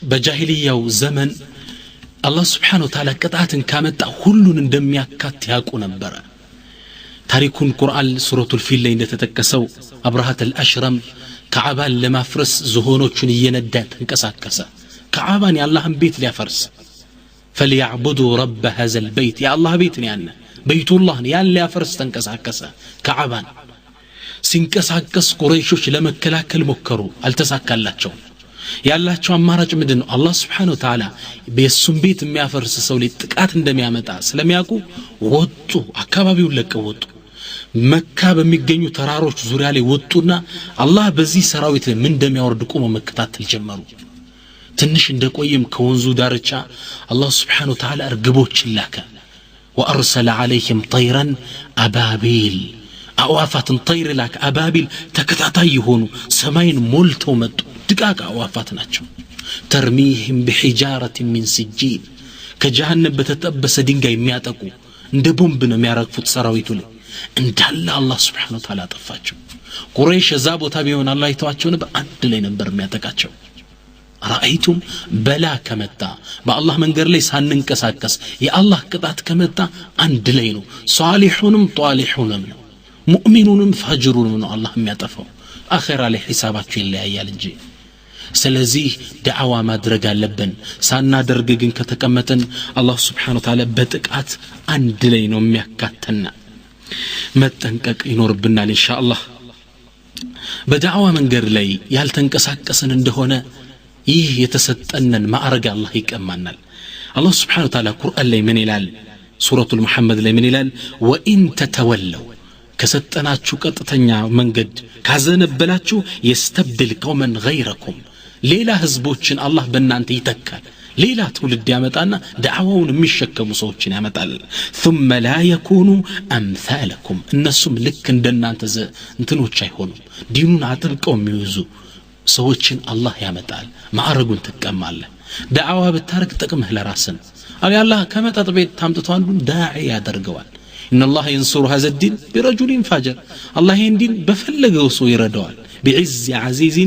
بجاهلية وزمن الله سبحانه وتعالى قطعت كمتا كلن اندمياكات ياقو نبرا تاريكون قرآن سورة الفيل لين تتكسو أبرهة الأشرم كعبان لما فرس زهونوچن يندات انكساكسا كعبان يا الله بيت ليفرس فليعبدوا رب هذا البيت يا الله بيتني أنا بيت الله يا اللي أفرس تنكساكسا كعبان سنكساكس قريشوش لما كلاكل مكروا التساكلاتشون ያላቸው አማራጭ ምንድነው አላህ Subhanahu Wa Ta'ala በሱም ቤት የሚያፈርስ ሰው ላይ ጥቃት እንደሚያመጣ ስለሚያውቁ ወጡ አካባቢውን ለቀው ወጡ መካ በሚገኙ ተራሮች ዙሪያ ላይ ወጡና አላህ በዚህ ሰራዊት ላይ ምን እንደሚያወርድ ቆሞ መከታተል ጀመሩ ትንሽ እንደቆየም ከወንዙ ዳርቻ አላህ Subhanahu Wa Ta'ala እርግቦችን ላከ وأرسل عليهم طيرا أبابيل أوافات طير لك أبابيل تكتاتا يهونو سماين مولتو مدو دقاق أوافات ناتشو ترميهم بحجارة من سجين كجهنم بتتأبس دينجا يمياتكو اند بومبنا ميارقفوت سراويتو لي اند الله سبحانه وتعالى طفاتشو قريش زابو تابعون الله يتواتشو نبا عند لي نمبر مياتكاتشو رأيتم بلا كمتا با الله منقر لي ساننكساكس يا الله قطعت كمتا عند لينو صالحونم طالحونم مؤمنونم فاجرونم الله مياطفو اخر على حساباتو يليال እንጂ ስለዚህ ዳዕዋ ማድረግ አለብን ሳናደርግ ግን ከተቀመጠን አላህ Subhanahu Wa Ta'ala በጥቃት አንድ ላይ ነው የሚያካተና መጠንቀቅ ይኖርብናል ኢንሻአላህ በዳዕዋ መንገድ ላይ ያልተንቀሳቀስን እንደሆነ ይህ የተሰጠነን ማዕረግ አላህ ይቀማናል አላህ Subhanahu Wa Ta'ala ቁርአን ላይ ምን ይላል ሱረቱል ሙሐመድ ላይ ምን ይላል ወኢን ተተወለው ከሰጠናችሁ ቀጥተኛ መንገድ ካዘነበላችሁ يستبدل قوما غيركم ሌላ ህዝቦችን አላህ በእናንተ ይተካል ሌላ ትውልድ ያመጣና ዳዕዋውን የሚሸከሙ ሰዎችን ያመጣል ثم لا يكونوا امثالكم እነሱም ልክ እንደናንተ እንትኖች አይሆኑም ዲኑን አጥብቀው የሚይዙ ሰዎችን አላህ ያመጣል ማዕረጉን ተቀማለ ዳዕዋ ብታረግ ጥቅምህ ለራስህ አለ አላህ ከመጣጥ ቤት ታምጥቶ አንዱን ዳዒ ያደርገዋል ان الله ينصر هذا الدين برجل فاجر الله يندين بفلغው ሰው ይረዳዋል بعز عزيز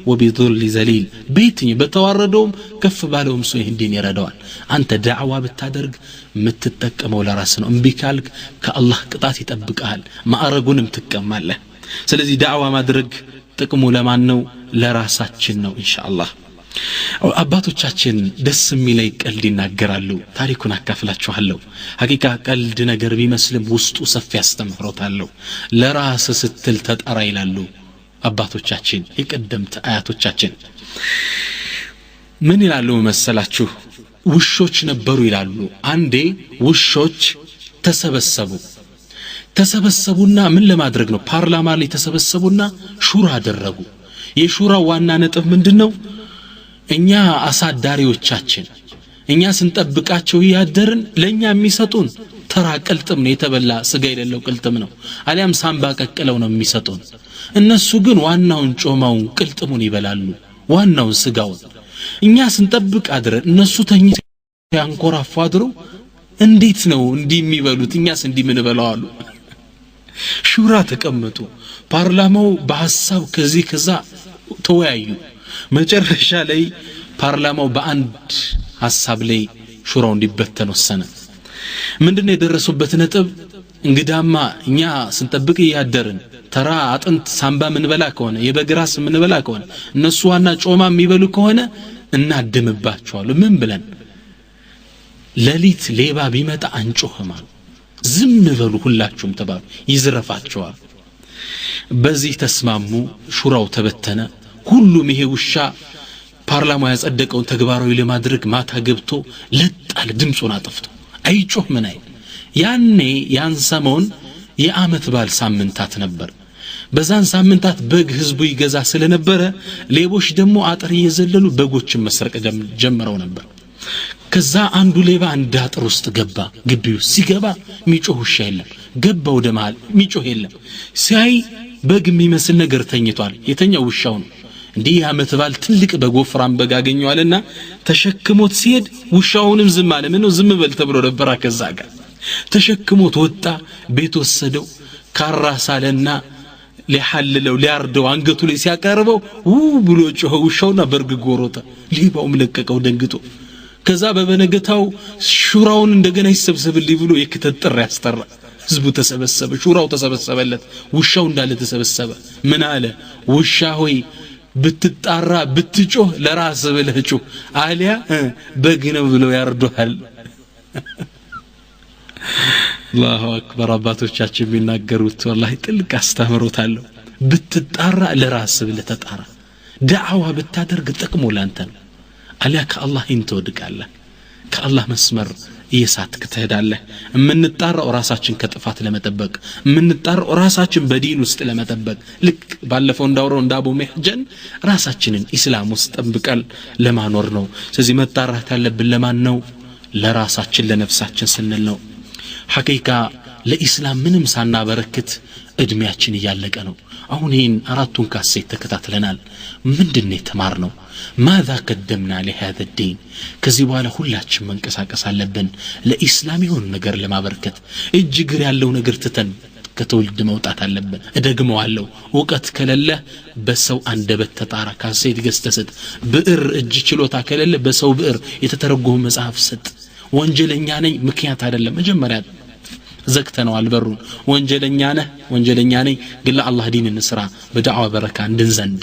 وبذل ذليل بيتني بتواردوم كف بالهم ሰው ይንዲን ይረዳዋል አንተ ዳዕዋ ብታደርግ ምትጠቀመው ለራስህ ነው እምቢ ካልክ ከአላህ ቅጣት ይጠብቃል ማዕረጉንም ትቀማለህ ስለዚህ ዳዕዋ ማድረግ ጥቅሙ ለማን ነው ለራሳችን ነው ኢንሻአላህ አባቶቻችን ደስ የሚለይ ቀልድ ይናገራሉ ታሪኩን አካፍላችኋለሁ ሐቂቃ ቀልድ ነገር ቢመስልም ውስጡ ሰፊ ያስተምሮታል ለራስ ስትል ተጣራ ይላሉ አባቶቻችን የቀደምት አያቶቻችን ምን ይላሉ መሰላችሁ ውሾች ነበሩ ይላሉ አንዴ ውሾች ተሰበሰቡና ምን ለማድረግ ነው ፓርላማ ላይ ተሰበሰቡና ሹራ አደረጉ የሹራው ዋና ነጥብ ምንድነው እኛ አሳዳሪዎቻችን እኛ ስንጠብቃቸው ያደርን ለኛ የሚሰጡን ተራ ቅልጥም ነው የተበላ ስጋ የሌለው ቅልጥም ነው አሊያም ሳምባ ቀቅለው ነው የሚሰጡን እነሱ ግን ዋናውን ጮማውን ቅልጥሙን ይበላሉ ዋናውን ስጋውን እኛ ስንጠብቅ አድረን እነሱ ተኝተው ያንኮራፉ አድረው እንዴት ነው እንዲህ የሚበሉት እኛስ እንዲህ ምን በላዋሉ ሹራ ተቀመጡ ፓርላማው በሐሳብ ከዚህ ከዛ ተወያዩ መጨረሻ ላይ ፓርላማው በአንድ ሐሳብ ላይ ሹራው እንዲበተን ወሰነ ምንድነው የደረሱበት ነጥብ እንግዳማ እኛ ስንጠብቅ ያደርን ተራ አጥንት ሳምባ ምን በላ ከሆነ የበግራስ ምን በላ ከሆነ እነሱ ዋና ጮማ የሚበሉ ከሆነ እናደምባቸዋል ምን ብለን ለሊት ሌባ ቢመጣ አንጮህማል ዝም በሉ ሁላችሁም ተባሉ ይዝረፋቸዋል በዚህ ተስማሙ ሹራው ተበተነ ሁሉም ይሄ ውሻ ፓርላማው ያጸደቀውን ተግባራዊ ለማድረግ ማታ ገብቶ ለጣል ድምጹን አጥፍቶ አይጮህ ምን አይ ያኔ ያን ሰሞን የአመት ባል ሳምንታት ነበር በዛን ሳምንታት በግ ህዝቡ ይገዛ ስለነበረ ሌቦች ደግሞ አጥር እየዘለሉ በጎችን መስረቅ ጀምረው ነበር ከዛ አንዱ ሌባ አንድ አጥር ውስጥ ገባ ግቢው ሲገባ ሚጮህ ውሻ የለም ገባ ወደ መሃል ሚጮህ የለም ሲያይ በግ የሚመስል ነገር ተኝቷል የተኛው ውሻው ነው እንዲህ አመት ባል ትልቅ በጎፍራም በግ አገኘዋልና ተሸክሞት ሲሄድ ውሻውንም ዝም አለ ምነው ዝም በል ተብሎ ነበር ከዛ ጋር ተሸክሞት ወጣ ቤት ወሰደው ካራሳለና ሊሐልለው ሊያርደው አንገቱ ላይ ሲያቀርበው ብሎ ጮኸ ውሻውና በርግጎ ሮጠ ሌባውም ለቀቀው ደንግጦ ከዛ በበነገታው ሹራውን እንደገና ይሰብሰብልኝ ብሎ የክተጥር ያስጠራ ህዝቡ ተሰበሰበ ሹራው ተሰበሰበለት ውሻው እንዳለ ተሰበሰበ ምን አለ ውሻ ሆይ ብትጣራ ብትጮህ ለራስ ብለህ ጮህ አሊያ በግ ነው ብለው ያርዱሃል አላሁ አክበር አባቶቻችን ቢናገሩት ወላሂ ጥልቅ አስተምሮታል ብትጣራ ለራስ ብለህ ተጣራ ዳዕዋ ብታደርግ ጥቅሙ ላንተ ነው አለ ከአላህ እንትወድቃለህ ከአላህ መስመር እየሳትክ ትሄዳለህ የምንጣራው ራሳችን ከጥፋት ለመጠበቅ የምንጣራው ራሳችን በዲን ውስጥ ለመጠበቅ ልክ ባለፈው እንዳወራው እንዳቡ መህጀን ራሳችንን እስላም ውስጥ ጠብቀን ለማኖር ነው ስለዚህ መጣራት ያለብን ለማን ነው ለራሳችን ለነፍሳችን ስንል ነው ሐቂቃ ለኢስላም ምንም ሳናበረክት እድሜያችን እያለቀ ነው አሁን ይህን አራቱን ካሴት ተከታትለናል ምንድነው የተማርነው ماذا قدمنا لهذا الدين ከዚህ በኋላ ሁላችን መንቀሳቀስ አለብን ለኢስላም ይሁን ነገር ለማበርከት እጅግር ያለው ነገር ትተን ከተወልድ መውጣት አለብን እደግመዋለሁ ወቀት ከለለ በሰው አንደበት ተጣራ ካሴት ገዝተሰጥ ብዕር እጅ ችሎታ ከለለ በሰው ብዕር የተተረጎመ መጽሐፍ ሰጥ ወንጀለኛ ነኝ ምክንያት አይደለም መጀመሪያ ዘግተነው አልበሩን ወንጀለኛ ነኝ ግን ለአላህ ዲን እንስራ በዳዕዋ በረካ እንድንዘንድ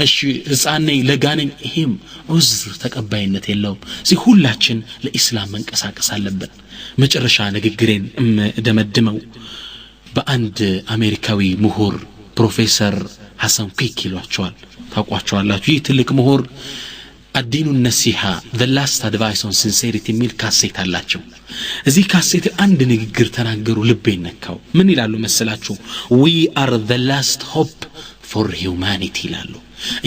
እሺ ህፃን ነኝ ለጋ ነኝ ይሄም ዑዝር ተቀባይነት የለውም እዚህ ሁላችን ለኢስላም መንቀሳቀስ አለብን መጨረሻ ንግግሬን ደመድመው በአንድ አሜሪካዊ ምሁር ፕሮፌሰር ሐሰን ኪክ ይሏቸዋል ታውቋቸዋላችሁ ይህ ትልቅ ምሁር الدين النصيحة the last advice on sincerity የሚል ካሴት አላቸው እዚህ ካሴት አንድ ንግግር ተናገሩ ልቤን ነካው ምን ይላሉ መሰላችሁ we are the last hope for humanity ይላሉ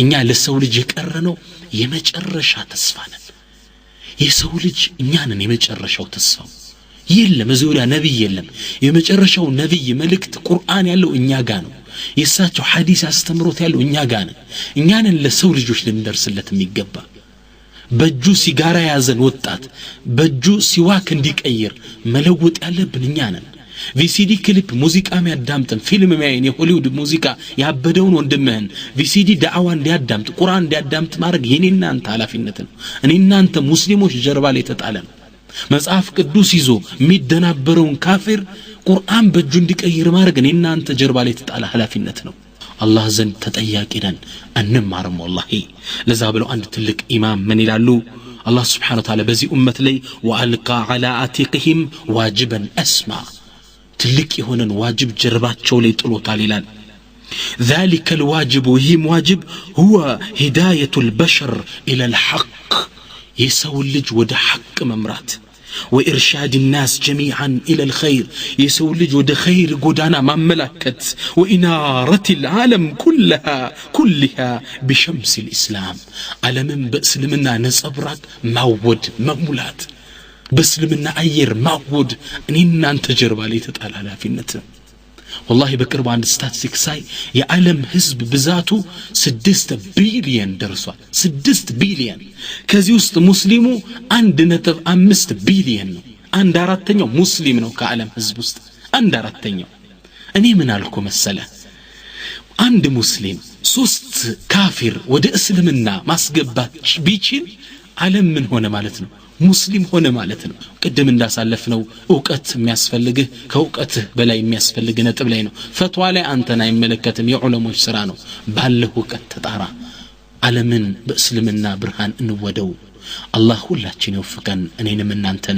እኛ ለሰው ልጅ የቀረነው የመጨረሻ ተስፋ ነን የሰው ልጅ እኛ ነን የመጨረሻው ተስፋው የለም ዙሪያ ነብይ የለም የመጨረሻው ነብይ መልእክት ቁርአን ያለው እኛ ጋር ነው የሳቸው ሐዲስ አስተምሮት ያለው እኛ ጋር ነው እኛ ነን ለሰው ልጆች ልንደርስለት የሚገባ በእጁ ሲጋራ ያዘን ወጣት በእጁ ሲዋክ እንዲቀይር መለወጥ ያለብን እኛ ነን ቪሲዲ ክሊፕ ሙዚቃ የሚያዳምጥን ፊልም የሚያይን የሆሊውድ ሙዚቃ ያበደውን ወንድምህን ቪሲዲ ዳዕዋ እንዲያዳምጥ ቁርአን እንዲያዳምጥ ማድረግ የኔና አንተ ኃላፊነት ነው እኔና አንተ ሙስሊሞች ጀርባ ላይ ተጣለን መጽሐፍ ቅዱስ ይዞ የሚደናበረውን ካፊር ቁርአን በእጁ እንዲቀይር ማድረግ እኔና አንተ ጀርባ ላይ ተጣለ ኃላፊነት ነው አላህ ዘንድ ተጠያቂ ነን እንማርም والله ለዛ ብለው አንድ ትልቅ ኢማም ምን ይላሉ አላህ Subhanahu Wa Ta'ala በዚህ ኡመት ላይ ወአልቃ على عاتقهم واجبا اسمع ትልቅ የሆነን ዋጅብ ጀርባቸው ላይ ጥሎታል ይላል ذلك الواجب وهم واجب هو هداية البشر إلى الحق يسوي اللج ود حق ممرات وإرشاد الناس جميعا إلى الخير يسوي اللج ود خير قدانا مملكت وإنارة العالم كلها بشمس الإسلام على من بأسلمنا نصبرك مود ممولات بسلمنا أير معود إننا أنت جربا لي تتعال على فينته والله بكرب عند ستاتستيك ساي يا عالم حزب بذاته 6 بليون درسوا 6 بليون كذي وسط مسلمو 1.5 بليون عند አራተኛው ሙስሊም ነው ከዓለም ህዝብ ውስጥ አንድ አራተኛው እኔ ምን አልኩ መሰለ አንድ ሙስሊም 3 ካፊር ወደ እስልምና ማስገባት ቢችል ዓለም ምን ሆነ ማለት ነው ሙስሊም ሆነ ማለት ነው ቅድም እንዳሳለፍነው ዕውቀት የሚያስፈልግህ ከዕውቀትህ በላይ የሚያስፈልግ ነጥብ ላይ ነው ፈትዋ ላይ አንተን አይመለከትም የዑለሞች ስራ ነው ባለህ ዕውቀት ተጣራ ዓለምን በእስልምና ብርሃን እንወደው አላህ ሁላችን ይወፍቀን እኔንም እናንተን